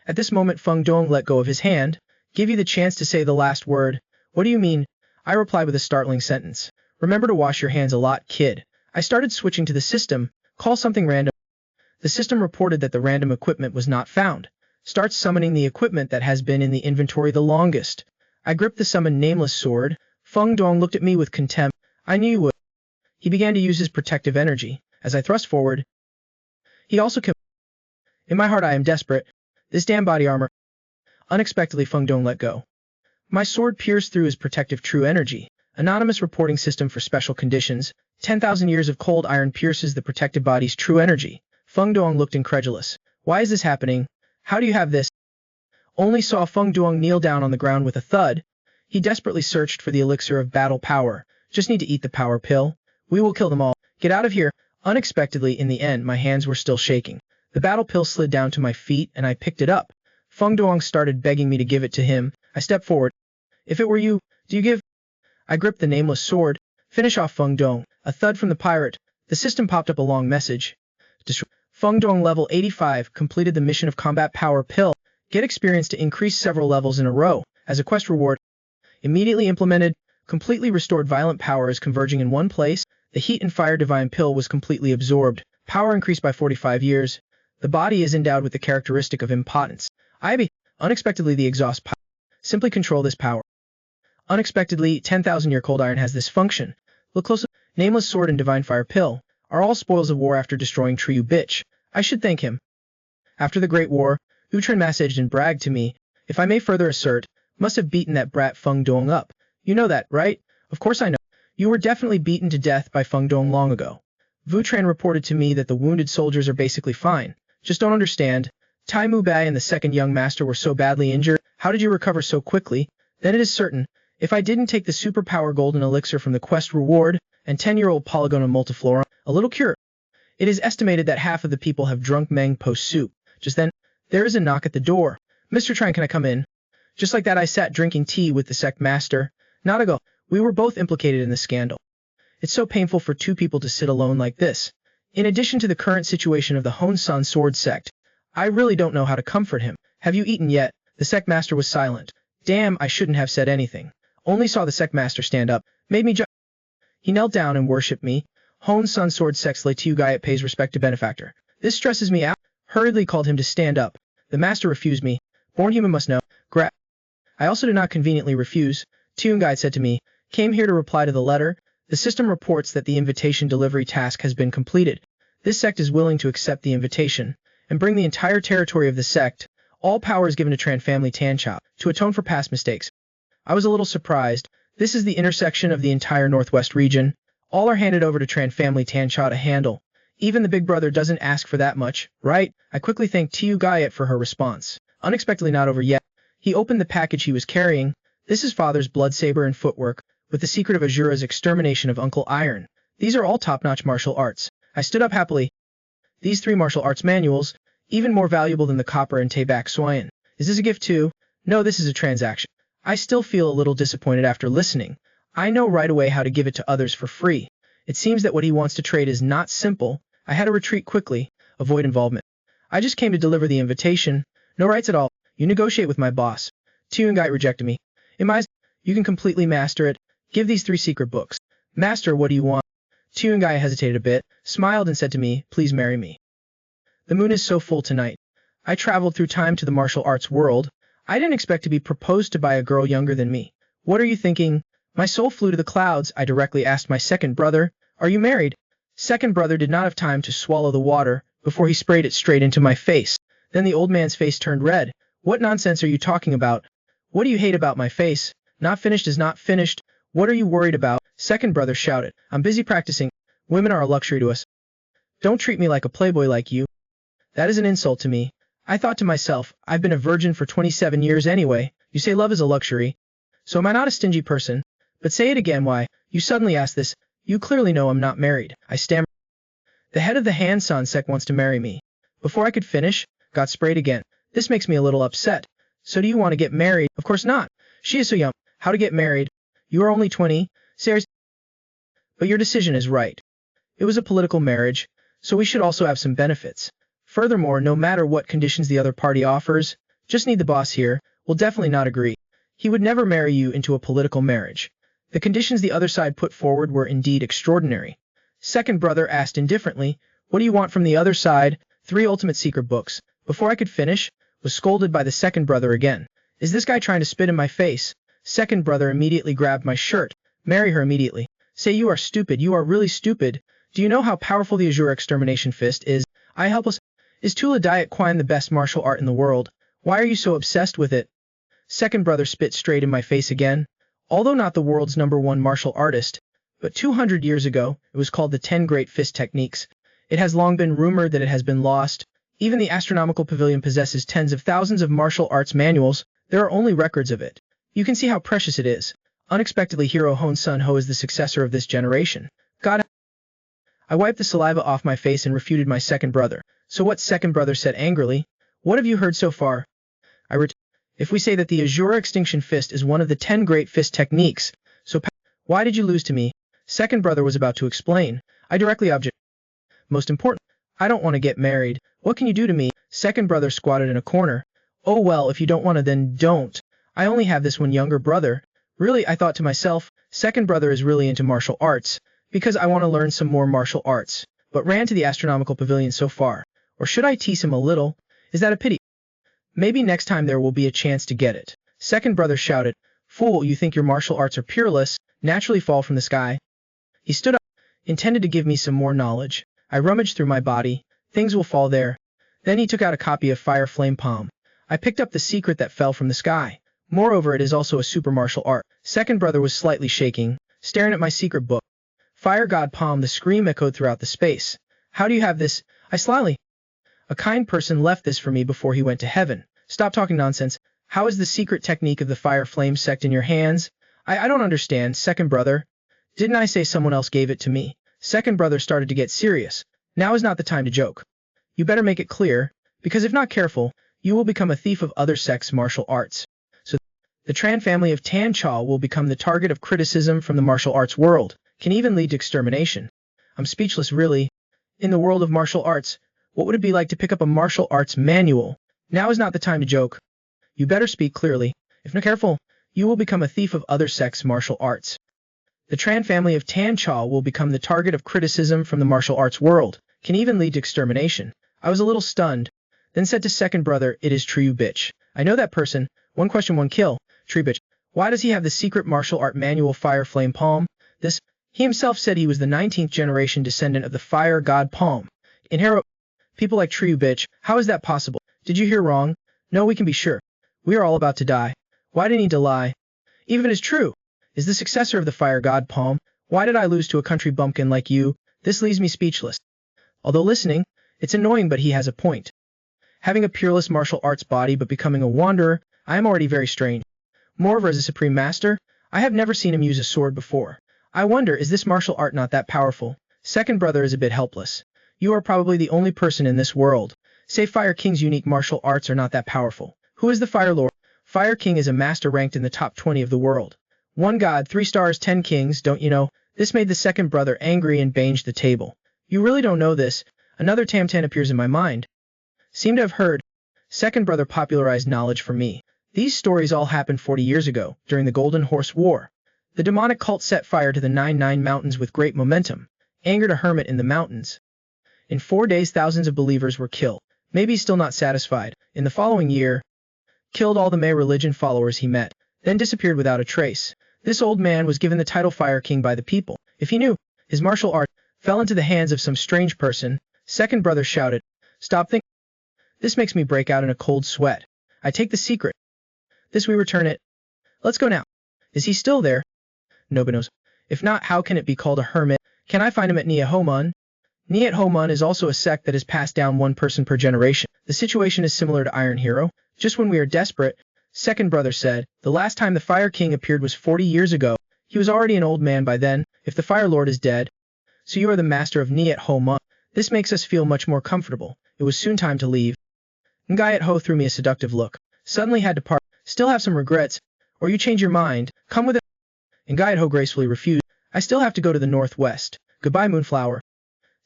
At this moment Feng Dong let go of his hand. Give you the chance to say the last word. What do you mean? I replied with a startling sentence. Remember to wash your hands a lot, kid. I started switching to the system. Call something random. The system reported that the random equipment was not found. Start summoning the equipment that has been in the inventory the longest. I gripped the summoned nameless sword. Feng Dong looked at me with contempt. I knew you would. He began to use his protective energy. As I thrust forward, he also killed. In my heart I am desperate. This damn body armor. Unexpectedly Feng Dong let go. My sword pierced through his protective true energy. Anonymous reporting system for special conditions. 10,000 years of cold iron pierces the protected body's true energy. Feng Dong looked incredulous. Why is this happening? How do you have this? Only saw Feng Dong kneel down on the ground with a thud. He desperately searched for the elixir of battle power. Just need to eat the power pill. We will kill them all. Get out of here. Unexpectedly in the end my hands were still shaking. The battle pill slid down to my feet and I picked it up. Feng Dong started begging me to give it to him. I stepped forward. If it were you, do you give? I gripped the nameless sword. Finish off Feng Dong. A thud from the pirate. The system popped up a long message. Feng Dong level 85 completed the mission of combat power pill. Get experience to increase several levels in a row. As a quest reward. Immediately implemented. Completely restored violent powers converging in one place. The heat and fire divine pill was completely absorbed. Power increased by 45 years. The body is endowed with the characteristic of impotence. Unexpectedly the exhaust power. Simply control this power. Unexpectedly 10,000 year cold iron has this function. Look closely. Nameless sword and divine fire pill are all spoils of war after destroying Triu bitch. I should thank him. After the Great War, Utren messaged and bragged to me. If I may further assert, must have beaten that brat Feng Dong up. You know that, right? Of course I know. You were definitely beaten to death by Feng Dong long ago. Vutran reported to me that the wounded soldiers are basically fine. Just don't understand. Tai Mu Bai and the second young master were so badly injured. How did you recover so quickly? Then it is certain. If I didn't take the superpower golden elixir from the quest reward, and 10-year-old Polygonum multiflora, a little cure. It is estimated that half of the people have drunk Meng Po soup. Just then, there is a knock at the door. Mr. Tran, can I come in? Just like that I sat drinking tea with the sect master. Not ago. We were both implicated in the scandal. It's so painful for two people to sit alone like this. In addition to the current situation of the Hon-san sword sect, I really don't know how to comfort him. Have you eaten yet? The sect master was silent. Damn, I shouldn't have said anything. Only saw the sect master stand up. Made me He knelt down and worshipped me. Hon-san sword sects lay to Gaiet pays respect to benefactor. This stresses me out. Hurriedly called him to stand up. The master refused me. Born human must know. I also did not conveniently refuse. Tune Guide said to me, came here to reply to the letter. The system reports that the invitation delivery task has been completed. This sect is willing to accept the invitation and bring the entire territory of the sect. All power is given to Tran family Tanchao to atone for past mistakes. I was a little surprised. This is the intersection of the entire northwest region. All are handed over to Tran family Tancha to handle. Even the big brother doesn't ask for that much, right? I quickly thanked Tiu Gayet for her response. Unexpectedly not over yet. He opened the package he was carrying. This is father's blood saber and footwork, with the secret of Azura's extermination of Uncle Iron. These are all top-notch martial arts. I stood up happily. These 3 martial arts manuals, even more valuable than the copper and Taebak Soyan. Is this a gift too? No, this is a transaction. I still feel a little disappointed after listening. I know right away how to give it to others for free. It seems that what he wants to trade is not simple. I had to retreat quickly, avoid involvement. I just came to deliver the invitation. No rights at all. You negotiate with my boss. Tuyengai rejected me. In my eyes, you can completely master it. Give these 3 secret books. Master, what do you want? Tuyengai hesitated a bit, smiled and said to me, please marry me. The moon is so full tonight. I traveled through time to the martial arts world. I didn't expect to be proposed to by a girl younger than me. What are you thinking? My soul flew to the clouds. I directly asked my second brother, are you married? Second brother did not have time to swallow the water before he sprayed it straight into my face. Then the old man's face turned red. What nonsense are you talking about? What do you hate about my face? Not finished is not finished. What are you worried about? Second brother shouted. I'm busy practicing. Women are a luxury to us. Don't treat me like a playboy like you. That is an insult to me. I thought to myself, I've been a virgin for 27 years anyway. You say love is a luxury. So am I not a stingy person? But say it again, why? You suddenly ask this. You clearly know I'm not married. I stammered. The head of the Hansan sect wants to marry me. Before I could finish, got sprayed again. This makes me a little upset. So do you want to get married? Of course not. She is so young. How to get married? You are only 20. Seriously? But your decision is right. It was a political marriage, so we should also have some benefits. Furthermore, no matter what conditions the other party offers, just need the boss here, will definitely not agree. He would never marry you into a political marriage. The conditions the other side put forward were indeed extraordinary. Second brother asked indifferently, what do you want from the other side? 3 ultimate secret books. Before I could finish, was scolded by the second brother again. Is this guy trying to spit in my face? Second brother immediately grabbed my shirt. Marry her immediately. Say you are stupid. You are really stupid. Do you know how powerful the Azure extermination fist is? I helpless. Is Tula Diet Quine the best martial art in the world? Why are you so obsessed with it? Second brother spit straight in my face again. Although not the world's #1 martial artist, but 200 years ago, it was called the 10 Great Fist Techniques. It has long been rumored that it has been lost. Even the astronomical pavilion possesses tens of thousands of martial arts manuals. There are only records of it. You can see how precious it is. Unexpectedly, Hero Hon Sun Ho is the successor of this generation. God. I wiped the saliva off my face and refuted my second brother. So what? Second brother said angrily. What have you heard so far? If we say that the Azure Extinction Fist is one of the 10 Great Fist Techniques, so why did you lose to me? Second brother was about to explain. I directly object. Most important, I don't want to get married. What can you do to me? Second brother squatted in a corner. Oh well, if you don't want to, then don't. I only have this one younger brother. Really, I thought to myself, second brother is really into martial arts, because I want to learn some more martial arts, but ran to the astronomical pavilion so far. Or should I tease him a little? Is that a pity? Maybe next time there will be a chance to get it. Second brother shouted, Fool, you think your martial arts are peerless, naturally fall from the sky? He stood up, intended to give me some more knowledge. I rummaged through my body. Things will fall there. Then he took out a copy of Fire Flame Palm. I picked up the secret that fell from the sky. Moreover, it is also a super martial art. Second brother was slightly shaking, staring at my secret book. Fire God Palm, the scream echoed throughout the space. How do you have this? I slyly. A kind person left this for me before he went to heaven. Stop talking nonsense. How is the secret technique of the Fire Flame sect in your hands? I don't understand, second brother. Didn't I say someone else gave it to me? Second brother started to get serious. Now is not the time to joke. You better make it clear, because if not careful, you will become a thief of other sects' martial arts. So the Tran family of Tan Cha will become the target of criticism from the martial arts world, can even lead to extermination. I'm speechless, really. In the world of martial arts, what would it be like to pick up a martial arts manual? Now is not the time to joke. You better speak clearly. If not careful, you will become a thief of other sects' martial arts. The Tran family of Tan Cha will become the target of criticism from the martial arts world, can even lead to extermination. I was a little stunned, then said to second brother, it is true, you bitch. I know that person. One question, one kill. True bitch. Why does he have the secret martial art manual Fire Flame Palm? He himself said he was the 19th generation descendant of the Fire God Palm. In Hero, people like true bitch. How is that possible? Did you hear wrong? No, we can be sure. We are all about to die. Why do you need to lie? Even if it is true, is the successor of the Fire God Palm. Why did I lose to a country bumpkin like you? This leaves me speechless. Although listening, it's annoying, but he has a point. Having a peerless martial arts body but becoming a wanderer, I am already very strange. Moreover, as a supreme master, I have never seen him use a sword before. I wonder, is this martial art not that powerful? Second brother is a bit helpless. You are probably the only person in this world. Say Fire King's unique martial arts are not that powerful. Who is the Fire Lord? Fire King is a master ranked in the top 20 of the world. 1 god, 3 stars, 10 kings, don't you know? This made the second brother angry and banged the table. You really don't know this? Another Tamtan appears in my mind. Seem to have heard. Second brother popularized knowledge for me. These stories all happened 40 years ago, during the Golden Horse War. The demonic cult set fire to the 99 mountains with great momentum, angered a hermit in the mountains. In 4 days thousands of believers were killed. Maybe still not satisfied. In the following year, killed all the May religion followers he met, then disappeared without a trace. This old man was given the title Fire King by the people. If he knew, his martial art fell into the hands of some strange person. Second brother shouted, "Stop thinking." This makes me break out in a cold sweat. I take the secret. This we return it. Let's go now. Is he still there? Nobody knows. If not, how can it be called a hermit? Can I find him at Niahomun? Niahomun is also a sect that is passed down 1 person per generation. The situation is similar to Iron Hero. Just when we are desperate, second brother said, the last time the Fire King appeared was 40 years ago. He was already an old man by then, if the Fire Lord is dead. So you are the master of Niahomun. This makes us feel much more comfortable. It was soon time to leave. Ngayat Ho threw me a seductive look. Suddenly had to part. Still have some regrets. Or you change your mind. Come with it. Ngayat Ho gracefully refused. I still have to go to the northwest. Goodbye, Moonflower.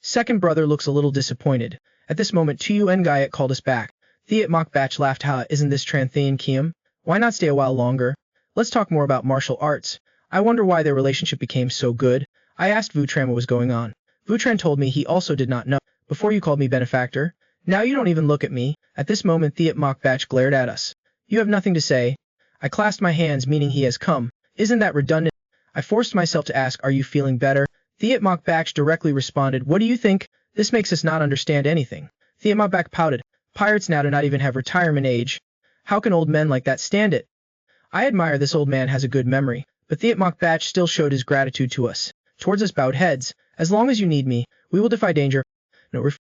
Second brother looks a little disappointed. At this moment, Tu Ngayat called us back. Thiat Mokbach laughed. Ha, isn't this Tranthian Kiam? Why not stay a while longer? Let's talk more about martial arts. I wonder why their relationship became so good. I asked Vutran what was going on. Vutran told me he also did not know. Before you called me benefactor. Now you don't even look at me. At this moment Thiat Mokbach glared at us. You have nothing to say. I clasped my hands, meaning he has come. Isn't that redundant? I forced myself to ask, are you feeling better? Thiat Mokbach directly responded, what do you think? This makes us not understand anything. Thiat Mokbach pouted. Pirates now do not even have retirement age. How can old men like that stand it? I admire this old man has a good memory, but Thiat Mokbach still showed his gratitude to us. Towards us bowed heads. As long as you need me, we will defy danger. No ref.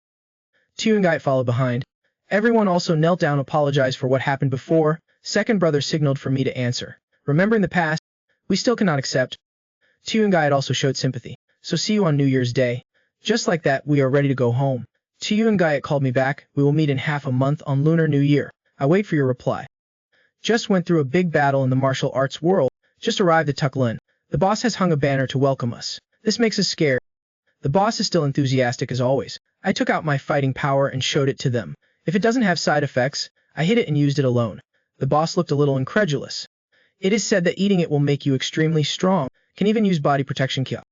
Tuungite followed behind. Everyone also knelt down, apologized for what happened before. Second brother signaled for me to answer. Remembering the past, we still cannot accept. Tuungite also showed sympathy. So see you on New Year's Day. Just like that, we are ready to go home. Tuungite called me back. We will meet in half a month on Lunar New Year. I wait for your reply. Just went through a big battle in the martial arts world. Just arrived at Tuklin. The boss has hung a banner to welcome us. This makes us scared. The boss is still enthusiastic as always. I took out my fighting power and showed it to them. If it doesn't have side effects, I hid it and used it alone. The boss looked a little incredulous. It is said that eating it will make you extremely strong. Can even use body protection kya.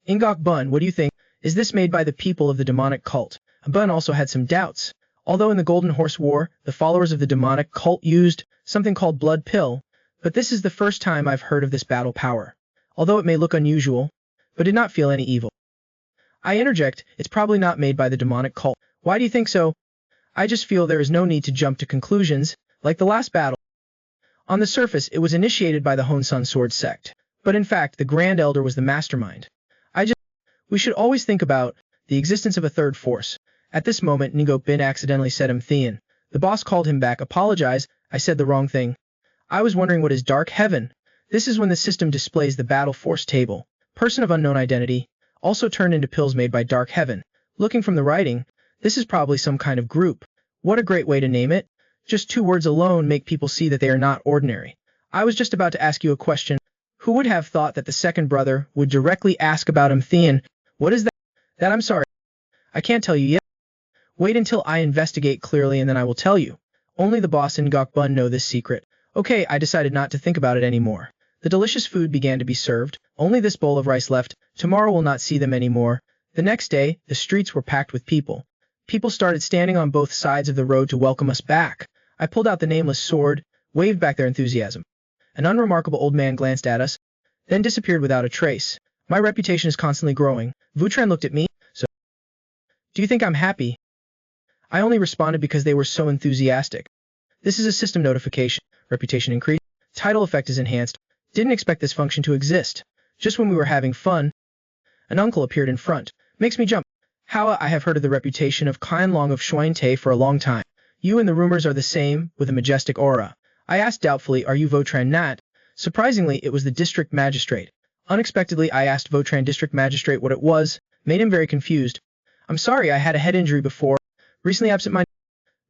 Ingok Bun, what do you think? Is this made by the people of the demonic cult? Bun also had some doubts. Although in the Golden Horse War, the followers of the demonic cult used something called blood pill, but this is the first time I've heard of this battle power. Although it may look unusual, but did not feel any evil. I interject, it's probably not made by the demonic cult. Why do you think so? I just feel there is no need to jump to conclusions, like the last battle. On the surface, it was initiated by the Honsun Sword sect, but in fact, the Grand Elder was the mastermind. We should always think about the existence of a third force. At this moment, Ningo Bin accidentally said Thean. The boss called him back. Apologize, I said the wrong thing. I was wondering what is Dark Heaven. This is when the system displays the battle force table. Person of unknown identity, also turned into pills made by Dark Heaven. Looking from the writing, this is probably some kind of group. What a great way to name it. Just 2 words alone make people see that they are not ordinary. I was just about to ask you a question. Who would have thought that the second brother would directly ask about Thean? What is that? That I'm sorry. I can't tell you yet. Wait until I investigate clearly and then I will tell you. Only the boss and Gok Bun know this secret. Okay, I decided not to think about it anymore. The delicious food began to be served. Only this bowl of rice left. Tomorrow we'll not see them anymore. The next day, the streets were packed with people. People started standing on both sides of the road to welcome us back. I pulled out the nameless sword, waved back their enthusiasm. An unremarkable old man glanced at us, then disappeared without a trace. My reputation is constantly growing. Vutran looked at me. So, do you think I'm happy? I only responded because they were so enthusiastic. This is a system notification. Reputation increased. Title effect is enhanced. Didn't expect this function to exist. Just when we were having fun, An uncle appeared in front. Makes me jump. How I have heard of the reputation of Qian Long of Xuantai for a long time. You and the rumors are the same, with a majestic aura. I asked doubtfully, are you Votran Nat? Surprisingly, it was the district magistrate. Unexpectedly, I asked Votran district magistrate what it was, made him very confused. I'm sorry, I had a head injury before. Recently absent-minded.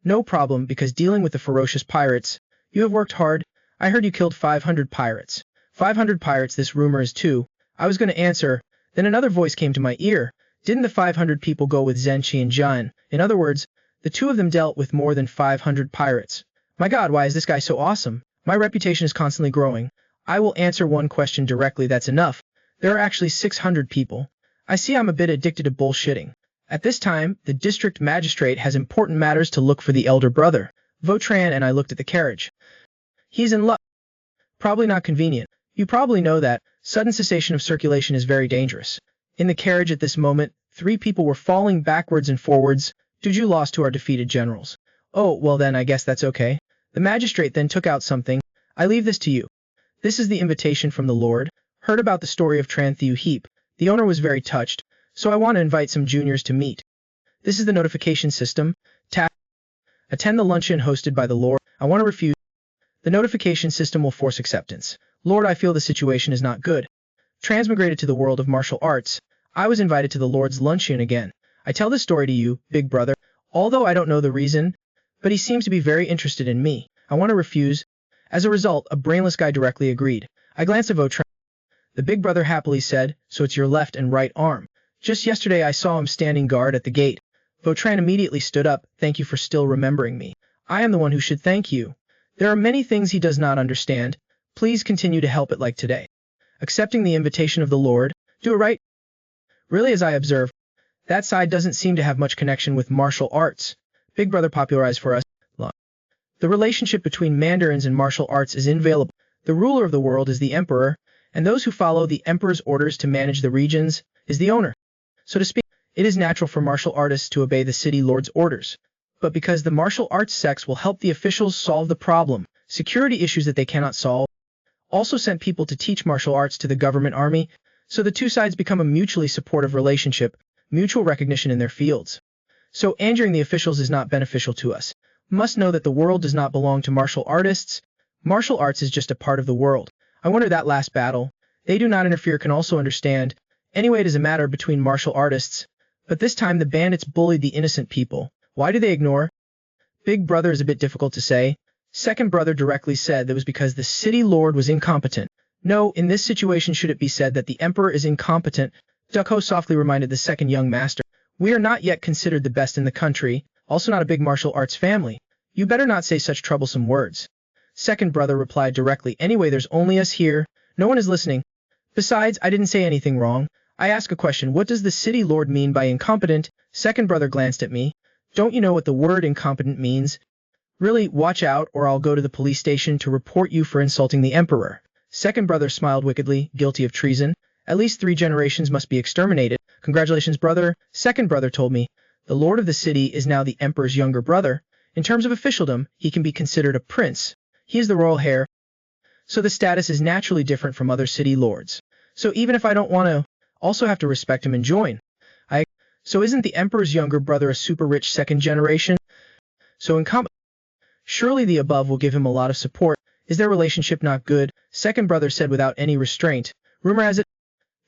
No problem, because dealing with the ferocious pirates. You have worked hard. I heard you killed 500 pirates. 500 pirates, this rumor is too. I was going to answer. Then another voice came to my ear. Didn't the 500 people go with Zenchi and Jian? In other words, the two of them dealt with more than 500 pirates. My god, why is this guy so awesome? My reputation is constantly growing. I will answer one question directly, that's enough. There are actually 600 people. I see I'm a bit addicted to bullshitting. At this time, the district magistrate has important matters to look for the elder brother. Votran and I looked at the carriage. He's in luck. Probably not convenient. You probably know that. Sudden cessation of circulation is very dangerous. In the carriage at this moment, 3 people were falling backwards and forwards. Juju lost to our defeated generals. Oh, well then I guess that's okay. The magistrate then took out something. I leave this to you. This is the invitation from the Lord. Heard about the story of Tranthiu Heap. The owner was very touched, so I want to invite some juniors to meet. This is the notification system. Tap. Attend the luncheon hosted by the Lord. I want to refuse. The notification system will force acceptance. Lord, I feel the situation is not good. Transmigrated to the world of martial arts. I was invited to the Lord's luncheon again. I tell this story to you, big brother, although I don't know the reason, but he seems to be very interested in me. I want to refuse. As a result, a brainless guy directly agreed. I glanced at Votran. The big brother happily said, so it's your left and right arm. Just yesterday I saw him standing guard at the gate. Votran immediately stood up. Thank you for still remembering me. I am the one who should thank you. There are many things he does not understand. Please continue to help it like today. Accepting the invitation of the Lord. Do it right. Really, as I observe, that side doesn't seem to have much connection with martial arts. Big brother popularized for us. The relationship between mandarins and martial arts is inviolable. The ruler of the world is the emperor, and those who follow the emperor's orders to manage the regions is the owner. So to speak, it is natural for martial artists to obey the city lord's orders. But because the martial arts sects will help the officials solve the problem, security issues that they cannot solve, also sent people to teach martial arts to the government army, so the two sides become a mutually supportive relationship, mutual recognition in their fields. So injuring the officials is not beneficial to us. Must know that the world does not belong to martial artists. Martial arts is just a part of the world. I wonder that last battle. They do not interfere can also understand. Anyway, it is a matter between martial artists. But this time the bandits bullied the innocent people. Why do they ignore? Big brother is a bit difficult to say. Second brother directly said that was because the city lord was incompetent. No, in this situation should it be said that the emperor is incompetent? Ducko softly reminded the second young master. We are not yet considered the best in the country, also not a big martial arts family. You better not say such troublesome words. Second brother replied directly. Anyway, there's only us here. No one is listening. Besides, I didn't say anything wrong. I ask a question. What does the city lord mean by incompetent? Second brother glanced at me. Don't you know what the word incompetent means? Really, watch out, or I'll go to the police station to report you for insulting the emperor. Second brother smiled wickedly. Guilty of treason. At least 3 generations must be exterminated. Congratulations, brother. Second brother told me. The lord of the city is now the emperor's younger brother. In terms of officialdom, he can be considered a prince. He is the royal heir. So the status is naturally different from other city lords. So even if I don't want to, also have to respect him and join. So isn't the emperor's younger brother a super rich second generation? So surely the above will give him a lot of support. Is their relationship not good? Second brother said without any restraint. Rumor has it,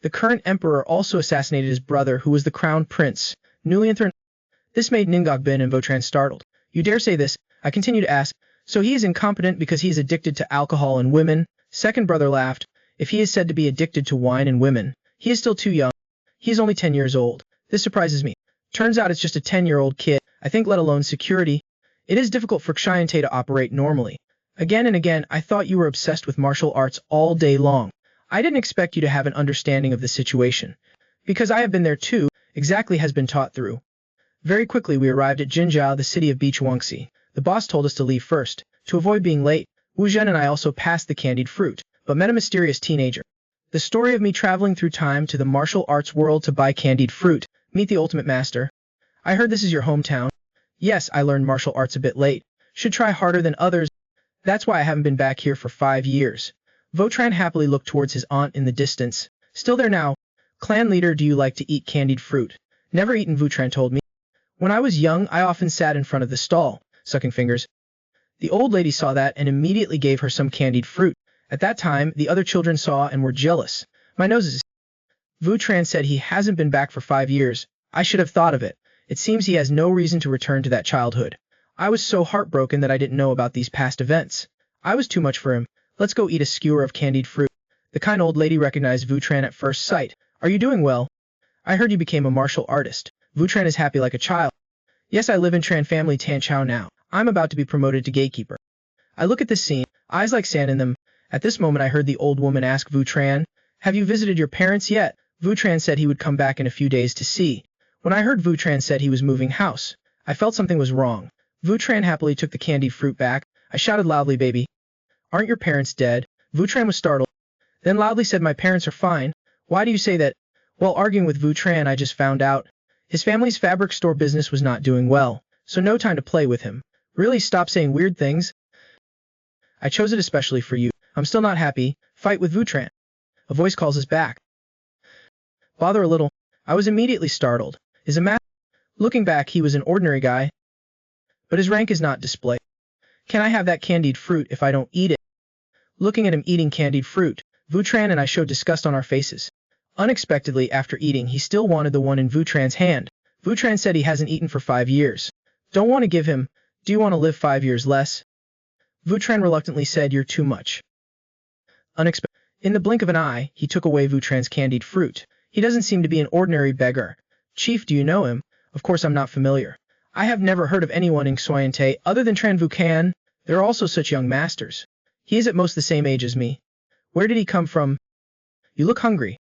the current emperor also assassinated his brother who was the crown prince, newly enthroned. This made Ningogbin and Votran startled. You dare say this? I continue to ask. So he is incompetent because he is addicted to alcohol and women? Second brother laughed. If he is said to be addicted to wine and women, he is still too young. He is only 10 years old. This surprises me. Turns out it's just a 10-year-old kid, I think, let alone security. It is difficult for Xiante to operate normally. Again and again, I thought you were obsessed with martial arts all day long. I didn't expect you to have an understanding of the situation. Because I have been there too, exactly has been taught through. Very quickly we arrived at Jinjiao, the city of Bechuangxi. The boss told us to leave first. To avoid being late, Wu Zhen and I also passed the candied fruit, but met a mysterious teenager. The story of me traveling through time to the martial arts world to buy candied fruit. Meet the ultimate master. I heard this is your hometown. Yes, I learned martial arts a bit late. Should try harder than others. That's why I haven't been back here for 5 years. Votran happily looked towards his aunt in the distance. Still there now. Clan leader, do you like to eat candied fruit? Never eaten, Vutran told me. When I was young, I often sat in front of the stall, sucking fingers. The old lady saw that and immediately gave her some candied fruit. At that time, the other children saw and were jealous. My nose is... Vutran said he hasn't been back for 5 years. I should have thought of it. It seems he has no reason to return to that childhood. I was so heartbroken that I didn't know about these past events. I was too much for him. Let's go eat a skewer of candied fruit. The kind old lady recognized Vutran at first sight. Are you doing well? I heard you became a martial artist. Vutran is happy like a child. Yes, I live in Tran family Tan Chao now. I'm about to be promoted to gatekeeper. I look at this scene, eyes like sand in them. At this moment I heard the old woman ask Vutran, have you visited your parents yet? Vutran said he would come back in a few days to see. When I heard Vutran said he was moving house, I felt something was wrong. Vutran happily took the candied fruit back. I shouted loudly, baby. Aren't your parents dead? Vutran was startled. Then loudly said, my parents are fine. Why do you say that? While arguing with Vutran, I just found out. His family's fabric store business was not doing well, so no time to play with him. Really, stop saying weird things? I chose it especially for you. I'm still not happy. Fight with Vutran. A voice calls us back. Bother a little. I was immediately startled. Is a man? Looking back, he was an ordinary guy. But his rank is not displayed. Can I have that candied fruit if I don't eat it? Looking at him eating candied fruit, Vutran and I showed disgust on our faces. Unexpectedly, after eating, he still wanted the one in Vutran's hand. Vutran said he hasn't eaten for 5 years. Don't want to give him. Do you want to live 5 years less? Vutran reluctantly said, you're too much. In the blink of an eye, he took away Vutran's candied fruit. He doesn't seem to be an ordinary beggar. Chief, do you know him? Of course I'm not familiar. I have never heard of anyone in Xoyante other than Tran Vucan. There are also such young masters. He is at most the same age as me. Where did he come from? You look hungry.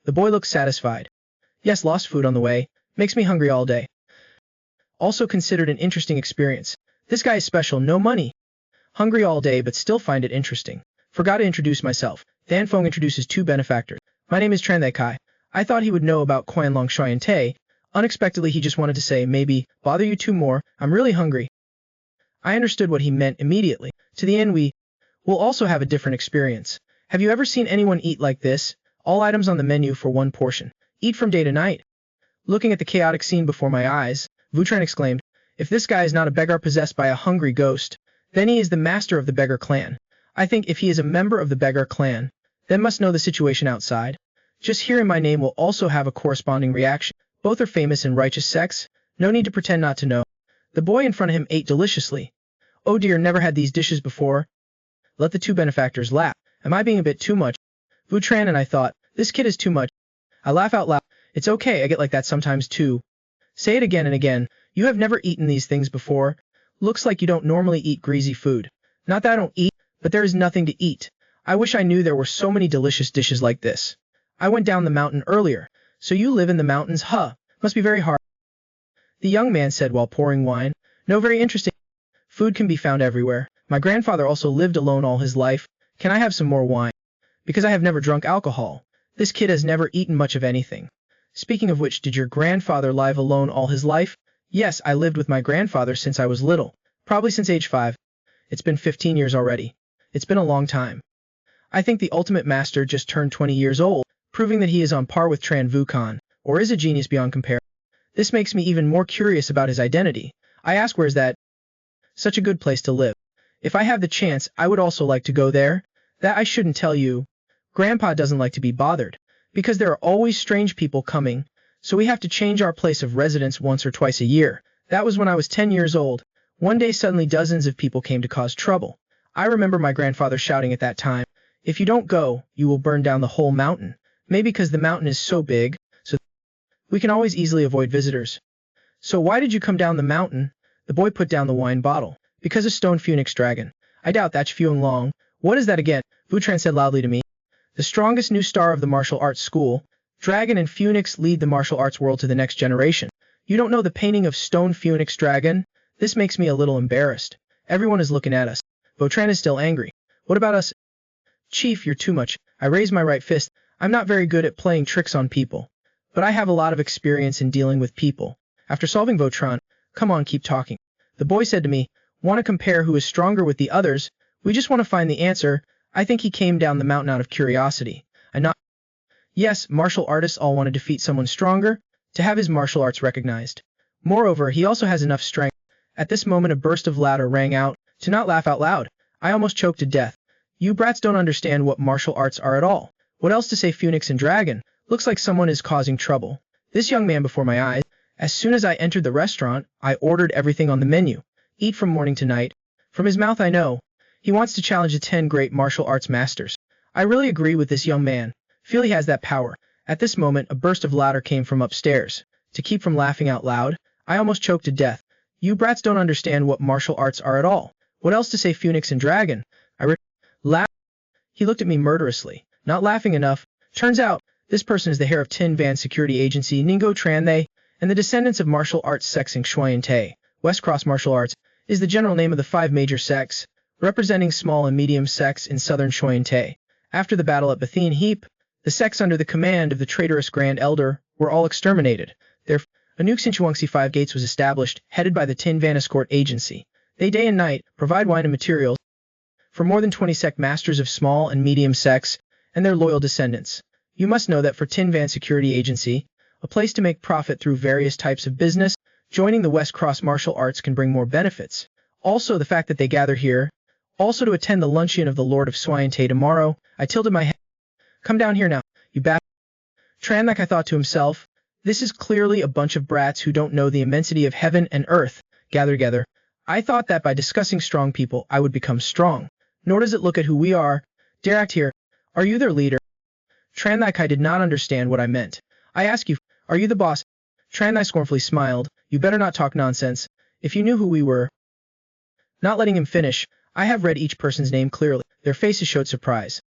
The boy looks satisfied. Yes, lost food on the way. Makes me hungry all day. Also considered an interesting experience. This guy is special, no money. Hungry all day but still find it interesting. Forgot to introduce myself. Dan Feng introduces 2 benefactors. My name is Tran Kai. I thought he would know about Qianlong Xoyante. Unexpectedly he just wanted to say, maybe, bother you 2 more, I'm really hungry. I understood what he meant immediately. To the end we will also have a different experience. Have you ever seen anyone eat like this? All items on the menu for 1 portion. Eat from day to night. Looking at the chaotic scene before my eyes, Vutran exclaimed, if this guy is not a beggar possessed by a hungry ghost, then he is the master of the beggar clan. I think if he is a member of the beggar clan, then must know the situation outside. Just hearing my name will also have a corresponding reaction. Both are famous and righteous sects. No need to pretend not to know. The boy in front of him ate deliciously. Oh dear, never had these dishes before. Let the 2 benefactors laugh. Am I being a bit too much? Vutran and I thought, this kid is too much. I laugh out loud. It's okay, I get like that sometimes too. Say it again and again. You have never eaten these things before. Looks like you don't normally eat greasy food. Not that I don't eat, but there is nothing to eat. I wish I knew there were so many delicious dishes like this. I went down the mountain earlier. So you live in the mountains, huh? Must be very hard. The young man said while pouring wine. No, very interesting. Food can be found everywhere. My grandfather also lived alone all his life. Can I have some more wine? Because I have never drunk alcohol. This kid has never eaten much of anything. Speaking of which, did your grandfather live alone all his life? Yes, I lived with my grandfather since I was little. Probably since age 5. It's been 15 years already. It's been a long time. I think the ultimate master just turned 20 years old, proving that he is on par with Tran Vukan, or is a genius beyond compare. This makes me even more curious about his identity. I ask, where's that? Such a good place to live. If I have the chance, I would also like to go there. That I shouldn't tell you. Grandpa doesn't like to be bothered, because there are always strange people coming, so we have to change our place of residence once or twice a year. That was when I was 10 years old. One day suddenly dozens of people came to cause trouble. I remember my grandfather shouting at that time, if you don't go, you will burn down the whole mountain. Maybe because the mountain is so big, so we can always easily avoid visitors. So why did you come down the mountain? The boy put down the wine bottle. Because a stone phoenix dragon. I doubt that's Fuang Long. What is that again? Vutran said loudly to me. The strongest new star of the martial arts school. Dragon and Phoenix lead the martial arts world to the next generation. You don't know the painting of stone Phoenix dragon? This makes me a little embarrassed. Everyone is looking at us. Vutran is still angry. What about us? Chief, you're too much. I raise my right fist. I'm not very good at playing tricks on people. But I have a lot of experience in dealing with people. After solving Votran, come on, keep talking. The boy said to me, want to compare who is stronger with the others? We just want to find the answer. I think he came down the mountain out of curiosity. I not. Yes, martial artists all want to defeat someone stronger, to have his martial arts recognized. Moreover, he also has enough strength. At this moment a burst of laughter rang out. To not laugh out loud, I almost choked to death. You brats don't understand what martial arts are at all. What else to say phoenix and dragon? Looks like someone is causing trouble. This young man before my eyes. As soon as I entered the restaurant, I ordered everything on the menu. Eat from morning to night. From his mouth I know. He wants to challenge the 10 great martial arts masters. I really agree with this young man. Feel he has that power. At this moment a burst of laughter came from upstairs. To keep from laughing out loud, I almost choked to death. You brats don't understand what martial arts are at all. What else to say phoenix and dragon? I laughed. He looked at me murderously. Not laughing enough. Turns out, this person is the heir of Tin Van Security Agency Ninggo Tranthai, and the descendants of martial arts sects in Shuai Tai. West Cross Martial Arts is the general name of the 5 major sects, representing small and medium sects in southern Shuai Tai. After the battle at Bethune Heap, the sects under the command of the traitorous Grand Elder were all exterminated. Therefore, a new Xinchuangxi 5 Gates was established, headed by the Tin Van Escort Agency. They day and night provide wine and materials for more than 20 sect masters of small and medium sects and their loyal descendants. You must know that for Tin Van Security Agency, a place to make profit through various types of business, joining the West Cross Martial Arts can bring more benefits. Also the fact that they gather here, also to attend the luncheon of the Lord of Shuai Tai tomorrow. I tilted my head. Come down here now, you bastard. Tranthai thought to himself, this is clearly a bunch of brats who don't know the immensity of heaven and earth. Gather together. I thought that by discussing strong people I would become strong. Nor does it look at who we are. Dare act here. Are you their leader? Tranthai did not understand what I meant. I ask you, are you the boss? Tranthai scornfully smiled. You better not talk nonsense. If you knew who we were. Not letting him finish, I have read each person's name clearly. Their faces showed surprise.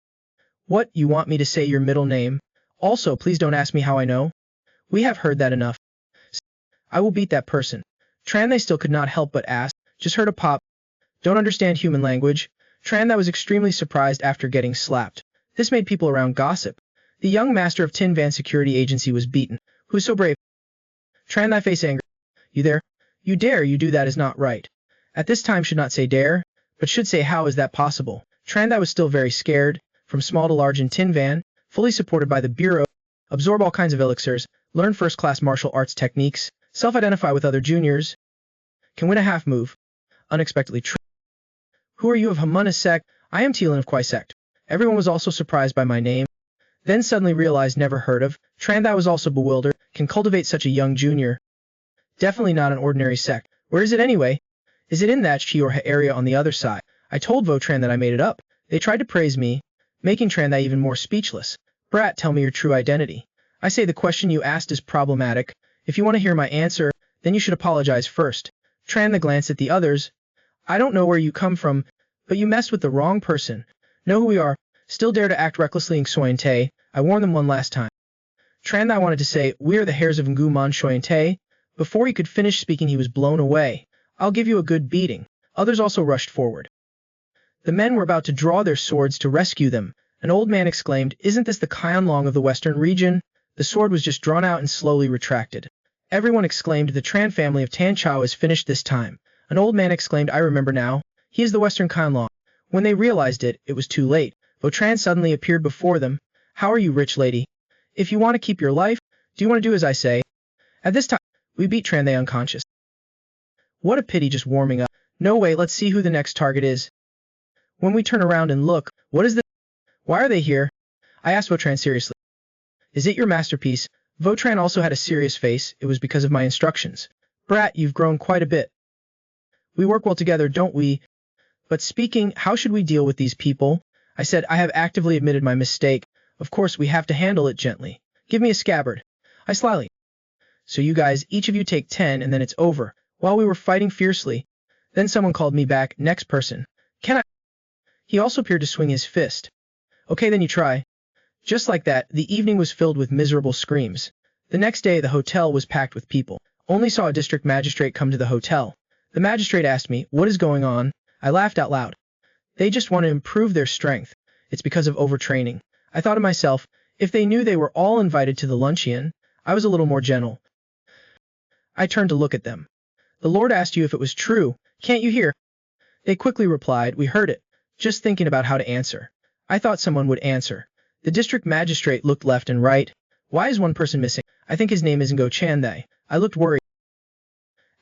What, you want me to say your middle name? Also, please don't ask me how I know. We have heard that enough. I will beat that person. Tranthai still could not help but ask. Just heard a pop. Don't understand human language. Tranthai was extremely surprised after getting slapped. This made people around gossip. The young master of Tin Van Security Agency was beaten. Who's so brave? Tranthai faced anger. You there? You dare you do that is not right. At this time should not say dare, but should say how is that possible. Tranthai was still very scared. From small to large in Tin Van, fully supported by the Bureau, absorb all kinds of elixirs, learn first-class martial arts techniques, self-identify with other juniors, can win a half move. Unexpectedly true. Who are you of Hamunna sect? I am Thielen of Kwai sect. Everyone was also surprised by my name. Then suddenly realized never heard of. Tranthai was also bewildered. Can cultivate such a young junior. Definitely not an ordinary sect. Where is it anyway? Is it in that Chi or area on the other side? I told Votran that I made it up. They tried to praise me, making Tranthai even more speechless. Brat, tell me your true identity. I say the question you asked is problematic. If you want to hear my answer, then you should apologize first. Tranthai glanced at the others. I don't know where you come from, but you messed with the wrong person. Know who we are. Still dare to act recklessly in Shuai Tai. I warned them one last time. Tranthai wanted to say, we are the heirs of Nguman Shuai Tai. Before he could finish speaking he was blown away. I'll give you a good beating. Others also rushed forward. The men were about to draw their swords to rescue them. An old man exclaimed, isn't this the Qianlong of the western region? The sword was just drawn out and slowly retracted. Everyone exclaimed, the Tran family of Tan Chao is finished this time. An old man exclaimed, I remember now. He is the western Qianlong. When they realized it, it was too late. Votran suddenly appeared before them. How are you, rich lady? If you want to keep your life, do you want to do as I say? At this time, we beat Tranthai unconscious. What a pity, just warming up. No way, let's see who the next target is. When we turn around and look, what is this? Why are they here? I asked Votran seriously. Is it your masterpiece? Votran also had a serious face. It was because of my instructions. Brat, you've grown quite a bit. We work well together, don't we? But speaking, how should we deal with these people? I said, I have actively admitted my mistake. Of course, we have to handle it gently. Give me a scabbard. I slyly. So you guys, each of you take 10 and then it's over. While we were fighting fiercely, then someone called me back, next person. Can I? He also appeared to swing his fist. Okay, then you try. Just like that, the evening was filled with miserable screams. The next day, the hotel was packed with people. Only saw a district magistrate come to the hotel. The magistrate asked me, what is going on? I laughed out loud. They just want to improve their strength. It's because of overtraining. I thought to myself, if they knew they were all invited to the luncheon, I was a little more gentle. I turned to look at them. The Lord asked you if it was true. Can't you hear? They quickly replied, we heard it. Just thinking about how to answer. I thought someone would answer. The district magistrate looked left and right. Why is one person missing? I think his name isn't Go Chandai. I looked worried.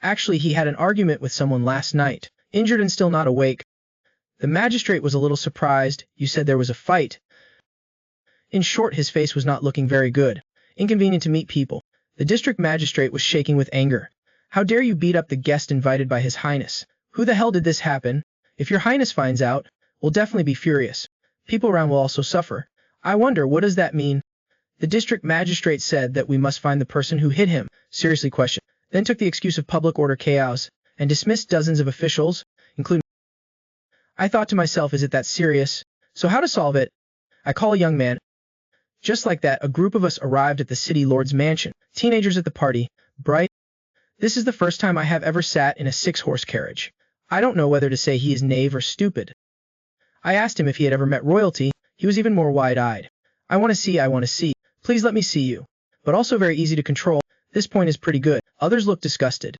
Actually, he had an argument with someone last night, injured and still not awake. The magistrate was a little surprised. You said there was a fight. In short, his face was not looking very good. Inconvenient to meet people. The district magistrate was shaking with anger. How dare you beat up the guest invited by His Highness? Who the hell did this happen? If your Highness finds out, we'll definitely be furious. People around will also suffer. I wonder, what does that mean? The district magistrate said that we must find the person who hit him. Seriously questioned. Then took the excuse of public order chaos and dismissed dozens of officials, including. I thought to myself, is it that serious? So how to solve it? I call a young man. Just like that, a group of us arrived at the city lord's mansion. Teenagers at the party, bright. This is the first time I have ever sat in a 6-horse carriage. I don't know whether to say he is knave or stupid. I asked him if he had ever met royalty. He was even more wide-eyed. I want to see. Please let me see you. But also very easy to control. This point is pretty good. Others look disgusted.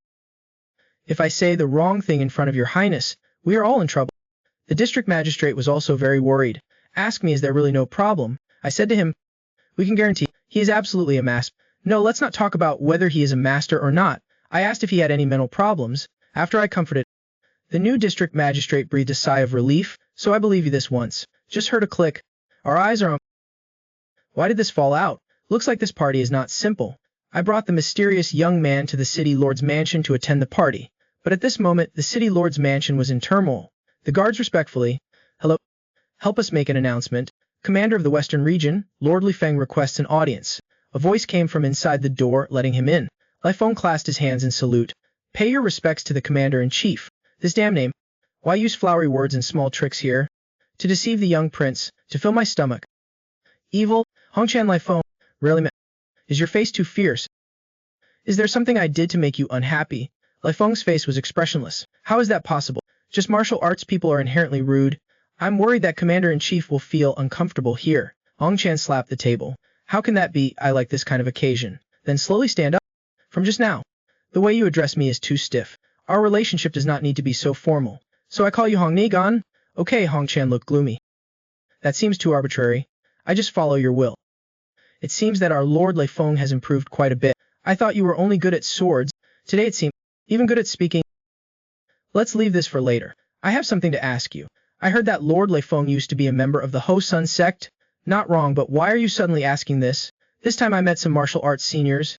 If I say the wrong thing in front of your highness, we are all in trouble. The district magistrate was also very worried. Asked me, is there really no problem? I said to him, we can guarantee he is absolutely a master. No, let's not talk about whether he is a master or not. I asked if he had any mental problems. After I comforted the new district magistrate, breathed a sigh of relief. So I believe you this once. Just heard a click. Our eyes are on. Why did this fall out? Looks like this party is not simple. I brought the mysterious young man to the city lord's mansion to attend the party. But at this moment, the city lord's mansion was in turmoil. The guards respectfully, hello, help us make an announcement. Commander of the Western Region, Lord Lifeng requests an audience. A voice came from inside the door, letting him in. Lifeng clasped his hands in salute. Pay your respects to the commander-in-chief. This damn name. Why use flowery words and small tricks here? To deceive the young prince, to fill my stomach. Evil, Hongchan Lifeng, really is your face too fierce? Is there something I did to make you unhappy? Lifeng's face was expressionless. How is that possible? Just martial arts people are inherently rude. I'm worried that Commander-in-Chief will feel uncomfortable here. Hongchan slapped the table. How can that be? I like this kind of occasion. Then slowly stand up. From just now. The way you address me is too stiff. Our relationship does not need to be so formal. So I call you Hong Nigan? Okay, Hongchan looked gloomy. That seems too arbitrary. I just follow your will. It seems that our Lord Lifeng has improved quite a bit. I thought you were only good at swords. Today it seems even good at speaking. Let's leave this for later. I have something to ask you. I heard that Lord Lifeng used to be a member of the Ho Sun sect. Not wrong, but why are you suddenly asking this? This time I met some martial arts seniors.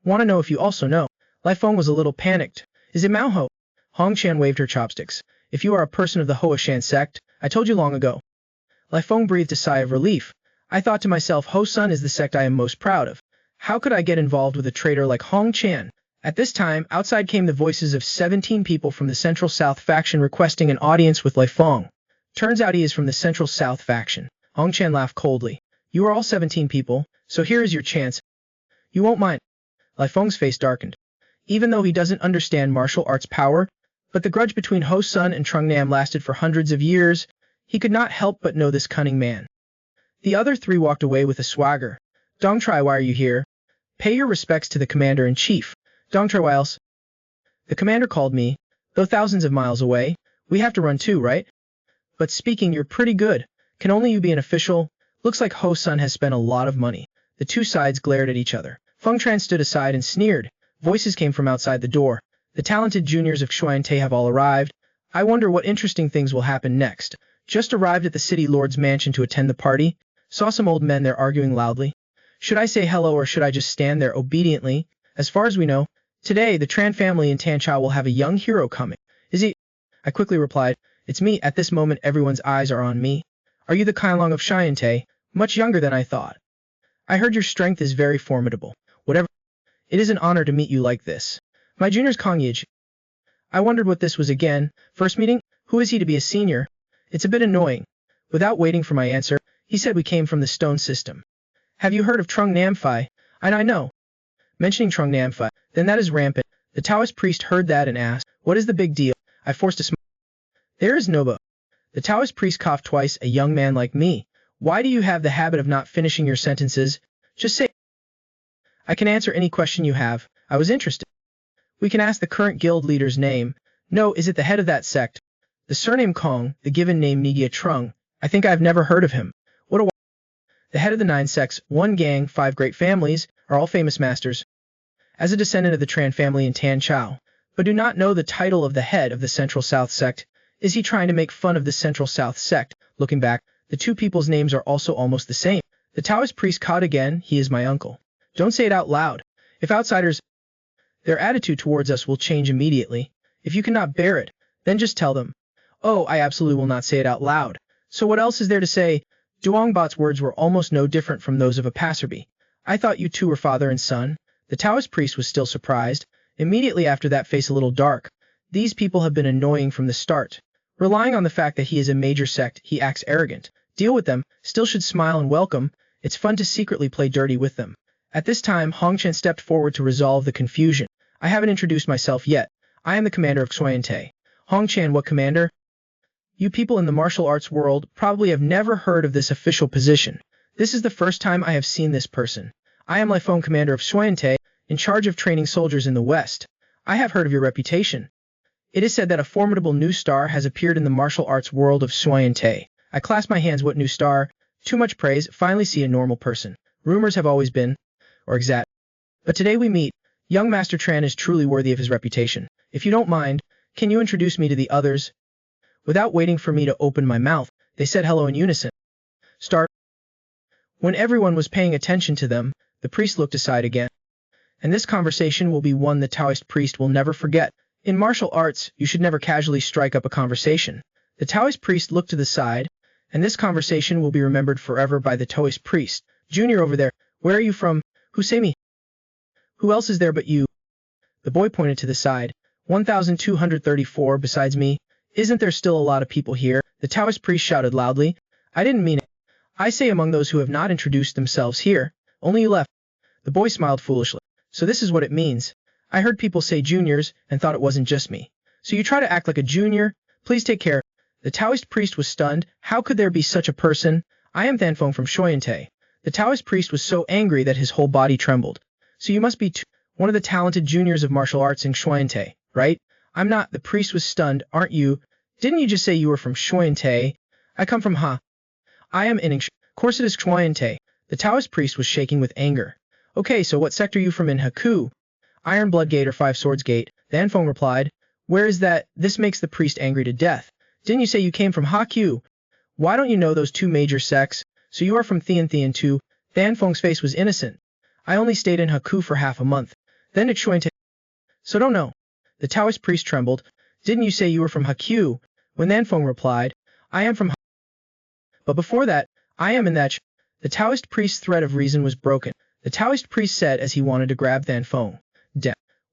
Want to know if you also know. Lifeng was a little panicked. Is it Mao Ho? Hongchan waved her chopsticks. If you are a person of the Hoa Shan sect, I told you long ago. Lifeng breathed a sigh of relief. I thought to myself, Ho Sun is the sect I am most proud of. How could I get involved with a traitor like Hongchan? At this time, outside came the voices of 17 people from the Central South faction requesting an audience with Lifeng. Turns out he is from the Central South faction. Hongchan laughed coldly. You are all 17 people, so here is your chance. You won't mind. Lifeng's face darkened. Even though he doesn't understand martial arts power, but the grudge between Ho Sun and Trung Nam lasted for hundreds of years, he could not help but know this cunning man. The other 3 walked away with a swagger. Dong Tri, why are you here? Pay your respects to the commander-in-chief. Dong Tri, why else? The commander called me. Though thousands of miles away, we have to run too, right? But speaking, you're pretty good. Can only you be an official? Looks like Ho Sun has spent a lot of money. The two sides glared at each other. Feng Tran stood aside and sneered. Voices came from outside the door. The talented juniors of Xuan-Te have all arrived. I wonder what interesting things will happen next. Just arrived at the city lord's mansion to attend the party. Saw some old men there arguing loudly. Should I say hello or should I just stand there obediently? As far as we know, today the Tran family in Tanchao will have a young hero coming. Is he? I quickly replied. It's me. At this moment everyone's eyes are on me. Are you the Kailong of Xuan-Te? Much younger than I thought. I heard your strength is very formidable. Whatever. It is an honor to meet you like this. My junior's Kongyij. I wondered what this was again. First meeting? Who is he to be a senior? It's a bit annoying. Without waiting for my answer, he said we came from the stone system. Have you heard of Trung Namphai? I know. Mentioning Trung Namphai, then that is rampant. The Taoist priest heard that and asked, what is the big deal? I forced a smile. There is Noba. The Taoist priest coughed twice. A young man like me. Why do you have the habit of not finishing your sentences? Just say. I can answer any question you have. I was interested. We can ask the current guild leader's name. No, is it the head of that sect? The surname Kong, the given name Nigia Trung. I think I've never heard of him. What a the head of the 9 sects, 1 gang, 5 great families, are all famous masters. As a descendant of the Tran family in Tan Chao, but do not know the title of the head of the Central South sect. Is he trying to make fun of the Central South sect? Looking back, the two people's names are also almost the same. The Taoist priest caught again, he is my uncle. Don't say it out loud. If outsiders, their attitude towards us will change immediately. If you cannot bear it, then just tell them. Oh, I absolutely will not say it out loud. So what else is there to say? Duongbot's words were almost no different from those of a passerby. I thought you two were father and son. The Taoist priest was still surprised. Immediately after that, face a little dark. These people have been annoying from the start. Relying on the fact that he is a major sect, he acts arrogant. Deal with them, still should smile and welcome. It's fun to secretly play dirty with them. At this time, Hong Chen stepped forward to resolve the confusion. I haven't introduced myself yet. I am the commander of Xuanyante. Hong Chen, what commander? You people in the martial arts world probably have never heard of this official position. This is the first time I have seen this person. I am Leuan, commander of Xuanyante, in charge of training soldiers in the West. I have heard of your reputation. It is said that a formidable new star has appeared in the martial arts world of Xuanyante. I clasp my hands. What new star? Too much praise. Finally see a normal person. Rumors have always been, or exact. But today we meet. Young Master Tran is truly worthy of his reputation. If you don't mind, can you introduce me to the others? Without waiting for me to open my mouth, they said hello in unison. Start. When everyone was paying attention to them, the priest looked aside again. And this conversation will be one the Taoist priest will never forget. In martial arts, you should never casually strike up a conversation. The Taoist priest looked to the side, and this conversation will be remembered forever by the Taoist priest. Junior over there, where are you from? Who say me? Who else is there but you? The boy pointed to the side. 1234 besides me. Isn't there still a lot of people here? The Taoist priest shouted loudly. I didn't mean it. I say among those who have not introduced themselves here, only you left. The boy smiled foolishly. So this is what it means. I heard people say juniors and thought it wasn't just me. So you try to act like a junior? Please take care. The Taoist priest was stunned. How could there be such a person? I am Thanfeng from Xuanyante. The Taoist priest was so angry that his whole body trembled. So you must be one of the talented juniors of martial arts in Xuanyante, right? I'm not. The priest was stunned. Aren't you? Didn't you just say you were from Xuanyante? I come from Ha. I am in course it is Xuanyante. The Taoist priest was shaking with anger. Okay, so what sect are you from in Haku? Iron Blood Gate or Five Swords Gate? Thanfeng replied. Where is that? This makes the priest angry to death. Didn't you say you came from Haku? Why don't you know those two major sects? So you are from Thian too? Thanfeng's face was innocent. I only stayed in Haku for half a month. Then at Xuanyante. So don't know. The Taoist priest trembled. Didn't you say you were from Haku? When Thanfeng replied, I am from Ha. But before that, I am in that. The Taoist priest's thread of reason was broken. The Taoist priest said as he wanted to grab Thanfeng.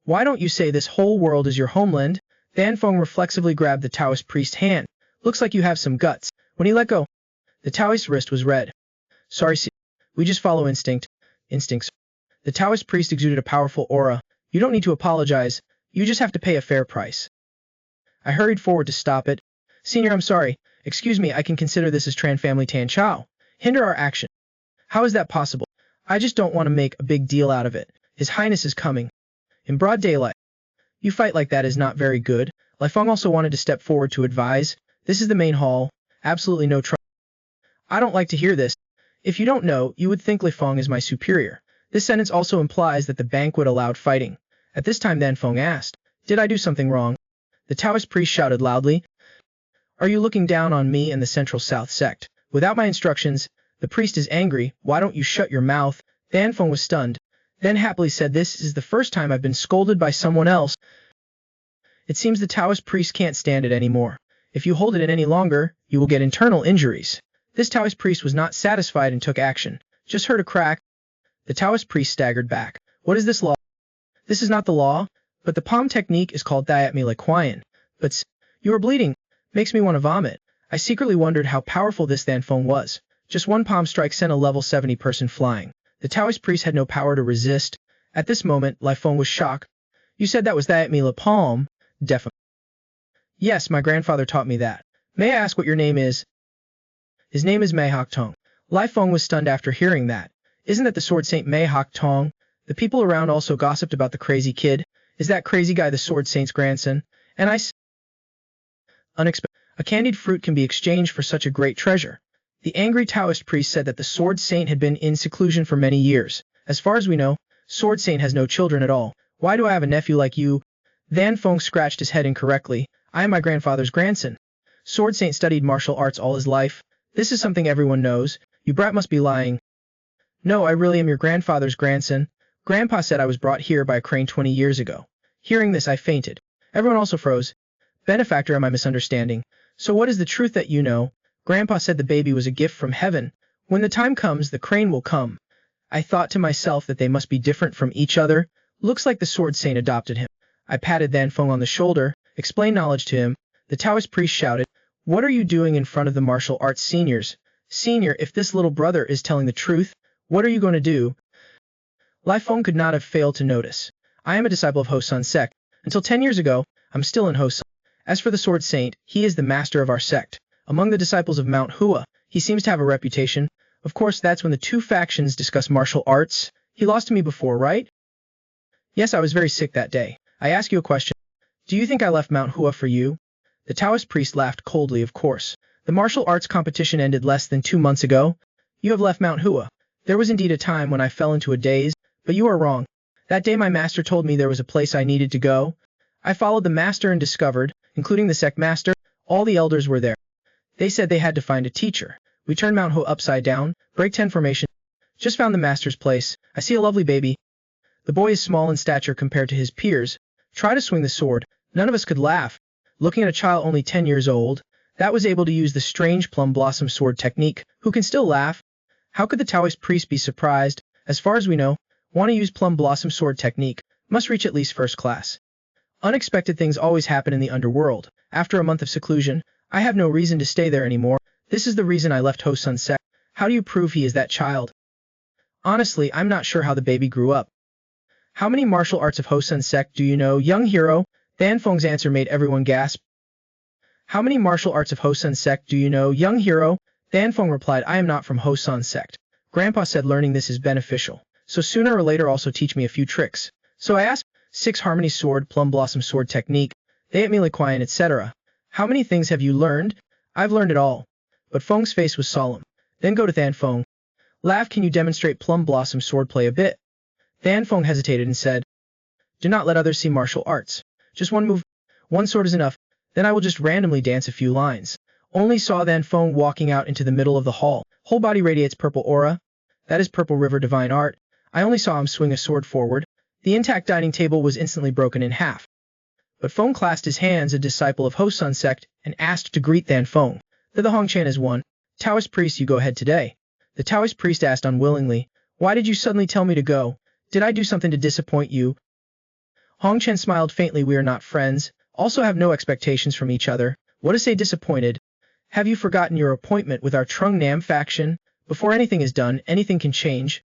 Why don't you say this whole world is your homeland? Thanfeng reflexively grabbed the Taoist priest's hand. Looks like you have some guts. When he let go, the Taoist's wrist was red. Sorry, we just follow instincts. The Taoist priest exuded a powerful aura. You don't need to apologize. You just have to pay a fair price. I hurried forward to stop it. Senior, I'm sorry. Excuse me, I can consider this as Tran family Tan Chao. Hinder our action. How is that possible? I just don't want to make a big deal out of it. His Highness is coming. In broad daylight. You fight like that is not very good. Leuan also wanted to step forward to advise. This is the main hall. Absolutely no trouble. I don't like to hear this. If you don't know, you would think Leuan is my superior. This sentence also implies that the banquet allowed fighting. At this time Thanfeng asked, did I do something wrong? The Taoist priest shouted loudly. Are you looking down on me and the Central South sect? Without my instructions, the priest is angry. Why don't you shut your mouth? Thanfeng was stunned. Then happily said, this is the first time I've been scolded by someone else. It seems the Taoist priest can't stand it anymore. If you hold it in any longer, you will get internal injuries. This Taoist priest was not satisfied and took action. Just heard a crack. The Taoist priest staggered back. What is this law? This is not the law, but the palm technique is called Diatmi Lequian. But you are bleeding. Makes me want to vomit. I secretly wondered how powerful this Thanfeng was. Just one palm strike sent a level 70 person flying. The Taoist priest had no power to resist. At this moment, Leuan was shocked. You said that was Diatmi Le Palm? Definitely. Yes, my grandfather taught me that. May I ask what your name is? His name is Mei Hok Tong. Leuan was stunned after hearing that. Isn't that the Sword Saint Mei Hok Tong? The people around also gossiped about the crazy kid. Is that crazy guy the Sword Saint's grandson? And unexpected. A candied fruit can be exchanged for such a great treasure. The angry Taoist priest said that the Sword Saint had been in seclusion for many years. As far as we know, Sword Saint has no children at all. Why do I have a nephew like you? Than Feng scratched his head incorrectly. I am my grandfather's grandson. Sword Saint studied martial arts all his life. This is something everyone knows. You brat must be lying. No, I really am your grandfather's grandson. Grandpa said I was brought here by a crane 20 years ago. Hearing this, I fainted. Everyone also froze. Benefactor, am I misunderstanding? So what is the truth that you know? Grandpa said the baby was a gift from heaven. When the time comes, the crane will come. I thought to myself that they must be different from each other. Looks like the Sword Saint adopted him. I patted Than Feng on the shoulder, explained knowledge to him. The Taoist priest shouted, "What are you doing in front of the martial arts seniors? Senior, if this little brother is telling the truth, what are you going to do?" Lai Feng could not have failed to notice. I am a disciple of Hosun's sect. Until 10 years ago, I'm still in Hosun. As for the Sword Saint, he is the master of our sect. Among the disciples of Mount Hua, he seems to have a reputation. Of course, that's when the two factions discuss martial arts. He lost to me before, right? Yes, I was very sick that day. I ask you a question. Do you think I left Mount Hua for you? The Taoist priest laughed coldly, of course. The martial arts competition ended less than 2 months ago. You have left Mount Hua. There was indeed a time when I fell into a daze, but you are wrong. That day my master told me there was a place I needed to go. I followed the master and discovered, including the sect master, all the elders were there. They said they had to find a teacher. We turned Mount Hua upside down, break 10 formation. Just found the master's place. I see a lovely baby. The boy is small in stature compared to his peers. Try to swing the sword. None of us could laugh. Looking at a child only 10 years old, that was able to use the strange plum blossom sword technique, who can still laugh? How could the Taoist priest be surprised? As far as we know, want to use plum blossom sword technique, must reach at least first class. Unexpected things always happen in the underworld. After a month of seclusion, I have no reason to stay there anymore. This is the reason I left Hosun's sect. How do you prove he is that child? Honestly, I'm not sure how the baby grew up. How many martial arts of Hosun's sect do you know, young hero? Than Feng's answer made everyone gasp. How many martial arts of Hosun's sect do you know, young hero? Than Feng replied, I am not from Hosun's sect. Grandpa said learning this is beneficial, so sooner or later also teach me a few tricks. So I asked, 6 harmony sword, plum blossom sword technique, they at Mili Quian, etc. How many things have you learned? I've learned it all. But Feng's face was solemn. Then go to Than Feng. Laugh, can you demonstrate plum blossom swordplay a bit? Than Feng hesitated and said, do not let others see martial arts. Just one move. One sword is enough. Then I will just randomly dance a few lines. Only saw Than Feng walking out into the middle of the hall. Whole body radiates purple aura. That is Purple River divine art. I only saw him swing a sword forward. The intact dining table was instantly broken in half. But Feng clasped his hands, a disciple of Hosun's sect, and asked to greet Than Feng. The Hongchan is one. Taoist priest, you go ahead today. The Taoist priest asked unwillingly, why did you suddenly tell me to go? Did I do something to disappoint you? Hongchen smiled faintly, we are not friends, also have no expectations from each other. What to say disappointed? Have you forgotten your appointment with our Trung Nam faction? Before anything is done, anything can change.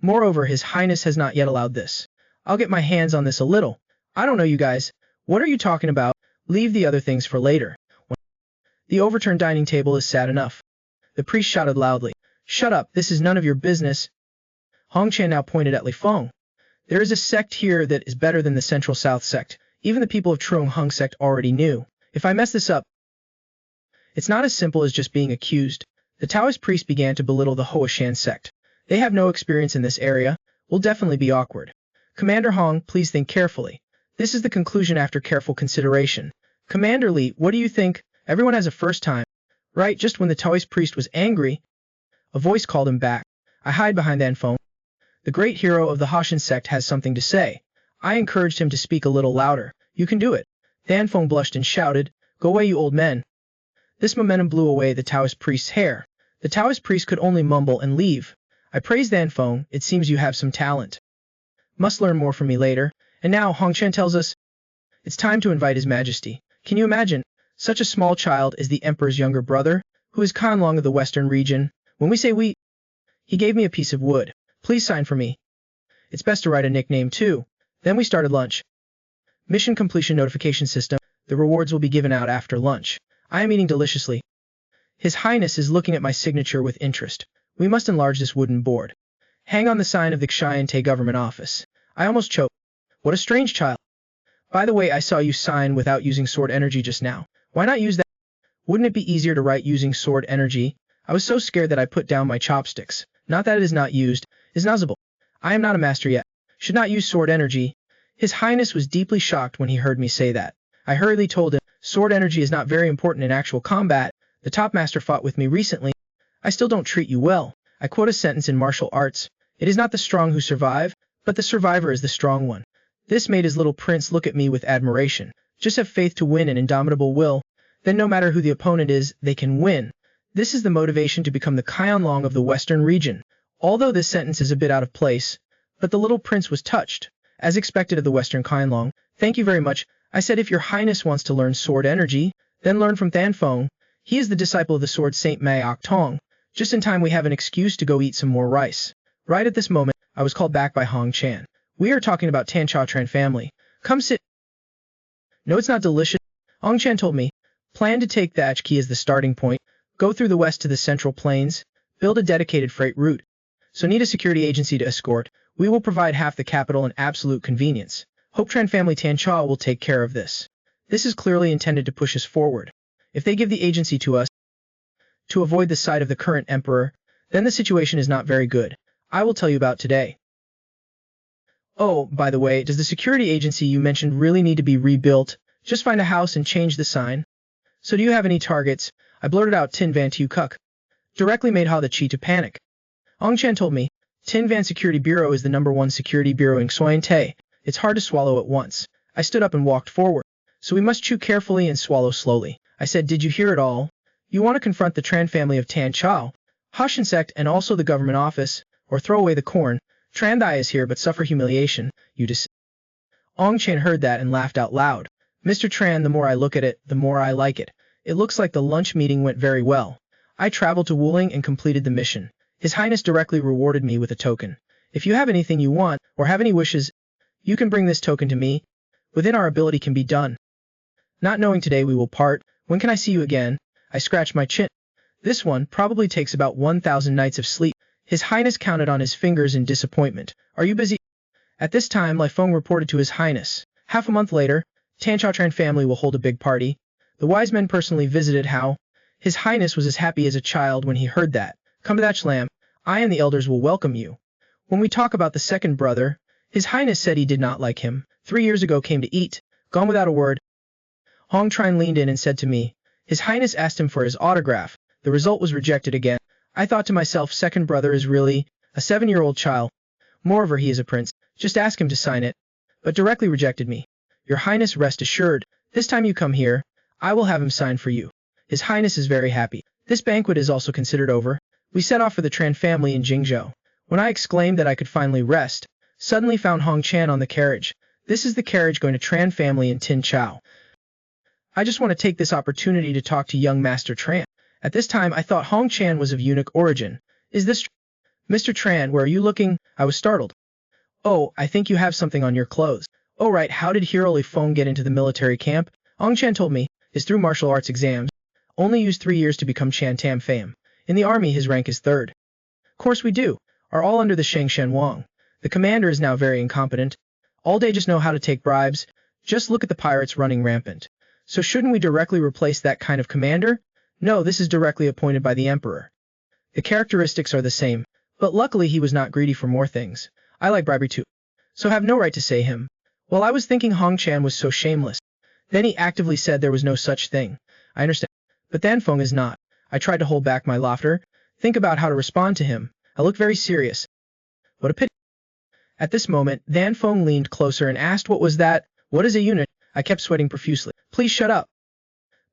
Moreover, His Highness has not yet allowed this. I'll get my hands on this a little. I don't know you guys. What are you talking about? Leave the other things for later. The overturned dining table is sad enough. The priest shouted loudly. Shut up, this is none of your business. Hongchan now pointed at Li Feng. There is a sect here that is better than the Central South sect. Even the people of Trung Hung sect already knew. If I mess this up, it's not as simple as just being accused. The Taoist priest began to belittle the Hoashan sect. They have no experience in this area. Will definitely be awkward. Commander Hong, please think carefully. This is the conclusion after careful consideration. Commander Li, what do you think? Everyone has a first time. Right, just when the Taoist priest was angry, a voice called him back. I hide behind Than Feng. The great hero of the Hoashan sect has something to say. I encouraged him to speak a little louder. You can do it. Than Feng blushed and shouted, go away you old men. This momentum blew away the Taoist priest's hair. The Taoist priest could only mumble and leave. I praised Than Feng, it seems you have some talent. Must learn more from me later. And now Hongchen tells us, it's time to invite His Majesty. Can you imagine? Such a small child is the Emperor's younger brother, who is Kanlong of the Western region. When we say we, he gave me a piece of wood. Please sign for me. It's best to write a nickname too. Then we started lunch. Mission completion notification system. The rewards will be given out after lunch. I am eating deliciously. His Highness is looking at my signature with interest. We must enlarge this wooden board. Hang on the sign of the Xiante government office. I almost choked. What a strange child. By the way, I saw you sign without using sword energy just now. Why not use that? Wouldn't it be easier to write using sword energy? I was so scared that I put down my chopsticks. Not that it is not used, is nuzzable. I am not a master yet. Should not use sword energy. His Highness was deeply shocked when he heard me say that. I hurriedly told him, sword energy is not very important in actual combat. The top master fought with me recently. I still don't treat you well. I quote a sentence in martial arts. It is not the strong who survive, but the survivor is the strong one. This made his little prince look at me with admiration. Just have faith to win and indomitable will. Then no matter who the opponent is, they can win. This is the motivation to become the Qianlong of the Western region. Although this sentence is a bit out of place, but the little prince was touched. As expected of the Western Qianlong, thank you very much. I said if your highness wants to learn sword energy, then learn from Danfeng. He is the disciple of the sword Saint Mei Octong. Just in time we have an excuse to go eat some more rice. Right at this moment, I was called back by Hong Chan. We are talking about Tan Cha Tran family. Come sit. No, it's not delicious. Hong Chan told me. Plan to take the Achki as the starting point. Go through the west to the Central Plains. Build a dedicated freight route. So need a security agency to escort. We will provide half the capital and absolute convenience. Hope Tran family Tan Cha will take care of this. This is clearly intended to push us forward. If they give the agency to us, to avoid the sight of the current emperor, then the situation is not very good. I will tell you about today. Oh, by the way, does the security agency you mentioned really need to be rebuilt? Just find a house and change the sign. So do you have any targets? I blurted out Tin Van Tu Kuk. Directly made Ha the Chi to panic. Ong Chan told me, Tin Van Security Bureau is the #1 security bureau in Xuan Te. It's hard to swallow at once. I stood up and walked forward. So we must chew carefully and swallow slowly. I said, did you hear it all? You want to confront the Tran family of Tan Chao, Hashan sect and also the government office, or throw away the corn. Tran Thai is here but suffer humiliation, you Ong Chan heard that and laughed out loud. Mr. Tran, the more I look at it, the more I like it. It looks like the lunch meeting went very well. I traveled to Wuling and completed the mission. His Highness directly rewarded me with a token. If you have anything you want, or have any wishes, you can bring this token to me. Within our ability can be done. Not knowing today we will part, when can I see you again? I scratched my chin. This one probably takes about 1,000 nights of sleep. His Highness counted on his fingers in disappointment. Are you busy? At this time, Lai Feng reported to His Highness. Half a month later, Tan Cha Tran family will hold a big party. The wise men personally visited Hao. His Highness was as happy as a child when he heard that. Come to that Shlam. I and the elders will welcome you. When we talk about the second brother, His Highness said he did not like him. 3 years ago came to eat. Gone without a word. Hong Trine leaned in and said to me. His Highness asked him for his autograph. The result was rejected again. I thought to myself, second brother is really a 7-year-old child. Moreover, he is a prince. Just ask him to sign it. But directly rejected me. Your Highness, rest assured, this time you come here, I will have him sign for you. His Highness is very happy. This banquet is also considered over. We set off for the Tran family in Jingzhou. When I exclaimed that I could finally rest, suddenly found Hong Chan on the carriage. This is the carriage going to Tran family in Tin Chao. I just want to take this opportunity to talk to young Master Tran. At this time I thought Hong Chan was of eunuch origin. Is this Mr. Tran, where are you looking? I was startled. Oh, I think you have something on your clothes. Oh right, how did Hero Li Feng get into the military camp? Hong Chan told me, is through martial arts exams. Only used 3 years to become Chan Tam Fam. In the army his rank is 3rd. Course we do, are all under the Sheng Shen Wang. The commander is now very incompetent. All day just know how to take bribes. Just look at the pirates running rampant. So shouldn't we directly replace that kind of commander? No, this is directly appointed by the emperor. The characteristics are the same, but luckily he was not greedy for more things. I like bribery too. So have no right to say him. Well, I was thinking Hong Chan was so shameless. Then he actively said there was no such thing. I understand. But Danfeng is not. I tried to hold back my laughter. Think about how to respond to him. I look very serious. What a pity. At this moment, Danfeng leaned closer and asked what was that? What is a eunuch? I kept sweating profusely. Please shut up.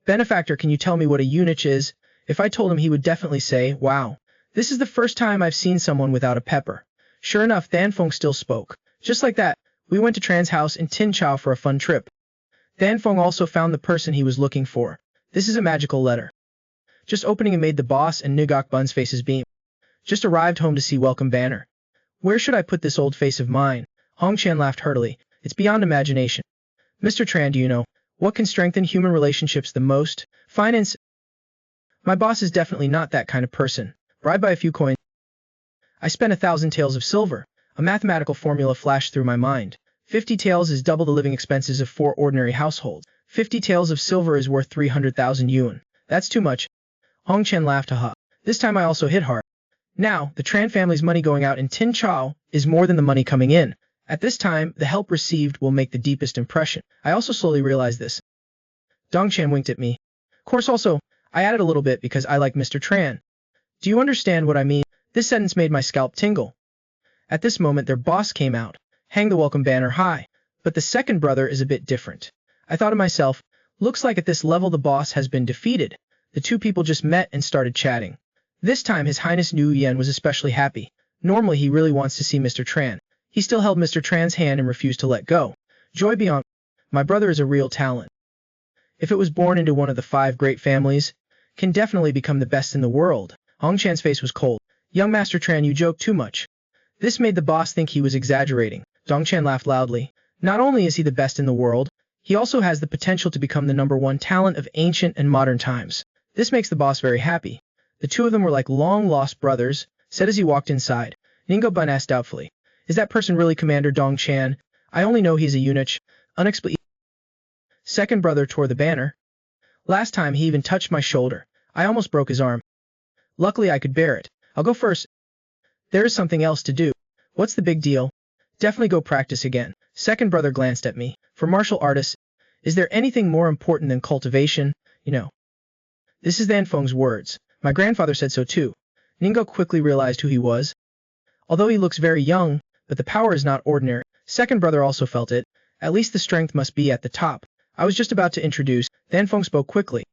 Benefactor, can you tell me what a eunuch is? If I told him he would definitely say, wow. This is the first time I've seen someone without a pepper. Sure enough, Danfeng still spoke. Just like that, we went to Tran's house in Tin Chao for a fun trip. Danfeng also found the person he was looking for. This is a magical letter. Just opening it made the boss and Nugok Bun's faces beam. Just arrived home to see welcome banner. Where should I put this old face of mine? Hong Chan laughed heartily. It's beyond imagination. Mr. Tran, do you know what can strengthen human relationships the most? Finance. My boss is definitely not that kind of person. Bribed by a few coins. I spent 1,000 taels of silver. A mathematical formula flashed through my mind. 50 taels is double the living expenses of 4 ordinary households. 50 taels of silver is worth 300,000 yuan. That's too much. Hong Chen laughed, haha. This time I also hit hard. Now, the Tran family's money going out in Tin Chao is more than the money coming in. At this time, the help received will make the deepest impression. I also slowly realized this. Dongchan winked at me. Of course also, I added a little bit because I like Mr. Tran. Do you understand what I mean? This sentence made my scalp tingle. At this moment their boss came out. Hang the welcome banner high. But the second brother is a bit different. I thought to myself, looks like at this level the boss has been defeated. The two people just met and started chatting. This time His Highness Nu Yen was especially happy. Normally he really wants to see Mr. Tran. He still held Mr. Tran's hand and refused to let go. Joy beyond. My brother is a real talent. If it was born into one of the 5 great families, can definitely become the best in the world. Hong Chan's face was cold. Young Master Tran, you joke too much. This made the boss think he was exaggerating. Dongchan laughed loudly. Not only is he the best in the world, he also has the potential to become the #1 talent of ancient and modern times. This makes the boss very happy. The two of them were like long-lost brothers, said as he walked inside. Ningbo Bun asked doubtfully, is that person really Commander Dongchan? I only know he's a eunuch. Unexplained. Second brother tore the banner. Last time he even touched my shoulder. I almost broke his arm. Luckily I could bear it. I'll go first. There is something else to do. What's the big deal? Definitely go practice again. Second brother glanced at me. For martial artists, is there anything more important than cultivation? You know. This is Danfeng's words. My grandfather said so too. Ningbo quickly realized who he was. Although he looks very young, but the power is not ordinary. Second brother also felt it. At least the strength must be at the top. I was just about to introduce. Danfeng spoke quickly.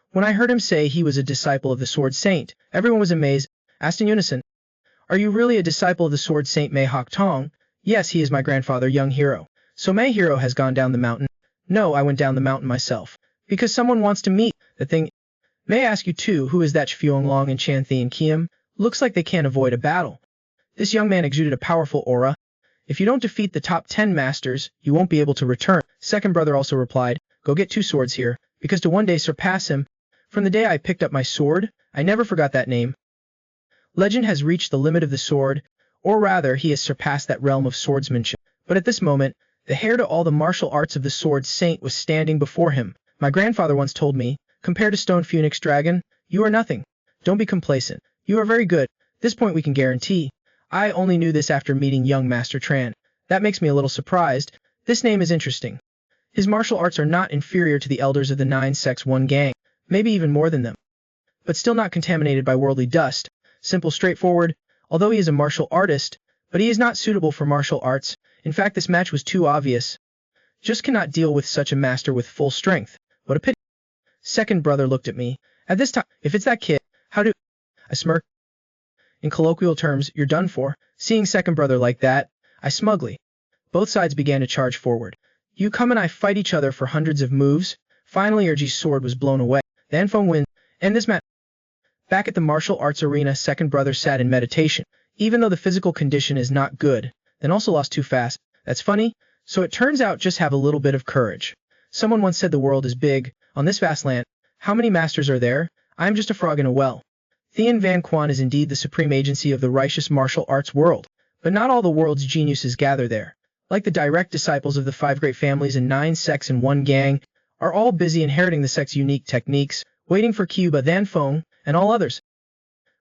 When I heard him say he was a disciple of the Sword Saint, everyone was amazed, asked in unison, are you really a disciple of the Sword Saint Mei Hok Tong? Yes, he is my grandfather, young hero. So Mei Hero has gone down the mountain? No, I went down the mountain myself. Because someone wants to meet the thing. May I ask you too, who is that Shfuong Long and Chanthe and Kiem? Looks like they can't avoid a battle. This young man exuded a powerful aura. If you don't defeat the top 10 masters, you won't be able to return. Second brother also replied, go get 2 swords here, because to one day surpass him. From the day I picked up my sword, I never forgot that name. Legend has reached the limit of the sword, or rather he has surpassed that realm of swordsmanship. But at this moment, the heir to all the martial arts of the Sword Saint was standing before him. My grandfather once told me, compared to Stone Phoenix Dragon, you are nothing. Don't be complacent. You are very good. This point we can guarantee. I only knew this after meeting young Master Tran. That makes me a little surprised. This name is interesting. His martial arts are not inferior to the elders of the 9 sects 1 gang, maybe even more than them. But still not contaminated by worldly dust. Simple, straightforward, although he is a martial artist, but he is not suitable for martial arts. In fact, this match was too obvious. Just cannot deal with such a master with full strength. What a pity. Second brother looked at me. At this time, if it's that kid, how do... I smirked. In colloquial terms, you're done for. Seeing second brother like that, I smugly. Both sides began to charge forward. You come and I fight each other for hundreds of moves. Finally Erji's sword was blown away. Danfeng wins. End this match. Back at the martial arts arena, second brother sat in meditation. Even though the physical condition is not good, then also lost too fast. That's funny. So it turns out just have a little bit of courage. Someone once said the world is big. On this vast land, how many masters are there? I am just a frog in a well. Thien Van Quan is indeed the supreme agency of the righteous martial arts world, but not all the world's geniuses gather there. Like the direct disciples of the 5 great families and 9 sects in 1 gang, are all busy inheriting the sect's unique techniques, waiting for Cuba, Danfeng, and all others.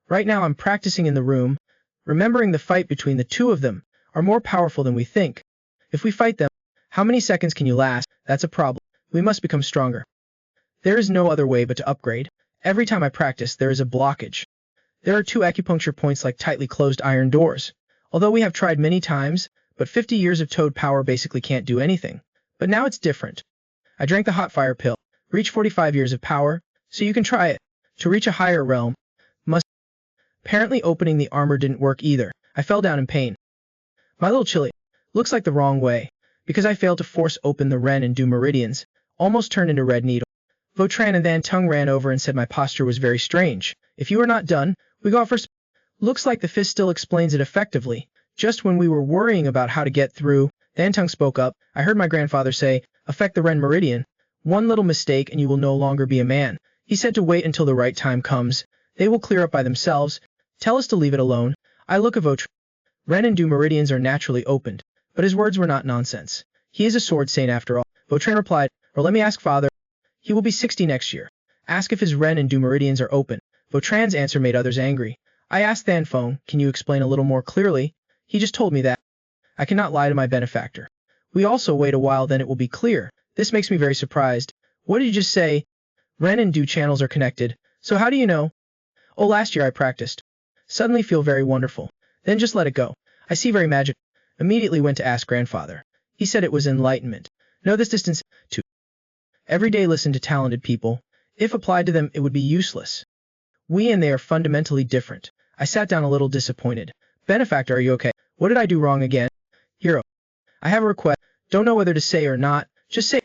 Right now I'm practicing in the room, remembering the fight between the two of them are more powerful than we think. If we fight them, how many seconds can you last? That's a problem. We must become stronger. There is no other way but to upgrade. Every time I practice, there is a blockage. There are 2 acupuncture points like tightly closed iron doors. Although we have tried many times, but 50 years of toad power basically can't do anything. But now it's different. I drank the hot fire pill. Reach 45 years of power, so you can try it. To reach a higher realm, must... Apparently opening the armor didn't work either. I fell down in pain. My little chili. Looks like the wrong way. Because I failed to force open the Ren and Du meridians, almost turned into red needle. Votran and Van Tung ran over and said my posture was very strange. If you are not done, we go first. Looks like the fist still explains it effectively. Just when we were worrying about how to get through, Van Tung spoke up. I heard my grandfather say, affect the Ren meridian. One little mistake and you will no longer be a man. He said to wait until the right time comes. They will clear up by themselves. Tell us to leave it alone. I look at Votran. Ren and Du meridians are naturally opened, but his words were not nonsense. He is a sword saint after all. Votran replied, or let me ask father. He will be 60 next year. Ask if his Ren and Du meridians are open. Vautrin's answer made others angry. I asked Thanfeng, can you explain a little more clearly? He just told me that. I cannot lie to my benefactor. We also wait a while, then it will be clear. This makes me very surprised. What did you just say? Ren and Du channels are connected. So how do you know? Oh, last year I practiced. Suddenly feel very wonderful. Then just let it go. I see very magic. Immediately went to ask grandfather. He said it was enlightenment. No, this distance, too. Every day listen to talented people. If applied to them, it would be useless. We and they are fundamentally different. I sat down a little disappointed. Benefactor, are you okay? What did I do wrong again? Hero. I have a request. Don't know whether to say or not. Just say.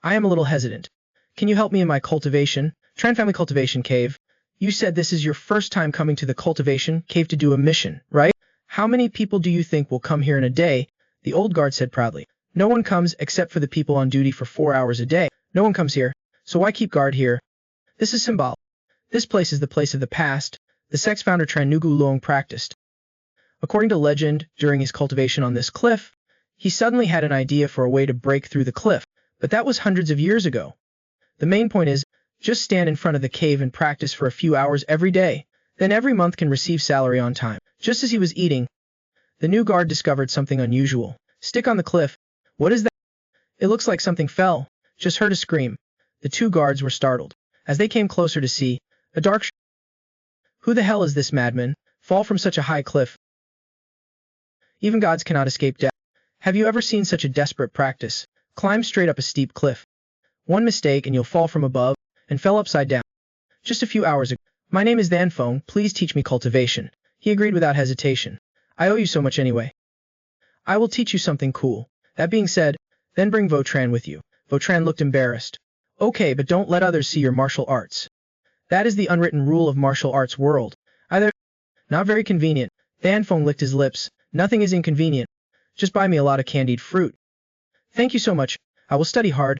I am a little hesitant. Can you help me in my cultivation? Tran family cultivation cave. You said this is your first time coming to the cultivation cave to do a mission, right? How many people do you think will come here in a day? The old guard said proudly. No one comes except for the people on duty for 4 hours a day. No one comes here. So why keep guard here? This is symbolic. This place is the place of the past. The sect's founder Tran Nugu Luong practiced. According to legend, during his cultivation on this cliff, he suddenly had an idea for a way to break through the cliff, but that was hundreds of years ago. The main point is, just stand in front of the cave and practice for a few hours every day, then every month can receive salary on time. Just as he was eating, the new guard discovered something unusual. Stick on the cliff. What is that? It looks like something fell. Just heard a scream. The two guards were startled. As they came closer to see, a dark Who the hell is this madman? Fall from such a high cliff. Even gods cannot escape death. Have you ever seen such a desperate practice? Climb straight up a steep cliff. One mistake and you'll fall from above, and fell upside down. Just a few hours ago. My name is Thanfeng, please teach me cultivation. He agreed without hesitation. I owe you so much anyway. I will teach you something cool. That being said, then bring Vautrin with you. Vautrin looked embarrassed. Okay, but don't let others see your martial arts. That is the unwritten rule of martial arts world. Either. Not very convenient. Thanfeng licked his lips. Nothing is inconvenient. Just buy me a lot of candied fruit. Thank you so much. I will study hard.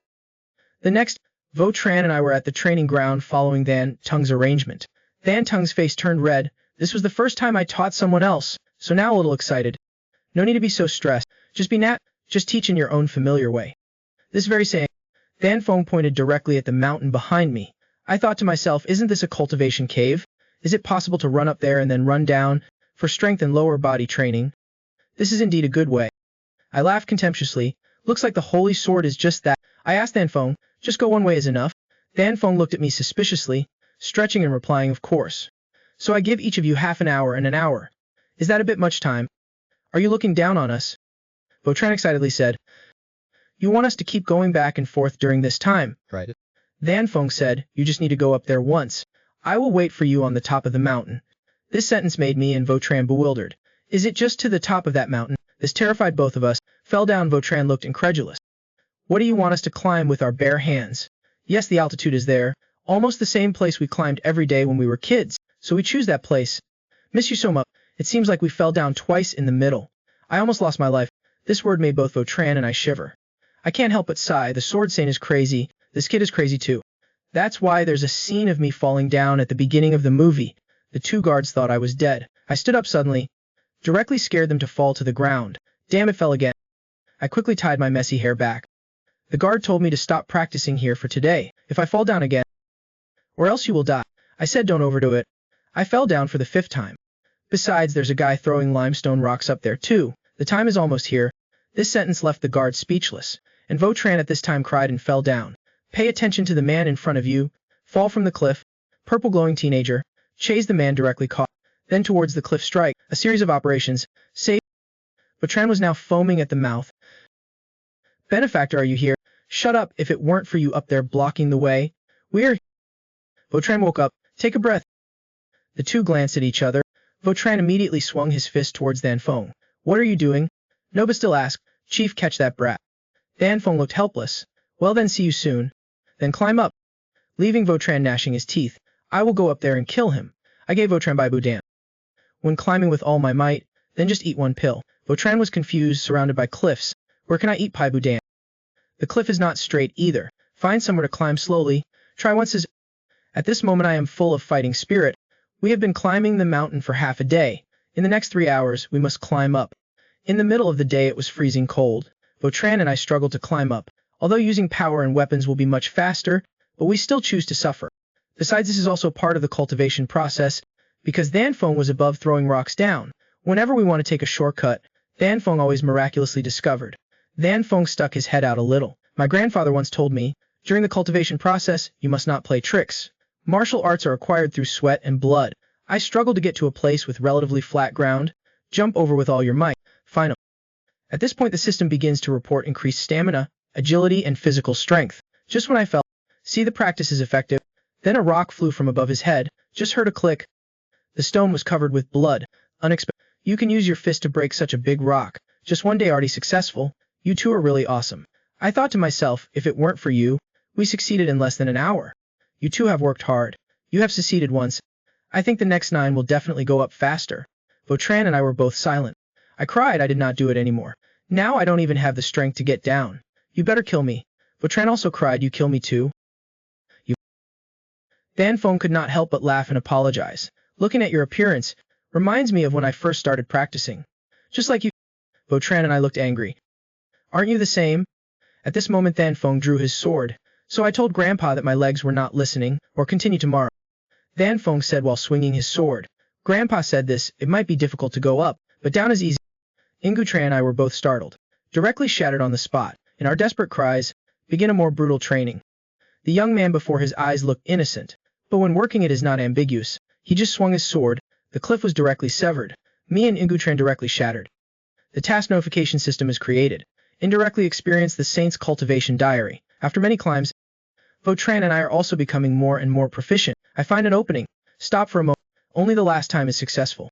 The next, Vautrin and I were at the training ground following Than Tung's arrangement. Than Tung's face turned red. This was the first time I taught someone else, so now a little excited. No need to be so stressed. Just be just teach in your own familiar way. This very saying, Thanfeng pointed directly at the mountain behind me. I thought to myself, isn't this a cultivation cave? Is it possible to run up there and then run down, for strength and lower body training? This is indeed a good way. I laughed contemptuously. Looks like the holy sword is just that. I asked Thanfeng, just go one way is enough? Thanfeng looked at me suspiciously, stretching and replying, of course. So I give each of you half an hour and an hour. Is that a bit much time? Are you looking down on us? Vautrin excitedly said. You want us to keep going back and forth during this time? Right. Thanfeng said, you just need to go up there once. I will wait for you on the top of the mountain. This sentence made me and Vautrin bewildered. Is it just to the top of that mountain? This terrified both of us. Fell down. Vautrin looked incredulous. What do you want us to climb with our bare hands? Yes, the altitude is there. Almost the same place we climbed every day when we were kids, so we choose that place. Miss you so much. It seems like we fell down twice in the middle. I almost lost my life. This word made both Vautrin and I shiver. I can't help but sigh. The sword saint is crazy. This kid is crazy too. That's why there's a scene of me falling down at the beginning of the movie. The two guards thought I was dead. I stood up suddenly. Directly scared them to fall to the ground. Damn, it fell again. I quickly tied my messy hair back. The guard told me to stop practicing here for today. If I fall down again, or else you will die. I said don't overdo it. I fell down for the 5th time. Besides, there's a guy throwing limestone rocks up there too. The time is almost here. This sentence left the guard speechless, and Vautrin at this time cried and fell down. Pay attention to the man in front of you. Fall from the cliff. Purple glowing teenager. Chase the man directly caught. Then towards the cliff strike. A series of operations. Save. Vautrin was now foaming at the mouth. Benefactor, are you here? Shut up. If it weren't for you up there blocking the way. We're. Vautrin woke up. Take a breath. The two glanced at each other. Vautrin immediately swung his fist towards Thanfeng. What are you doing? Noba still asked. Chief, catch that brat. Thanfeng looked helpless. Well then, see you soon. Then climb up. Leaving Vautrin gnashing his teeth. I will go up there and kill him. I gave Vautrin Baibu Dan. When climbing with all my might, then just eat one pill. Vautrin was confused, surrounded by cliffs. Where can I eat Pai Budan? The cliff is not straight either. Find somewhere to climb slowly. Try once as... At this moment I am full of fighting spirit. We have been climbing the mountain for half a day. In the next 3 hours, we must climb up. In the middle of the day it was freezing cold. Vautrin and I struggled to climb up. Although using power and weapons will be much faster, but we still choose to suffer. Besides, this is also part of the cultivation process, because Danfeng was above throwing rocks down. Whenever we want to take a shortcut, Danfeng always miraculously discovered. Danfeng stuck his head out a little. My grandfather once told me, during the cultivation process, you must not play tricks. Martial arts are acquired through sweat and blood. I struggled to get to a place with relatively flat ground. Jump over with all your might. Final. At this point, the system begins to report increased stamina, agility, and physical strength. Just when I felt, see, the practice is effective, then a rock flew from above his head. Just heard a click. The stone was covered with blood. Unexpected. You can use your fist to break such a big rock. Just one day already successful. You two are really awesome. I thought to myself, if it weren't for you, we succeeded in less than an hour. You two have worked hard. You have succeeded once. I think the next 9 will definitely go up faster. Vautrin and I were both silent. I cried I did not do it anymore. Now I don't even have the strength to get down. You better kill me. Vautrin also cried, you kill me too? You. Danfeng could not help but laugh and apologize. Looking at your appearance reminds me of when I first started practicing. Just like you. Vautrin and I looked angry. Aren't you the same? At this moment Danfeng drew his sword. So I told Grandpa that my legs were not listening, or continue tomorrow. Danfeng said while swinging his sword. Grandpa said this, it might be difficult to go up, but down is easy. Ingutran and I were both startled, directly shattered on the spot. In our desperate cries, begin a more brutal training. The young man before his eyes looked innocent, but when working it is not ambiguous. He just swung his sword, the cliff was directly severed. Me and Ingutran directly shattered. The task notification system is created. Indirectly experience the Saint's cultivation diary. After many climbs, Vautrin and I are also becoming more and more proficient. I find an opening. Stop for a moment. Only the last time is successful.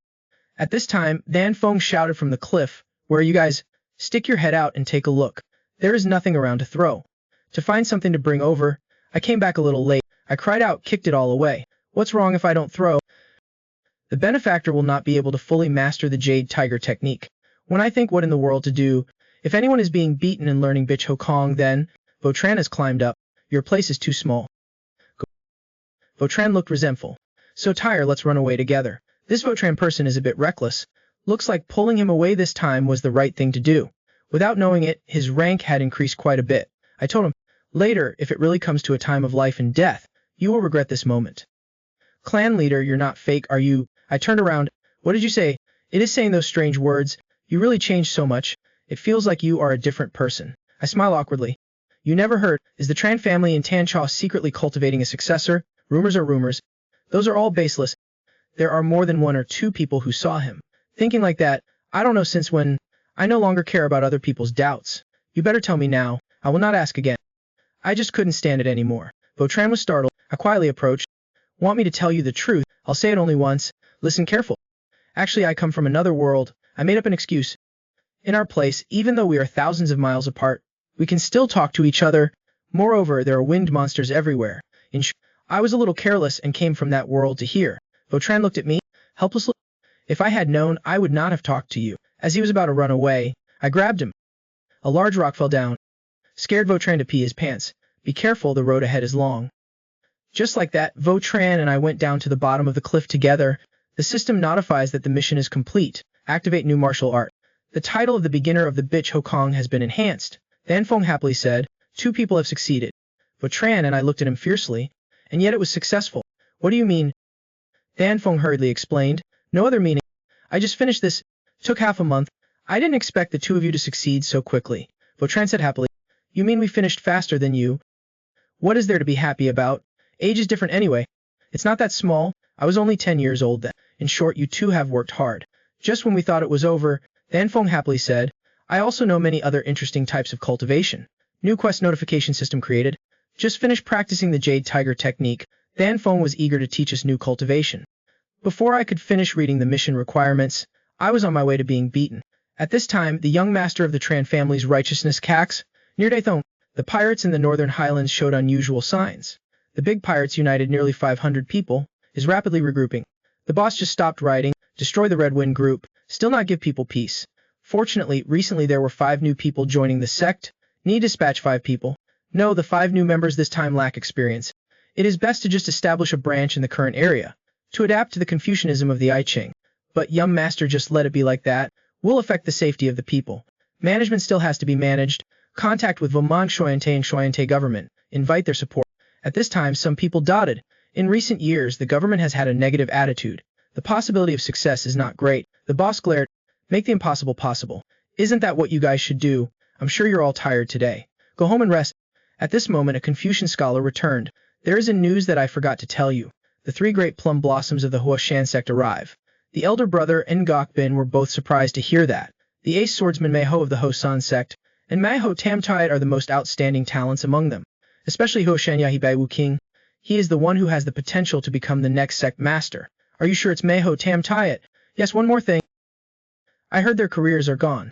At this time, Danfeng shouted from the cliff, where are you guys? Stick your head out and take a look. There is nothing around to throw. To find something to bring over, I came back a little late. I cried out, kicked it all away. What's wrong if I don't throw? The benefactor will not be able to fully master the Jade Tiger technique. When I think what in the world to do, if anyone is being beaten and learning Bitch Hokong, then Vautrin has climbed up. Your place is too small. Vautrin looked resentful. So Tyre, let's run away together. This Vautrin person is a bit reckless. Looks like pulling him away this time was the right thing to do. Without knowing it, his rank had increased quite a bit. I told him, later, if it really comes to a time of life and death, you will regret this moment. Clan leader, you're not fake, are you? I turned around. What did you say? It is saying those strange words. You really changed so much. It feels like you are a different person. I smile awkwardly. You never heard, is the Tran family in Tanchaw secretly cultivating a successor? Rumors are rumors. Those are all baseless. There are more than 1 or 2 people who saw him. Thinking like that, I don't know since when. I no longer care about other people's doubts. You better tell me now. I will not ask again. I just couldn't stand it anymore. Vautrin was startled. I quietly approached. Want me to tell you the truth? I'll say it only once. Listen careful. Actually, I come from another world. I made up an excuse. In our place, even though we are thousands of miles apart, we can still talk to each other. Moreover, there are wind monsters everywhere. I was a little careless and came from that world to here. Vautrin looked at me, helplessly. If I had known, I would not have talked to you. As he was about to run away, I grabbed him. A large rock fell down. Scared Vautrin to pee his pants. Be careful, the road ahead is long. Just like that, Vautrin and I went down to the bottom of the cliff together. The system notifies that the mission is complete. Activate new martial art. The title of the beginner of the Bitch Hokong has been enhanced. Danfeng happily said, 2 people have succeeded. Vautrin and I looked at him fiercely. And yet it was successful. What do you mean? Danfeng hurriedly explained. No other meaning. I just finished this. Took half a month. I didn't expect the 2 of you to succeed so quickly. Vautrin said happily. You mean we finished faster than you? What is there to be happy about? Age is different anyway. It's not that small. I was only 10 years old then. In short, you 2 have worked hard. Just when we thought it was over, Danfeng happily said, I also know many other interesting types of cultivation. New quest notification system created. Just finished practicing the Jade Tiger technique. Danfeng was eager to teach us new cultivation. Before I could finish reading the mission requirements, I was on my way to being beaten. At this time, the young master of the Tran family's righteousness Cax, near Dathong, the pirates in the northern highlands showed unusual signs. The big pirates united nearly 500 people, is rapidly regrouping. The boss just stopped writing, destroy the Red Wind group, still not give people peace. Fortunately, recently there were 5 new people joining the sect. Need dispatch 5 people. No, the 5 new members this time lack experience. It is best to just establish a branch in the current area, to adapt to the Confucianism of the I Ching. But young master, just let it be like that. Will affect the safety of the people. Management still has to be managed. Contact with Vomang Shoyante and Shoyante government. Invite their support. At this time some people dotted. In recent years, the government has had a negative attitude. The possibility of success is not great. The boss glared. Make the impossible possible. Isn't that what you guys should do? I'm sure you're all tired today. Go home and rest. At this moment, a Confucian scholar returned. There is a news that I forgot to tell you. The three great plum blossoms of the Huashan sect arrive. The elder brother and Gokbin were both surprised to hear that. The ace swordsman Meiho of the Hosan sect and Meiho Tamtiat are the most outstanding talents among them. Especially Huashan Yahibai Wu King. He is the one who has the potential to become the next sect master. Are you sure it's Meiho Tamtiat? Yes, one more thing. I heard their careers are gone.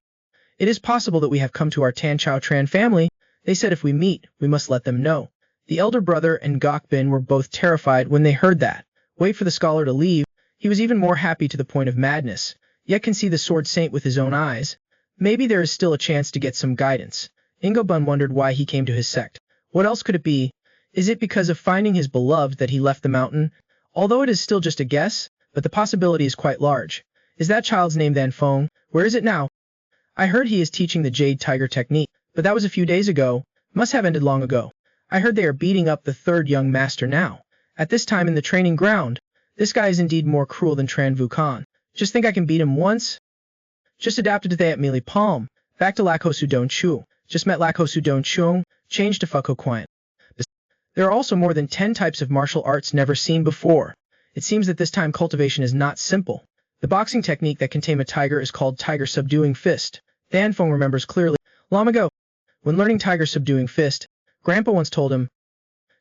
It is possible that we have come to our Tan Chao Tran family. They said if we meet, we must let them know. The elder brother and Gokbin were both terrified when they heard that. Wait for the scholar to leave. He was even more happy to the point of madness, yet can see the sword saint with his own eyes. Maybe there is still a chance to get some guidance. Ingobun wondered why he came to his sect. What else could it be? Is it because of finding his beloved that he left the mountain? Although it is still just a guess, but the possibility is quite large. Is that child's name Van Feng? Where is it now? I heard he is teaching the Jade Tiger technique, but that was a few days ago. Must have ended long ago. I heard they are beating up the third young master now. At this time in the training ground. This guy is indeed more cruel than Tran Vukan. Just think I can beat him once? Just adapted to Thayat Mealy Palm. Back to Lakhosu Don Chu. Just met Lakhosu Don Chung. Changed to Fuko Quiet. There are also more than 10 types of martial arts never seen before. It seems that this time cultivation is not simple. The boxing technique that can tame a tiger is called Tiger Subduing Fist. Dan Feng remembers clearly. Long ago, when learning Tiger Subduing Fist, Grandpa once told him,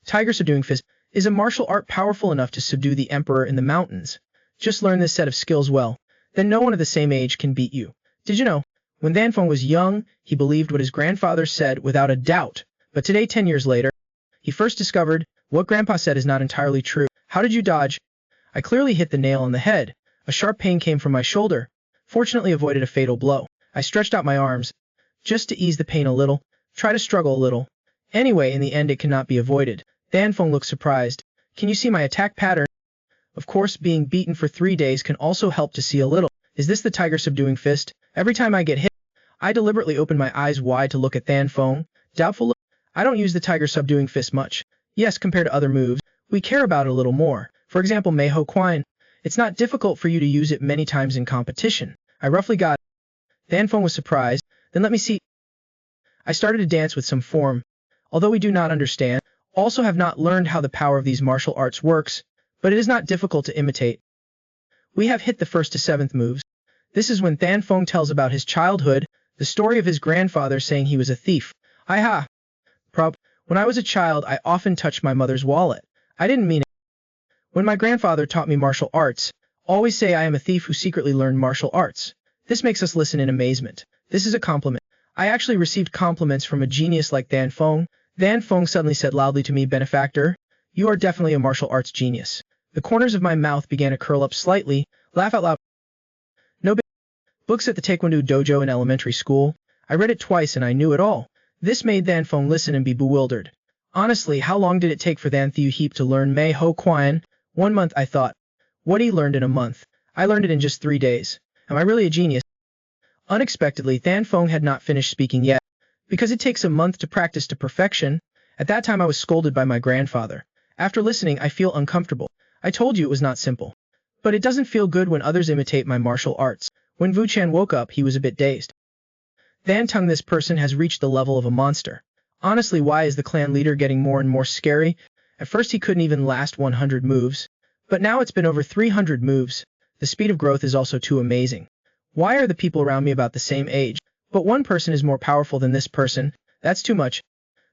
Tiger Subduing Fist is a martial art powerful enough to subdue the emperor in the mountains. Just learn this set of skills well, then no one of the same age can beat you. Did you know? When Dan Feng was young, he believed what his grandfather said without a doubt. But today, 10 years later, he first discovered what Grandpa said is not entirely true. How did you dodge? I clearly hit the nail on the head. A sharp pain came from my shoulder. Fortunately avoided a fatal blow. I stretched out my arms, just to ease the pain a little. Try to struggle a little. Anyway, in the end it cannot be avoided. Dan Feng looked surprised. Can you see my attack pattern? Of course, being beaten for 3 days can also help to see a little. Is this the Tiger Subduing Fist? Every time I get hit, I deliberately open my eyes wide to look at Dan Feng. Doubtful look. I don't use the Tiger Subduing Fist much. Yes, compared to other moves, we care about it a little more. For example, Meiho Quine. It's not difficult for you to use it many times in competition. I roughly got it. Dan Feng was surprised. Then let me see. I started to dance with some form. Although we do not understand, also have not learned how the power of these martial arts works, but it is not difficult to imitate. We have hit the 1st to 7th moves. This is when Dan Feng tells about his childhood, the story of his grandfather saying he was a thief. When I was a child, I often touched my mother's wallet. I didn't mean it. When my grandfather taught me martial arts, always say I am a thief who secretly learned martial arts. This makes us listen in amazement. This is a compliment. I actually received compliments from a genius like Dan Feng. Dan Feng suddenly said loudly to me, Benefactor, you are definitely a martial arts genius. The corners of my mouth began to curl up slightly. Laugh out loud. No big books at the Taekwondo dojo in elementary school. I read it twice and I knew it all. This made Dan Feng listen and be bewildered. Honestly, how long did it take for Dan Thieu Heap to learn Mei Ho Quian? 1 month, I thought. What he learned in a month. I learned it in just 3 days. Am I really a genius? Unexpectedly, Dan Feng had not finished speaking yet. Because it takes a month to practice to perfection. At that time I was scolded by my grandfather. After listening, I feel uncomfortable. I told you it was not simple. But it doesn't feel good when others imitate my martial arts. When Wu Chan woke up, he was a bit dazed. Dan Tung, this person has reached the level of a monster. Honestly, why is the clan leader getting more and more scary? At first he couldn't even last 100 moves. But now it's been over 300 moves. The speed of growth is also too amazing. Why are the people around me about the same age? But one person is more powerful than this person. That's too much.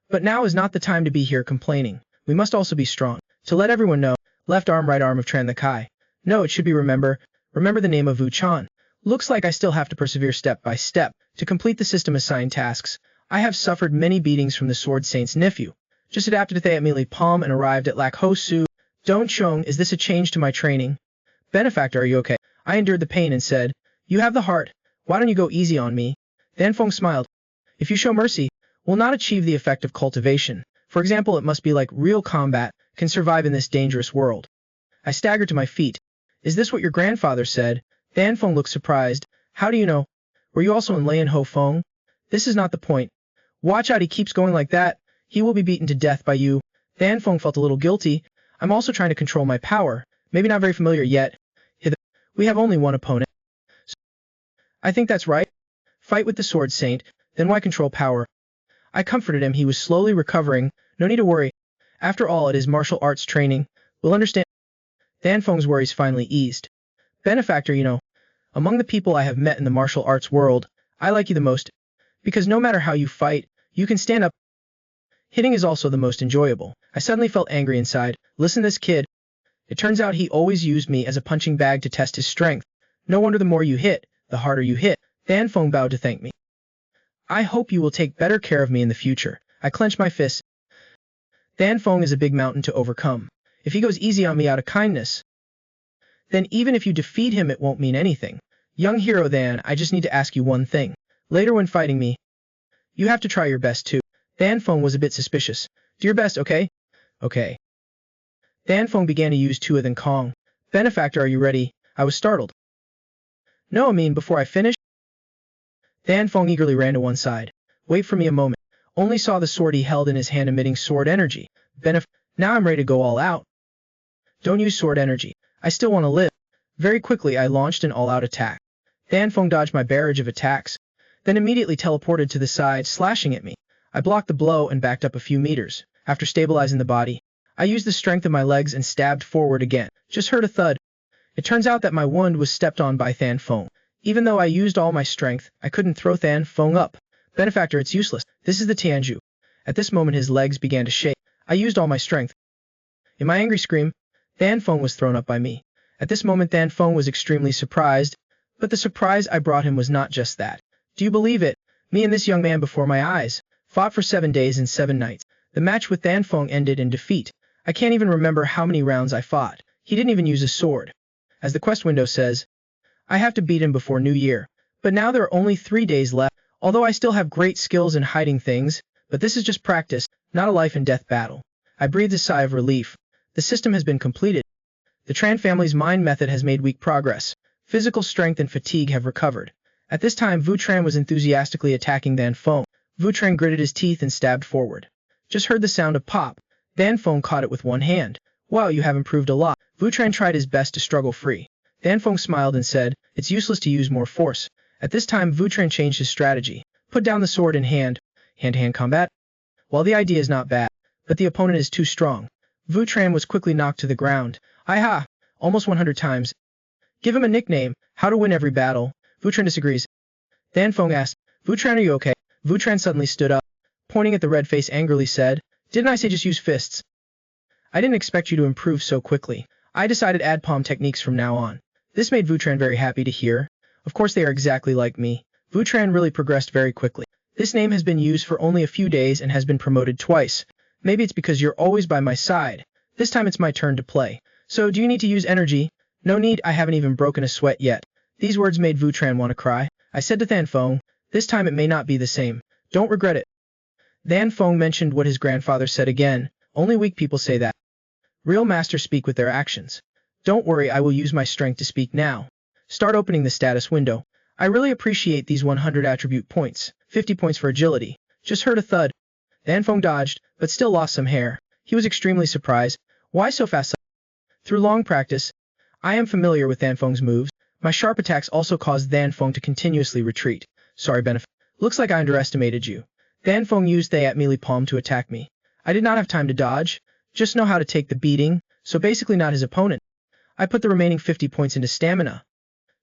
But now is not the time to be here complaining. We must also be strong. To let everyone know, left arm, right arm of Tran the Kai. No, it should be remember the name of Wu Chan. Looks like I still have to persevere step by step to complete the system assigned tasks. I have suffered many beatings from the Sword Saint's nephew. Just adapted to Thayat Mealy Palm and arrived at Lak Ho Su. Don't Chong, is this a change to my training? Benefactor, are you okay? I endured the pain and said, you have the heart. Why don't you go easy on me? Dan Feng smiled. If you show mercy, will not achieve the effect of cultivation. For example, it must be like real combat, can survive in this dangerous world. I staggered to my feet. Is this what your grandfather said? Dan Feng looked surprised. How do you know? Were you also in Leuan Ho Feng? This is not the point. Watch out, he keeps going like that. He will be beaten to death by you. Dan Feng felt a little guilty. I'm also trying to control my power, maybe not very familiar yet. We have only one opponent. So I think that's right. Fight with the sword saint, then why control power? I comforted him. He was slowly recovering. No need to worry. After all, it is martial arts training. We'll understand. Danfeng's worries finally eased. Benefactor, among the people I have met in the martial arts world, I like you the most. Because no matter how you fight, you can stand up. Hitting is also the most enjoyable. I suddenly felt angry inside. Listen, this kid. It turns out he always used me as a punching bag to test his strength. No wonder the more you hit, the harder you hit. Danfeng bowed to thank me. I hope you will take better care of me in the future. I clenched my fists. Danfeng is a big mountain to overcome. If he goes easy on me out of kindness, then even if you defeat him it won't mean anything. Young hero Dan, I just need to ask you one thing. Later when fighting me, you have to try your best too. Danfeng was a bit suspicious. Do your best, okay? Okay. Danfeng began to use Tua then Kong. Benefactor, are you ready? I was startled. No, before I finish? Danfeng eagerly ran to one side. Wait for me a moment. Only saw the sword he held in his hand emitting sword energy. Now I'm ready to go all out. Don't use sword energy. I still want to live. Very quickly I launched an all-out attack. Danfeng dodged my barrage of attacks, then immediately teleported to the side, slashing at me. I blocked the blow and backed up a few meters. After stabilizing the body, I used the strength of my legs and stabbed forward again. Just heard a thud. It turns out that my wound was stepped on by Danfeng. Even though I used all my strength, I couldn't throw Danfeng up. Benefactor, it's useless. This is the Tianju. At this moment his legs began to shake. I used all my strength. In my angry scream, Danfeng was thrown up by me. At this moment Danfeng was extremely surprised, but the surprise I brought him was not just that. Do you believe it? Me and this young man before my eyes fought for 7 days and 7 nights. The match with Danfeng ended in defeat. I can't even remember how many rounds I fought. He didn't even use a sword. As the quest window says, I have to beat him before New Year. But now there are only 3 days left. Although I still have great skills in hiding things, but this is just practice, not a life and death battle. I breathed a sigh of relief. The system has been completed. The Tran family's mind method has made weak progress. Physical strength and fatigue have recovered. At this time Vu Tran was enthusiastically attacking Danfeng. Vu Tran gritted his teeth and stabbed forward. Just heard the sound of pop. Danfeng caught it with one hand. Wow, you have improved a lot. Vu Tran tried his best to struggle free. Danfeng smiled and said, it's useless to use more force. At this time Vu Tran changed his strategy. Put down the sword in hand-to-hand combat. While the idea is not bad, but the opponent is too strong. Vu Tran was quickly knocked to the ground. Aha! Almost 100 times. Give him a nickname. How to win every battle. Vu Tran disagrees. Danfeng asked, Vu Tran, are you okay? Vu Tran suddenly stood up, pointing at the red face angrily said, didn't I say just use fists? I didn't expect you to improve so quickly. I decided add palm techniques from now on. This made Vu Tran very happy to hear. Of course they are exactly like me. Vu Tran really progressed very quickly. This name has been used for only a few days and has been promoted twice. Maybe it's because you're always by my side. This time it's my turn to play. So do you need to use energy? No need, I haven't even broken a sweat yet. These words made Vu Tran want to cry. I said to Danfeng, this time it may not be the same. Don't regret it. Danfeng mentioned what his grandfather said again. Only weak people say that. Real masters speak with their actions. Don't worry, I will use my strength to speak now. Start opening the status window. I really appreciate these 100 attribute points. 50 points for agility. Just heard a thud. Danfeng dodged, but still lost some hair. He was extremely surprised. Why so fast? Through long practice, I am familiar with Danfeng's moves. My sharp attacks also caused Danfeng to continuously retreat. Sorry, Benefit. Looks like I underestimated you. Danfeng used the melee palm to attack me. I did not have time to dodge, just know how to take the beating, so basically not his opponent. I put the remaining 50 points into stamina.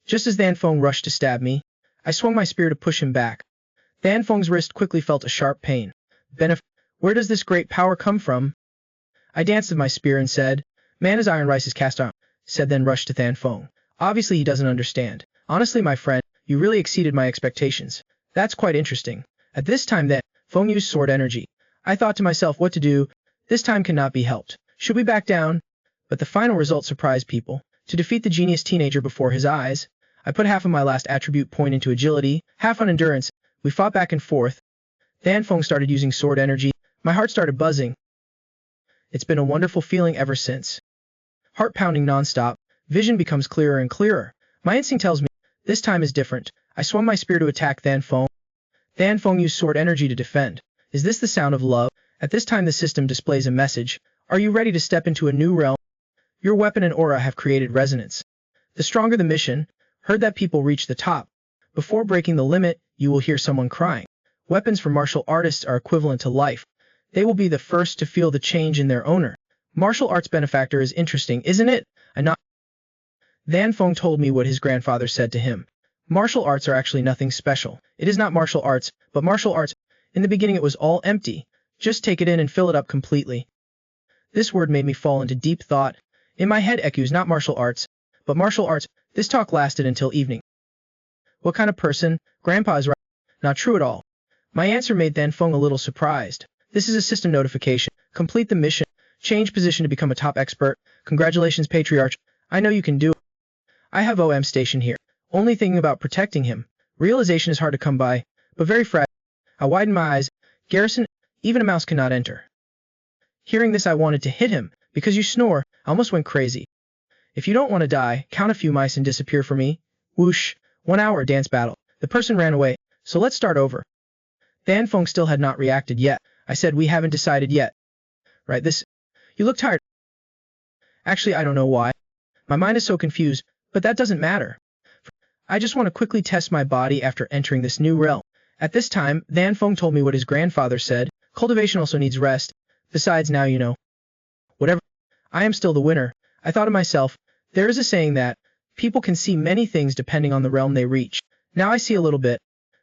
Just as Danfeng rushed to stab me, I swung my spear to push him back. Danfeng's wrist quickly felt a sharp pain. Benefit, where does this great power come from? I danced with my spear and said, man is iron, rice is cast iron, said then rushed to Danfeng. Obviously he doesn't understand. Honestly, my friend, you really exceeded my expectations. That's quite interesting. At this time Danfeng used sword energy. I thought to myself what to do. This time cannot be helped. Should we back down? But the final result surprised people. To defeat the genius teenager before his eyes, I put half of my last attribute point into agility, half on endurance. We fought back and forth. Danfeng started using sword energy. My heart started buzzing. It's been a wonderful feeling ever since. Heart pounding non-stop. Vision becomes clearer and clearer. My instinct tells me, this time is different. I swung my spear to attack Danfeng. Danfeng used sword energy to defend. Is this the sound of love? At this time the system displays a message. Are you ready to step into a new realm? Your weapon and aura have created resonance. The stronger the mission, heard that people reach the top. Before breaking the limit, you will hear someone crying. Weapons for martial artists are equivalent to life. They will be the first to feel the change in their owner. Martial arts benefactor is interesting, isn't it? Van Feng told me what his grandfather said to him. Martial arts are actually nothing special. It is not martial arts, but martial arts. In the beginning it was all empty. Just take it in and fill it up completely. This word made me fall into deep thought. In my head echoes not martial arts, but martial arts. This talk lasted until evening. What kind of person? Grandpa is right. Not true at all. My answer made Van Feng a little surprised. This is a system notification. Complete the mission. Change position to become a top expert. Congratulations, Patriarch. I know you can do it. I have OM station here. Only thinking about protecting him. Realization is hard to come by, but very fragile. I widened my eyes. Garrison, even a mouse cannot enter. Hearing this I wanted to hit him. Because you snore, I almost went crazy. If you don't want to die, count a few mice and disappear for me. Whoosh. 1 hour dance battle. The person ran away, so let's start over. Van Feng still had not reacted yet. I said we haven't decided yet. Right, this... You look tired. Actually, I don't know why. My mind is so confused, but that doesn't matter. I just want to quickly test my body after entering this new realm. At this time, Van Feng told me what his grandfather said. Cultivation also needs rest. Besides, now you know. Whatever. I am still the winner. I thought to myself, there is a saying that people can see many things depending on the realm they reach. Now I see a little bit.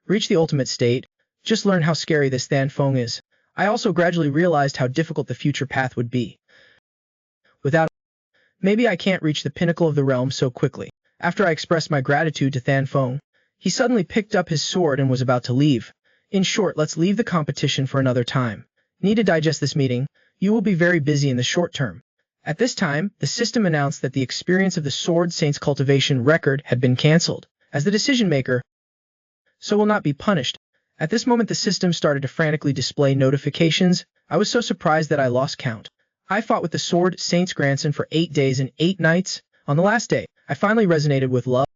Reach the ultimate state. Just learn how scary this Van Feng is. I also gradually realized how difficult the future path would be. Without... Maybe I can't reach the pinnacle of the realm so quickly. After I expressed my gratitude to Van Feng, he suddenly picked up his sword and was about to leave. In short, let's leave the competition for another time. Need to digest this meeting. You will be very busy in the short term. At this time, the system announced that the experience of the Sword Saint's cultivation record had been cancelled. As the decision maker, so will not be punished. At this moment the system started to frantically display notifications. I was so surprised that I lost count. I fought with the Sword Saint's grandson for 8 days and 8 nights. On the last day, I finally resonated with love.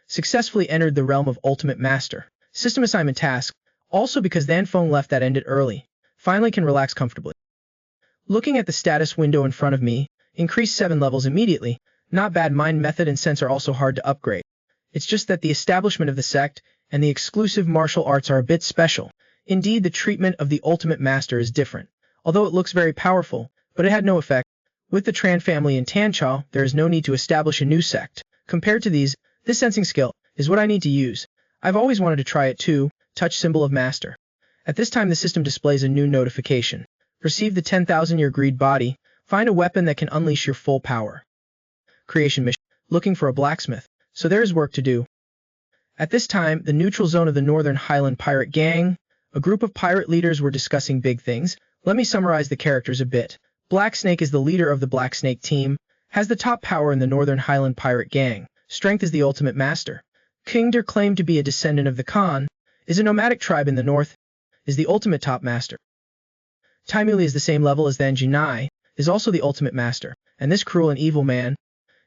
Successfully entered the realm of Ultimate Master. System assignment task. Also because Van Feng left that ended early. Finally can relax comfortably. Looking at the status window in front of me, increased 7 levels immediately. Not bad. Mind method and sense are also hard to upgrade. It's just that the establishment of the sect and the exclusive martial arts are a bit special. Indeed, the treatment of the Ultimate Master is different. Although it looks very powerful, but it had no effect. With the Tran family in Tanchao, there is no need to establish a new sect. Compared to these, this sensing skill is what I need to use. I've always wanted to try it too. Touch symbol of master. At this time the system displays a new notification. Receive the 10,000-year greed body. Find a weapon that can unleash your full power. Creation mission. Looking for a blacksmith. So there is work to do. At this time, the neutral zone of the Northern Highland Pirate Gang. A group of pirate leaders were discussing big things. Let me summarize the characters a bit. Black Snake is the leader of the Black Snake team. Has the top power in the Northern Highland Pirate Gang. Strength is the Ultimate Master. King Der, claimed to be a descendant of the Khan. Is a nomadic tribe in the north. Is the Ultimate Top Master. Taimuli is the same level as Danjinai. Is also the Ultimate Master. And this cruel and evil man.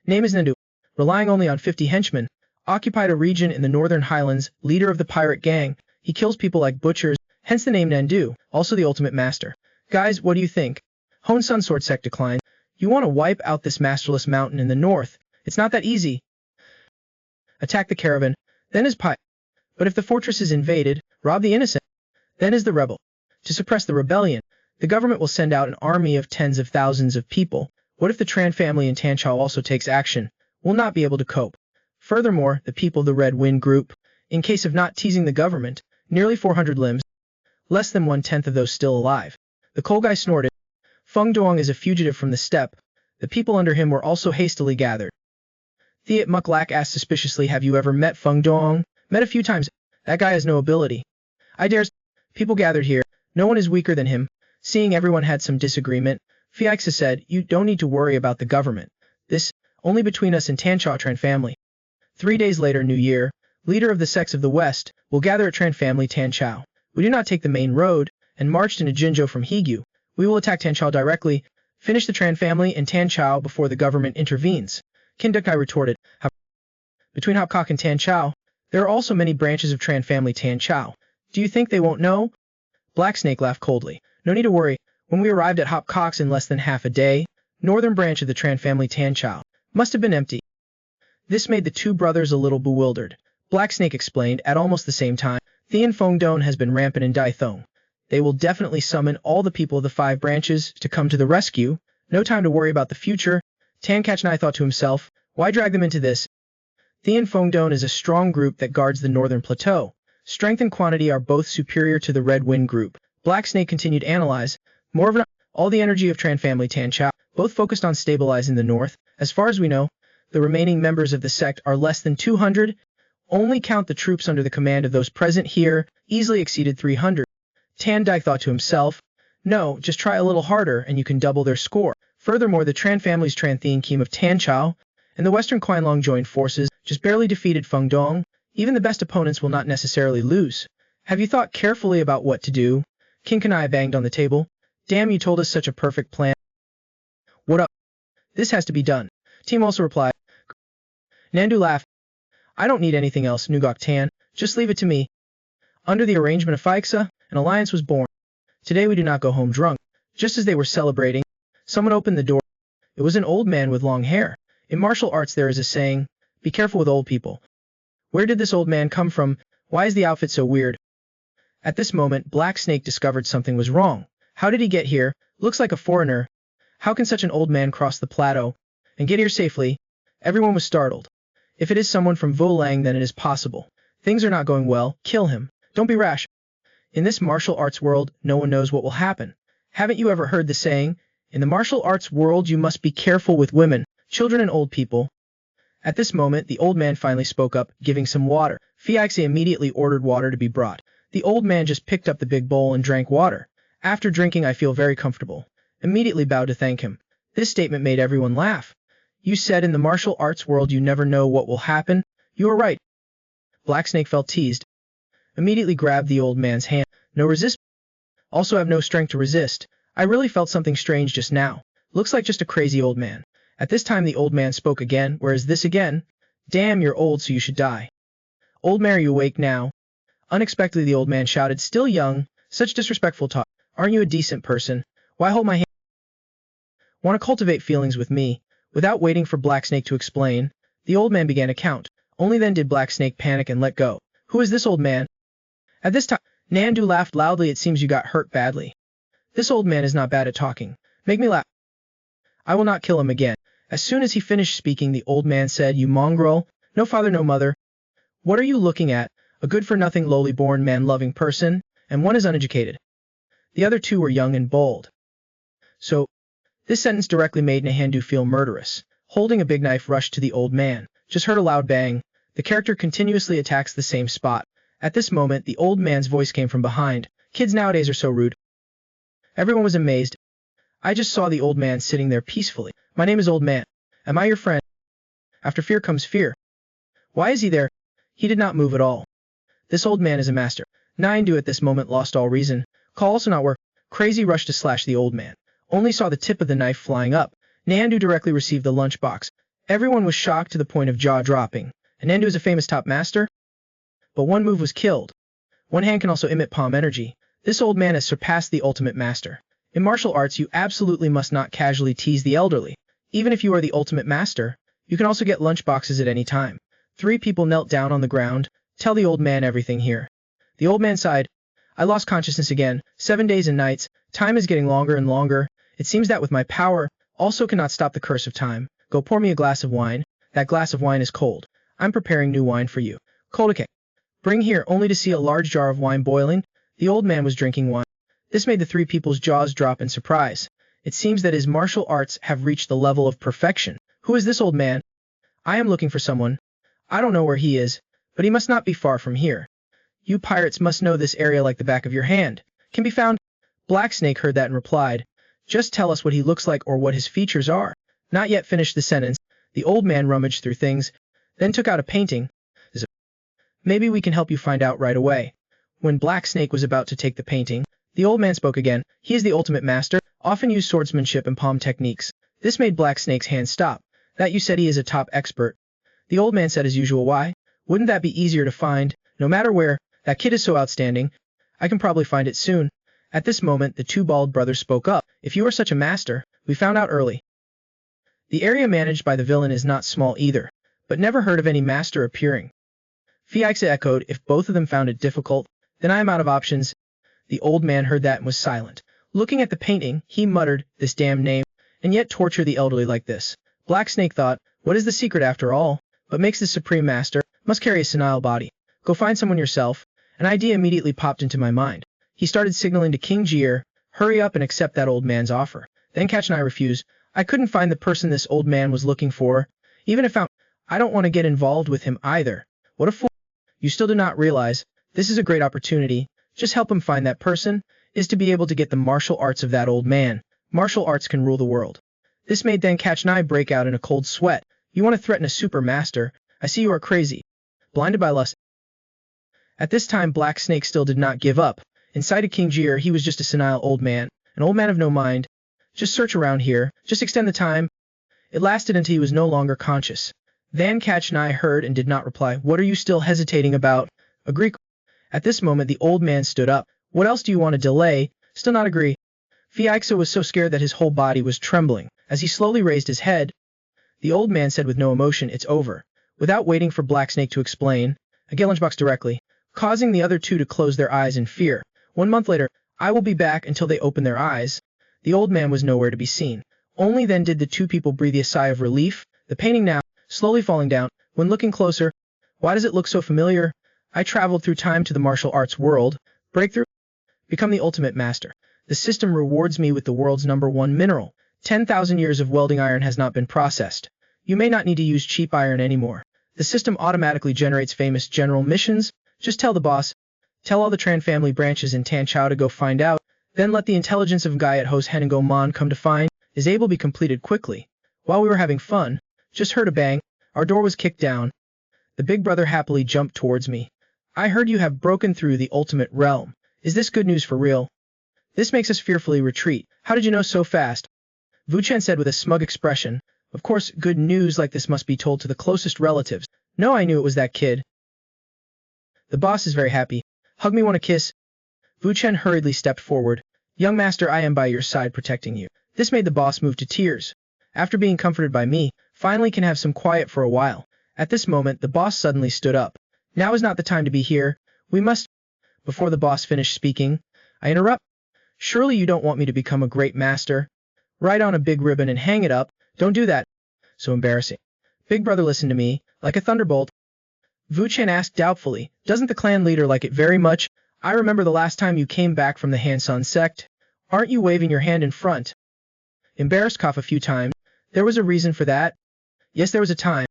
Name is Nandu. Relying only on 50 henchmen. Occupied a region in the Northern Highlands. Leader of the pirate gang. He kills people like butchers. Hence the name Nandu. Also the Ultimate Master. Guys, what do you think? Hone Sun Sword Sect declined. You want to wipe out this masterless mountain in the north. It's not that easy. Attack the caravan. Then is Pai. But if the fortress is invaded, rob the innocent. Then is the rebel. To suppress the rebellion, the government will send out an army of tens of thousands of people. What if the Tran family in Tanchao also takes action? Will not be able to cope. Furthermore, the people of the Red Wind Group, in case of not teasing the government, nearly 400 limbs. Less than 1/10 of those still alive. The coal guy snorted. Feng Duong is a fugitive from the steppe. The people under him were also hastily gathered. Thiet Muklak asked suspiciously, have you ever met Feng Duong? Met a few times. That guy has no ability. I dares. People gathered here. No one is weaker than him. Seeing everyone had some disagreement, Fiaxa said, you don't need to worry about the government. This, only between us and Tanchao Tran family. 3 days later, New Year, leader of the sects of the West, will gather at Tran family Tanchao. We do not take the main road, and marched into Jinzhou from Higyu. We will attack Tanchao directly, finish the Tran family and Tanchao before the government intervenes. Kindukai retorted. Between Hopkok and Tanchao, there are also many branches of Tran family Tanchao. Do you think they won't know? Black Snake laughed coldly. No need to worry. When we arrived at Hop Cox in less than half a day, northern branch of the Tran family Tan Chao must have been empty. This made the two brothers a little bewildered. Black Snake explained at almost the same time, Thien Fong Don has been rampant in Dai Thong. They will definitely summon all the people of the 5 branches to come to the rescue. No time to worry about the future. Tan Kachnai thought to himself, why drag them into this? Thien Fong Don is a strong group that guards the northern plateau. Strength and quantity are both superior to the Red Wind group. Black Snake continued to analyze. More of all the energy of Tran family Tan Chao, both focused on stabilizing the north. As far as we know, the remaining members of the sect are less than 200. Only count the troops under the command of those present here, easily exceeded 300. Tan Dai thought to himself, no, just try a little harder and you can double their score. Furthermore, the Tran family's Tran Thien Kim of Tan Chao and the Western Qianlong joined forces, just barely defeated Feng Dong. Even the best opponents will not necessarily lose. Have you thought carefully about what to do? King Kanai banged on the table. Damn, you told us such a perfect plan. What up? This has to be done. Team also replied. Nandu laughed. I don't need anything else, Nugok Tan. Just leave it to me. Under the arrangement of Phaiksa, an alliance was born. Today we do not go home drunk. Just as they were celebrating, someone opened the door. It was an old man with long hair. In martial arts there is a saying, be careful with old people. Where did this old man come from? Why is the outfit so weird? At this moment, Black Snake discovered something was wrong. How did he get here? Looks like a foreigner. How can such an old man cross the plateau and get here safely? Everyone was startled. If it is someone from Volang, then it is possible. Things are not going well. Kill him. Don't be rash. In this martial arts world, no one knows what will happen. Haven't you ever heard the saying, in the martial arts world you must be careful with women, children and old people? At this moment, the old man finally spoke up, giving some water. Fiaxe immediately ordered water to be brought. The old man just picked up the big bowl and drank water. After drinking, I feel very comfortable. Immediately bowed to thank him. This statement made everyone laugh. You said in the martial arts world you never know what will happen. You are right. Black Snake felt teased. Immediately grabbed the old man's hand. No resist. Also have no strength to resist. I really felt something strange just now. Looks like just a crazy old man. At this time the old man spoke again. Where is this again? Damn, you're old so you should die. Old man, are you awake now? Unexpectedly the old man shouted, still young. Such disrespectful talk. Aren't you a decent person? Why hold my hand? Want to cultivate feelings with me? Without waiting for Black Snake to explain, the old man began to count. Only then did Black Snake panic and let go. Who is this old man? At this time, Nandu laughed loudly. It seems you got hurt badly. This old man is not bad at talking. Make me laugh. I will not kill him again. As soon as he finished speaking, the old man said, you mongrel, no father, no mother. What are you looking at? A good-for-nothing, lowly-born, man-loving person, and one is uneducated. The other two were young and bold. So, this sentence directly made Nahandu feel murderous. Holding a big knife rushed to the old man. Just heard a loud bang. The character continuously attacks the same spot. At this moment, the old man's voice came from behind. Kids nowadays are so rude. Everyone was amazed. I just saw the old man sitting there peacefully. My name is Old Man. Am I your friend? After fear comes fear. Why is he there? He did not move at all. This old man is a master. Naindu at this moment lost all reason. Call also not work. Crazy rushed to slash the old man. Only saw the tip of the knife flying up. Nandu directly received the lunchbox. Everyone was shocked to the point of jaw dropping. And Nandu is a famous top master? But one move was killed. One hand can also emit palm energy. This old man has surpassed the ultimate master. In martial arts, you absolutely must not casually tease the elderly. Even if you are the ultimate master, you can also get lunchboxes at any time. 3 people knelt down on the ground. Tell the old man everything here. The old man sighed. I lost consciousness again. 7 days and nights. Time is getting longer and longer. It seems that with my power, also cannot stop the curse of time. Go pour me a glass of wine. That glass of wine is cold. I'm preparing new wine for you. Kodake. Bring here, only to see a large jar of wine boiling. The old man was drinking wine. This made the 3 people's jaws drop in surprise. It seems that his martial arts have reached the level of perfection. Who is this old man? I am looking for someone. I don't know where he is, but he must not be far from here. You pirates must know this area like the back of your hand. Can be found? Black Snake heard that and replied, just tell us what he looks like or what his features are. Not yet finished the sentence, the old man rummaged through things, then took out a painting. Maybe we can help you find out right away. When Black Snake was about to take the painting, the old man spoke again. He is the ultimate master, often used swordsmanship and palm techniques. This made Black Snake's hand stop. That you said he is a top expert. The old man said as usual, why? Wouldn't that be easier to find? No matter where, that kid is so outstanding. I can probably find it soon. At this moment, the two bald brothers spoke up. If you are such a master, we found out early. The area managed by the villain is not small either, but never heard of any master appearing. Fiaxa echoed, if both of them found it difficult, then I am out of options. The old man heard that and was silent. Looking at the painting, he muttered, this damn name, and yet torture the elderly like this. Black Snake thought, what is the secret after all? What makes the supreme master? Must carry a senile body. Go find someone yourself. An idea immediately popped into my mind. He started signaling to King Jier, hurry up and accept that old man's offer. Then Catch and I refused. I couldn't find the person this old man was looking for. Even if I don't want to get involved with him either. What a fool. You still do not realize, this is a great opportunity. Just help him find that person, is to be able to get the martial arts of that old man. Martial arts can rule the world. This made then Catch and I break out in a cold sweat. You want to threaten a super master? I see you are crazy. Blinded by lust. At this time Black Snake still did not give up. Inside of King Jier he was just a senile old man, an old man of no mind. Just search around here, just extend the time. It lasted until he was no longer conscious. Then Catch and I heard and did not reply. What are you still hesitating about? Agree. At this moment the old man stood up. What else do you want to delay? Still not agree. Fiaxa was so scared that his whole body was trembling. As he slowly raised his head, the old man said with no emotion, it's over. Without waiting for Black Snake to explain, a lunchbox directly, causing the other two to close their eyes in fear. 1 month later, I will be back until they open their eyes. The old man was nowhere to be seen. Only then did the two people breathe a sigh of relief, the painting now, slowly falling down. When looking closer, why does it look so familiar? I traveled through time to the martial arts world. Breakthrough. Become the ultimate master. The system rewards me with the world's #1 mineral. 10,000 years of welding iron has not been processed. You may not need to use cheap iron anymore. The system automatically generates famous general missions. Just tell the boss. Tell all the Tran family branches in Tanchao to go find out. Then let the intelligence of Guy at Hos Henengo Mon come to find. Is able to be completed quickly. While we were having fun, just heard a bang. Our door was kicked down. The big brother happily jumped towards me. I heard you have broken through the ultimate realm. Is this good news for real? This makes us fearfully retreat. How did you know so fast? Wu Chen said with a smug expression. Of course, good news like this must be told to the closest relatives. No, I knew it was that kid. The boss is very happy. Hug me, want a kiss? Wu Chen hurriedly stepped forward. Young master, I am by your side protecting you. This made the boss move to tears. After being comforted by me, finally can have some quiet for a while. At this moment, the boss suddenly stood up. Now is not the time to be here. We must... Before the boss finished speaking, I interrupt. Surely you don't want me to become a great master? Write on a big ribbon and hang it up. Don't do that. So embarrassing. Big brother listened to me, like a thunderbolt. Wu Chen asked doubtfully, doesn't the clan leader like it very much? I remember the last time you came back from the Hansun sect. Aren't you waving your hand in front? Embarrassed cough a few times. There was a reason for that. Yes, there was a time.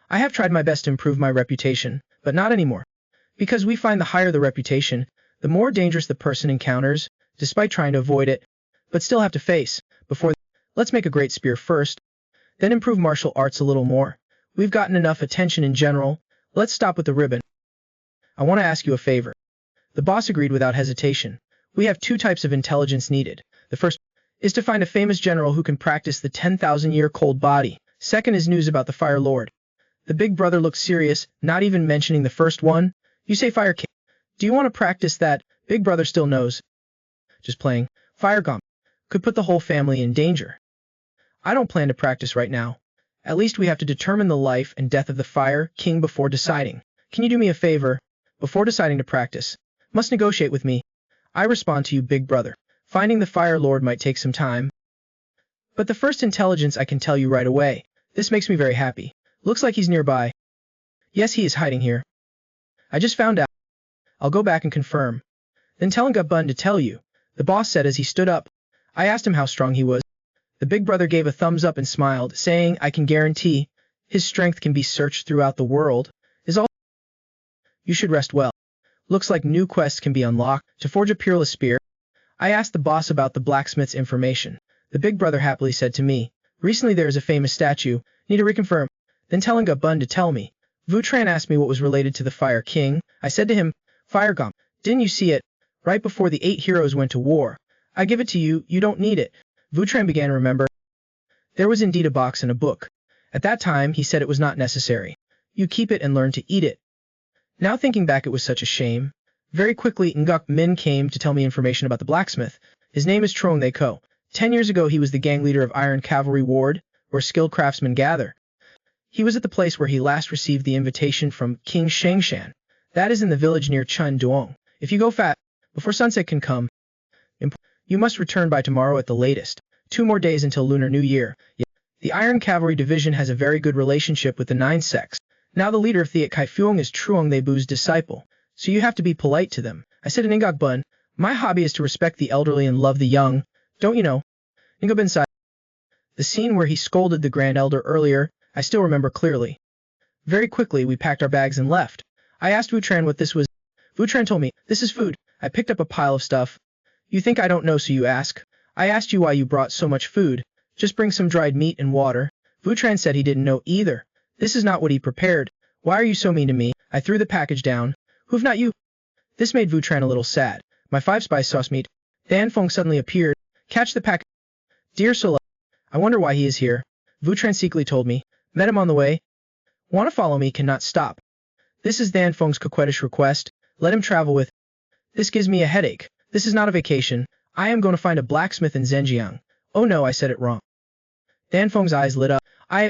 I have tried my best to improve my reputation, but not anymore. Because we find the higher the reputation, the more dangerous the person encounters, despite trying to avoid it, but still have to face. Before, let's make a great spear first, then improve martial arts a little more. We've gotten enough attention in general. Let's stop with the ribbon. I want to ask you a favor. The boss agreed without hesitation. We have 2 types of intelligence needed. The first is to find a famous general who can practice the 10,000-year cold body. Second is news about the Fire Lord. The big brother looked serious, not even mentioning the first one. You say Fire King. Do you want to practice that? Big brother still knows. Just playing. Fire Gom. Could put the whole family in danger. I don't plan to practice right now. At least we have to determine the life and death of the Fire King before deciding. Can you do me a favor? Before deciding to practice. Must negotiate with me. I respond to you, big brother. Finding the Fire Lord might take some time. But the first intelligence I can tell you right away. This makes me very happy. Looks like he's nearby. Yes, he is hiding here. I just found out. I'll go back and confirm. Then tell Bun to tell you. The boss said as he stood up. I asked him how strong he was. The big brother gave a thumbs up and smiled, saying, I can guarantee his strength can be searched throughout the world. Is all. You should rest well. Looks like new quests can be unlocked to forge a peerless spear. I asked the boss about the blacksmith's information. The big brother happily said to me, recently there is a famous statue. Need to reconfirm. Then telling Bun to tell me. Wu Tran asked me what was related to the Fire King. I said to him, Fire Gom, didn't you see it? Right before the 8 heroes went to war. I give it to you, you don't need it. Wu Tran began to remember. There was indeed a box and a book. At that time, he said it was not necessary. You keep it and learn to eat it. Now thinking back, it was such a shame. Very quickly, Nguk Min came to tell me information about the blacksmith. His name is Trong They Ko. 10 years ago, he was the gang leader of Iron Cavalry Ward, where skilled craftsmen gather. He was at the place where he last received the invitation from King Shengshan. That is in the village near Chun Duong. If you go fast, before sunset can come, you must return by tomorrow at the latest. 2 more days until Lunar New Year. The Iron Cavalry Division has a very good relationship with the 9 sects. Now the leader of Triat Kaifuong is Truong Theybu's disciple, so you have to be polite to them. I said in Ngok Bun, my hobby is to respect the elderly and love the young. Don't you know? Ngo Bin sighed. The scene where he scolded the Grand Elder earlier, I still remember clearly. Very quickly we packed our bags and left. I asked Vutran what this was. Vutran told me, this is food. I picked up a pile of stuff. You think I don't know, so you ask? I asked you why you brought so much food. Just bring some dried meat and water. Vutran said he didn't know either. This is not what he prepared. Why are you so mean to me? I threw the package down. Who've not you? This made Vutran a little sad. My 5-spice sauce meat. Dan Feng suddenly appeared. Catch the pack. Dear Sola, I wonder why he is here. Vutran secretly told me. Met him on the way. Wanna follow me, cannot stop. This is Dan Feng's coquettish request. Let him travel with. This gives me a headache. This is not a vacation. I am going to find a blacksmith in Zhenjiang. Oh no, I said it wrong. Dan Feng's eyes lit up. I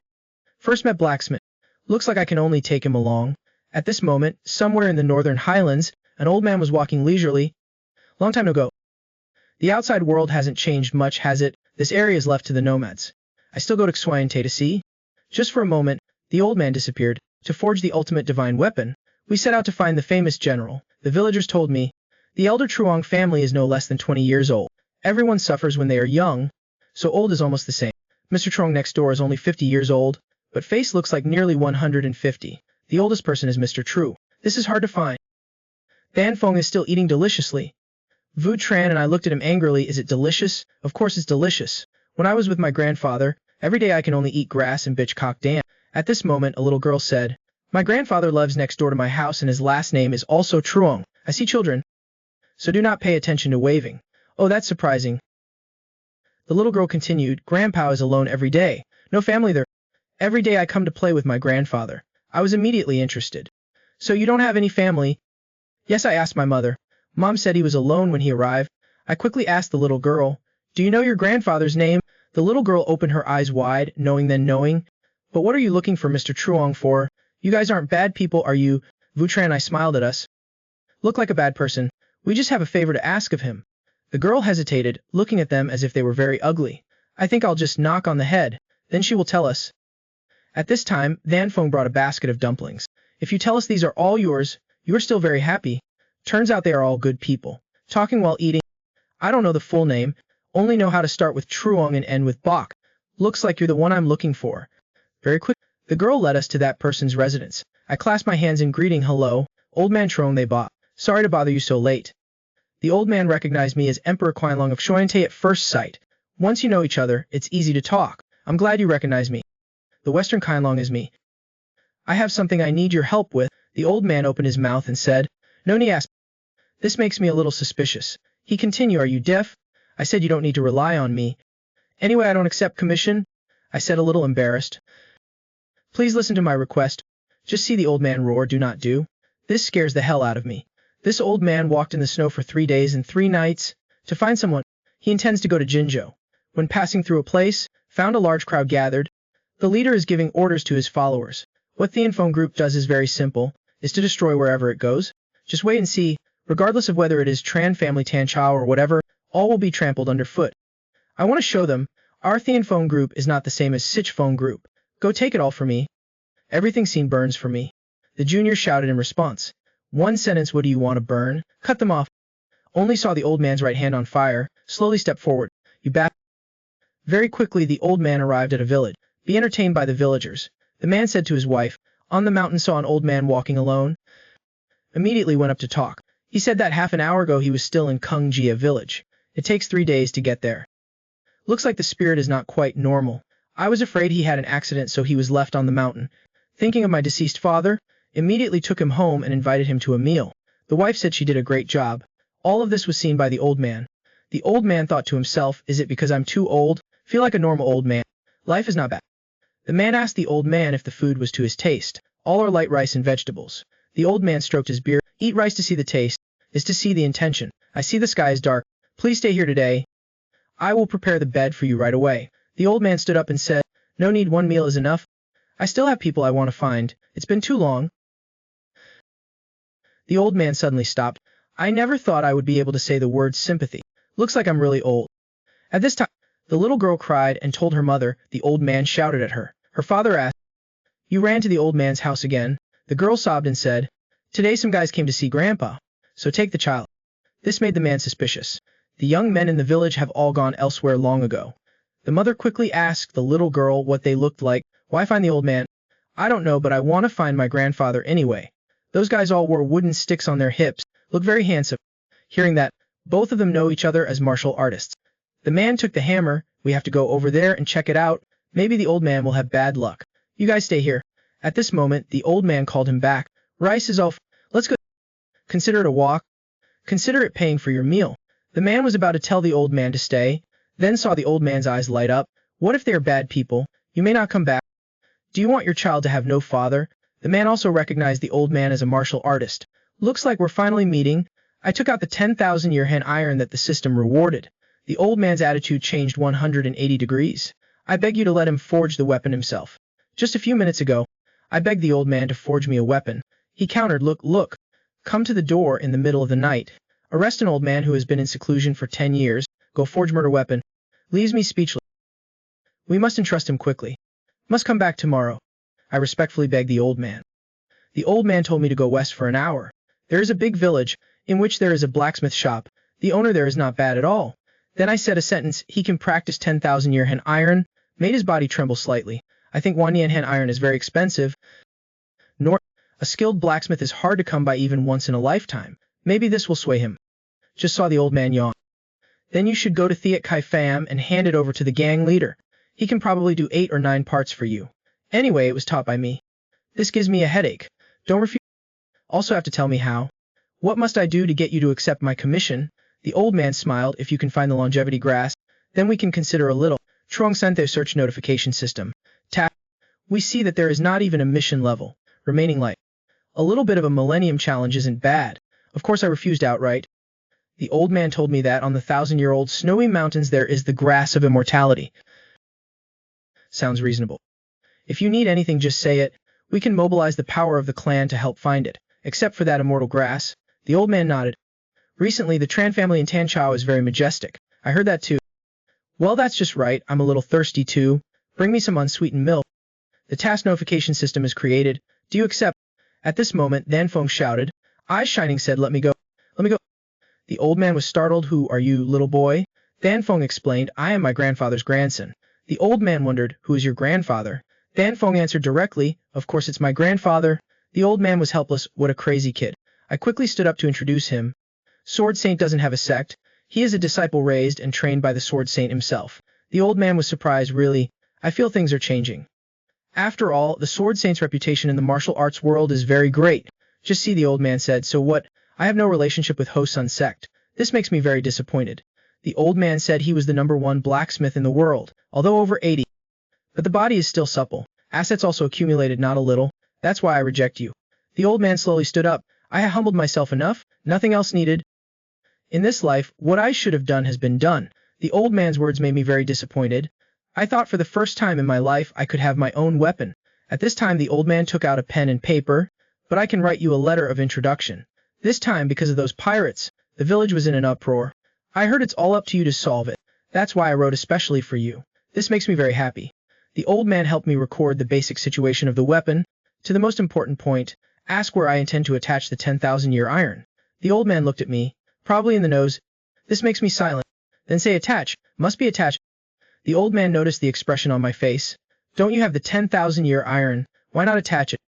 first met blacksmith. Looks like I can only take him along. At this moment, somewhere in the northern highlands, an old man was walking leisurely. Long time ago. The outside world hasn't changed much, has it? This area is left to the nomads. I still go to Xuanyate to see. Just for a moment, the old man disappeared. To forge the ultimate divine weapon, we set out to find the famous general. The villagers told me. The elder Truong family is no less than 20 years old. Everyone suffers when they are young, so old is almost the same. Mr. Truong next door is only 50 years old, but face looks like nearly 150. The oldest person is Mr. True. This is hard to find. Dan Feng is still eating deliciously. Vu Tran and I looked at him angrily. Is it delicious? Of course it's delicious. When I was with my grandfather, every day I can only eat grass and bitch cock damn. At this moment a little girl said, my grandfather lives next door to my house and his last name is also Truong. I see children. So do not pay attention to waving. Oh, that's surprising. The little girl continued, Grandpa is alone every day. No family there. Every day I come to play with my grandfather. I was immediately interested. So you don't have any family? Yes, I asked my mother. Mom said he was alone when he arrived. I quickly asked the little girl, do you know your grandfather's name? The little girl opened her eyes wide, knowing then knowing. But what are you looking for Mr. Truong for? You guys aren't bad people, are you? Vutran and I smiled at us. Look like a bad person. We just have a favor to ask of him. The girl hesitated, looking at them as if they were very ugly. I think I'll just knock on the head, then she will tell us. At this time, Dan Feng brought a basket of dumplings. If you tell us these are all yours, you are still very happy. Turns out they are all good people. Talking while eating. I don't know the full name, only know how to start with Truong and end with Bok. Looks like you're the one I'm looking for. Very quick, the girl led us to that person's residence. I clasped my hands in greeting. Hello, old man Truong they bought. Sorry to bother you so late. The old man recognized me as Emperor Qianlong of Xuanyate at first sight. Once you know each other, it's easy to talk. I'm glad you recognize me. The Western Qianlong is me. I have something I need your help with. The old man opened his mouth and said, no need ask. This makes me a little suspicious. He continued, are you deaf? I said you don't need to rely on me. Anyway, I don't accept commission. I said a little embarrassed. Please listen to my request. Just see the old man roar, do not do. This scares the hell out of me. This old man walked in the snow for 3 days and 3 nights to find someone. He intends to go to Jinzhou. When passing through a place, found a large crowd gathered. The leader is giving orders to his followers. What the Info group does is very simple, is to destroy wherever it goes. Just wait and see, regardless of whether it is Tran family Tan Chao or whatever, all will be trampled underfoot. I want to show them, our Thean phone group is not the same as Sich phone group. Go take it all for me. Everything seen burns for me. The junior shouted in response. One sentence, what do you want to burn? Cut them off. Only saw the old man's right hand on fire, slowly stepped forward. You bat. Very quickly the old man arrived at a village. Be entertained by the villagers. The man said to his wife, on the mountain saw an old man walking alone. Immediately went up to talk. He said that half an hour ago he was still in Kungjia village. It takes 3 days to get there. Looks like the spirit is not quite normal. I was afraid he had an accident, so he was left on the mountain. Thinking of my deceased father, immediately took him home and invited him to a meal. The wife said she did a great job. All of this was seen by the old man. The old man thought to himself, is it because I'm too old? Feel like a normal old man. Life is not bad. The man asked the old man if the food was to his taste. All are light rice and vegetables. The old man stroked his beard. Eat rice to see the taste. is to see the intention. I see the sky is dark. Please stay here today. I will prepare the bed for you right away. The old man stood up and said, no need, one meal is enough. I still have people I want to find. It's been too long. The old man suddenly stopped. I never thought I would be able to say the word sympathy. Looks like I'm really old. At this time, the little girl cried and told her mother. The old man shouted at her. Her father asked, you ran to the old man's house again? The girl sobbed and said, today some guys came to see Grandpa, so take the child. This made the man suspicious. The young men in the village have all gone elsewhere long ago. The mother quickly asked the little girl what they looked like. Why find the old man? I don't know, but I want to find my grandfather anyway. Those guys all wore wooden sticks on their hips, look very handsome. Hearing that, both of them know each other as martial artists. The man took the hammer. We have to go over there and check it out. Maybe the old man will have bad luck. You guys stay here. At this moment, the old man called him back. Rice is off. Let's go. Consider it a walk. Consider it paying for your meal. The man was about to tell the old man to stay, then saw the old man's eyes light up. What if they are bad people? You may not come back. Do you want your child to have no father? The man also recognized the old man as a martial artist. Looks like we're finally meeting. I took out the 10,000-year hand iron that the system rewarded. The old man's attitude changed 180 degrees. I beg you to let him forge the weapon himself. Just a few minutes ago, I begged the old man to forge me a weapon. He countered, look. Come to the door in the middle of the night. Arrest an old man who has been in seclusion for 10 years. Go forge murder weapon. Leaves me speechless. We must entrust him quickly. Must come back tomorrow. I respectfully begged the old man. The old man told me to go west for an hour. There is a big village, in which there is a blacksmith shop. The owner there is not bad at all. Then I said a sentence. He can practice 10,000-year hand iron. Made his body tremble slightly. I think 1 yen hand iron is very expensive. Nor a skilled blacksmith is hard to come by even once in a lifetime. Maybe this will sway him. Just saw the old man yawn. Then you should go to Triat Kai Fam and hand it over to the gang leader. He can probably do 8 or 9 parts for you. Anyway, it was taught by me. This gives me a headache. Don't refuse. Also have to tell me how. What must I do to get you to accept my commission? The old man smiled. If you can find the longevity grass, then we can consider a little. Trong Sente search notification system. Tap. We see that there is not even a mission level. Remaining light. A little bit of a millennium challenge isn't bad. Of course I refused outright. The old man told me that on the 1,000-year-old snowy mountains there is the grass of immortality. Sounds reasonable. If you need anything, just say it. We can mobilize the power of the clan to help find it. Except for that immortal grass. The old man nodded. Recently, the Tran family in Tanchao is very majestic. I heard that too. Well, that's just right. I'm a little thirsty too. Bring me some unsweetened milk. The task notification system is created. Do you accept? At this moment, Danfeng shouted. Eyes shining said, let me go. Let me go. The old man was startled. Who are you, little boy? Danfeng explained, I am my grandfather's grandson. The old man wondered, who is your grandfather? Danfeng answered directly, of course it's my grandfather. The old man was helpless. What a crazy kid. I quickly stood up to introduce him. Sword Saint doesn't have a sect. He is a disciple raised and trained by the Sword Saint himself. The old man was surprised. Really? I feel things are changing. After all, the Sword Saint's reputation in the martial arts world is very great. Just see, the old man said. So what? I have no relationship with Ho-Sun sect. This makes me very disappointed. The old man said he was the #1 blacksmith in the world, although over 80. But the body is still supple. Assets also accumulated not a little. That's why I reject you. The old man slowly stood up. I have humbled myself enough. Nothing else needed. In this life, what I should have done has been done. The old man's words made me very disappointed. I thought for the first time in my life I could have my own weapon. At this time the old man took out a pen and paper. But I can write you a letter of introduction. This time, because of those pirates, the village was in an uproar. I heard it's all up to you to solve it. That's why I wrote especially for you. This makes me very happy. The old man helped me record the basic situation of the weapon. To the most important point, ask where I intend to attach the 10,000-year iron. The old man looked at me, probably in the nose. This makes me silent. Then say attach. Must be attached. The old man noticed the expression on my face. Don't you have the 10,000-year iron? Why not attach it?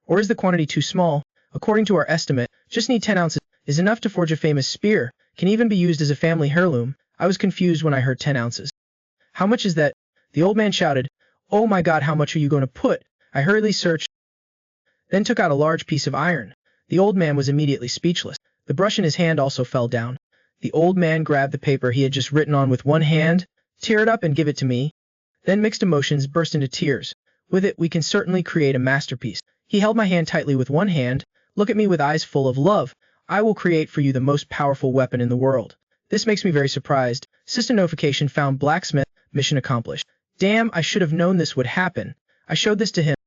Or is the quantity too small? According to our estimate, just need 10 ounces is enough to forge a famous spear. Can even be used as a family heirloom. I was confused when I heard 10 ounces. How much is that? The old man shouted. Oh my God, how much are you going to put? I hurriedly searched, then took out a large piece of iron. The old man was immediately speechless. The brush in his hand also fell down. The old man grabbed the paper he had just written on with one hand, tear it up and give it to me. Then mixed emotions burst into tears. With it, we can certainly create a masterpiece. He held my hand tightly with one hand. Look at me with eyes full of love. I will create for you the most powerful weapon in the world. This makes me very surprised. System notification found blacksmith. Mission accomplished. Damn, I should have known this would happen. I showed this to him.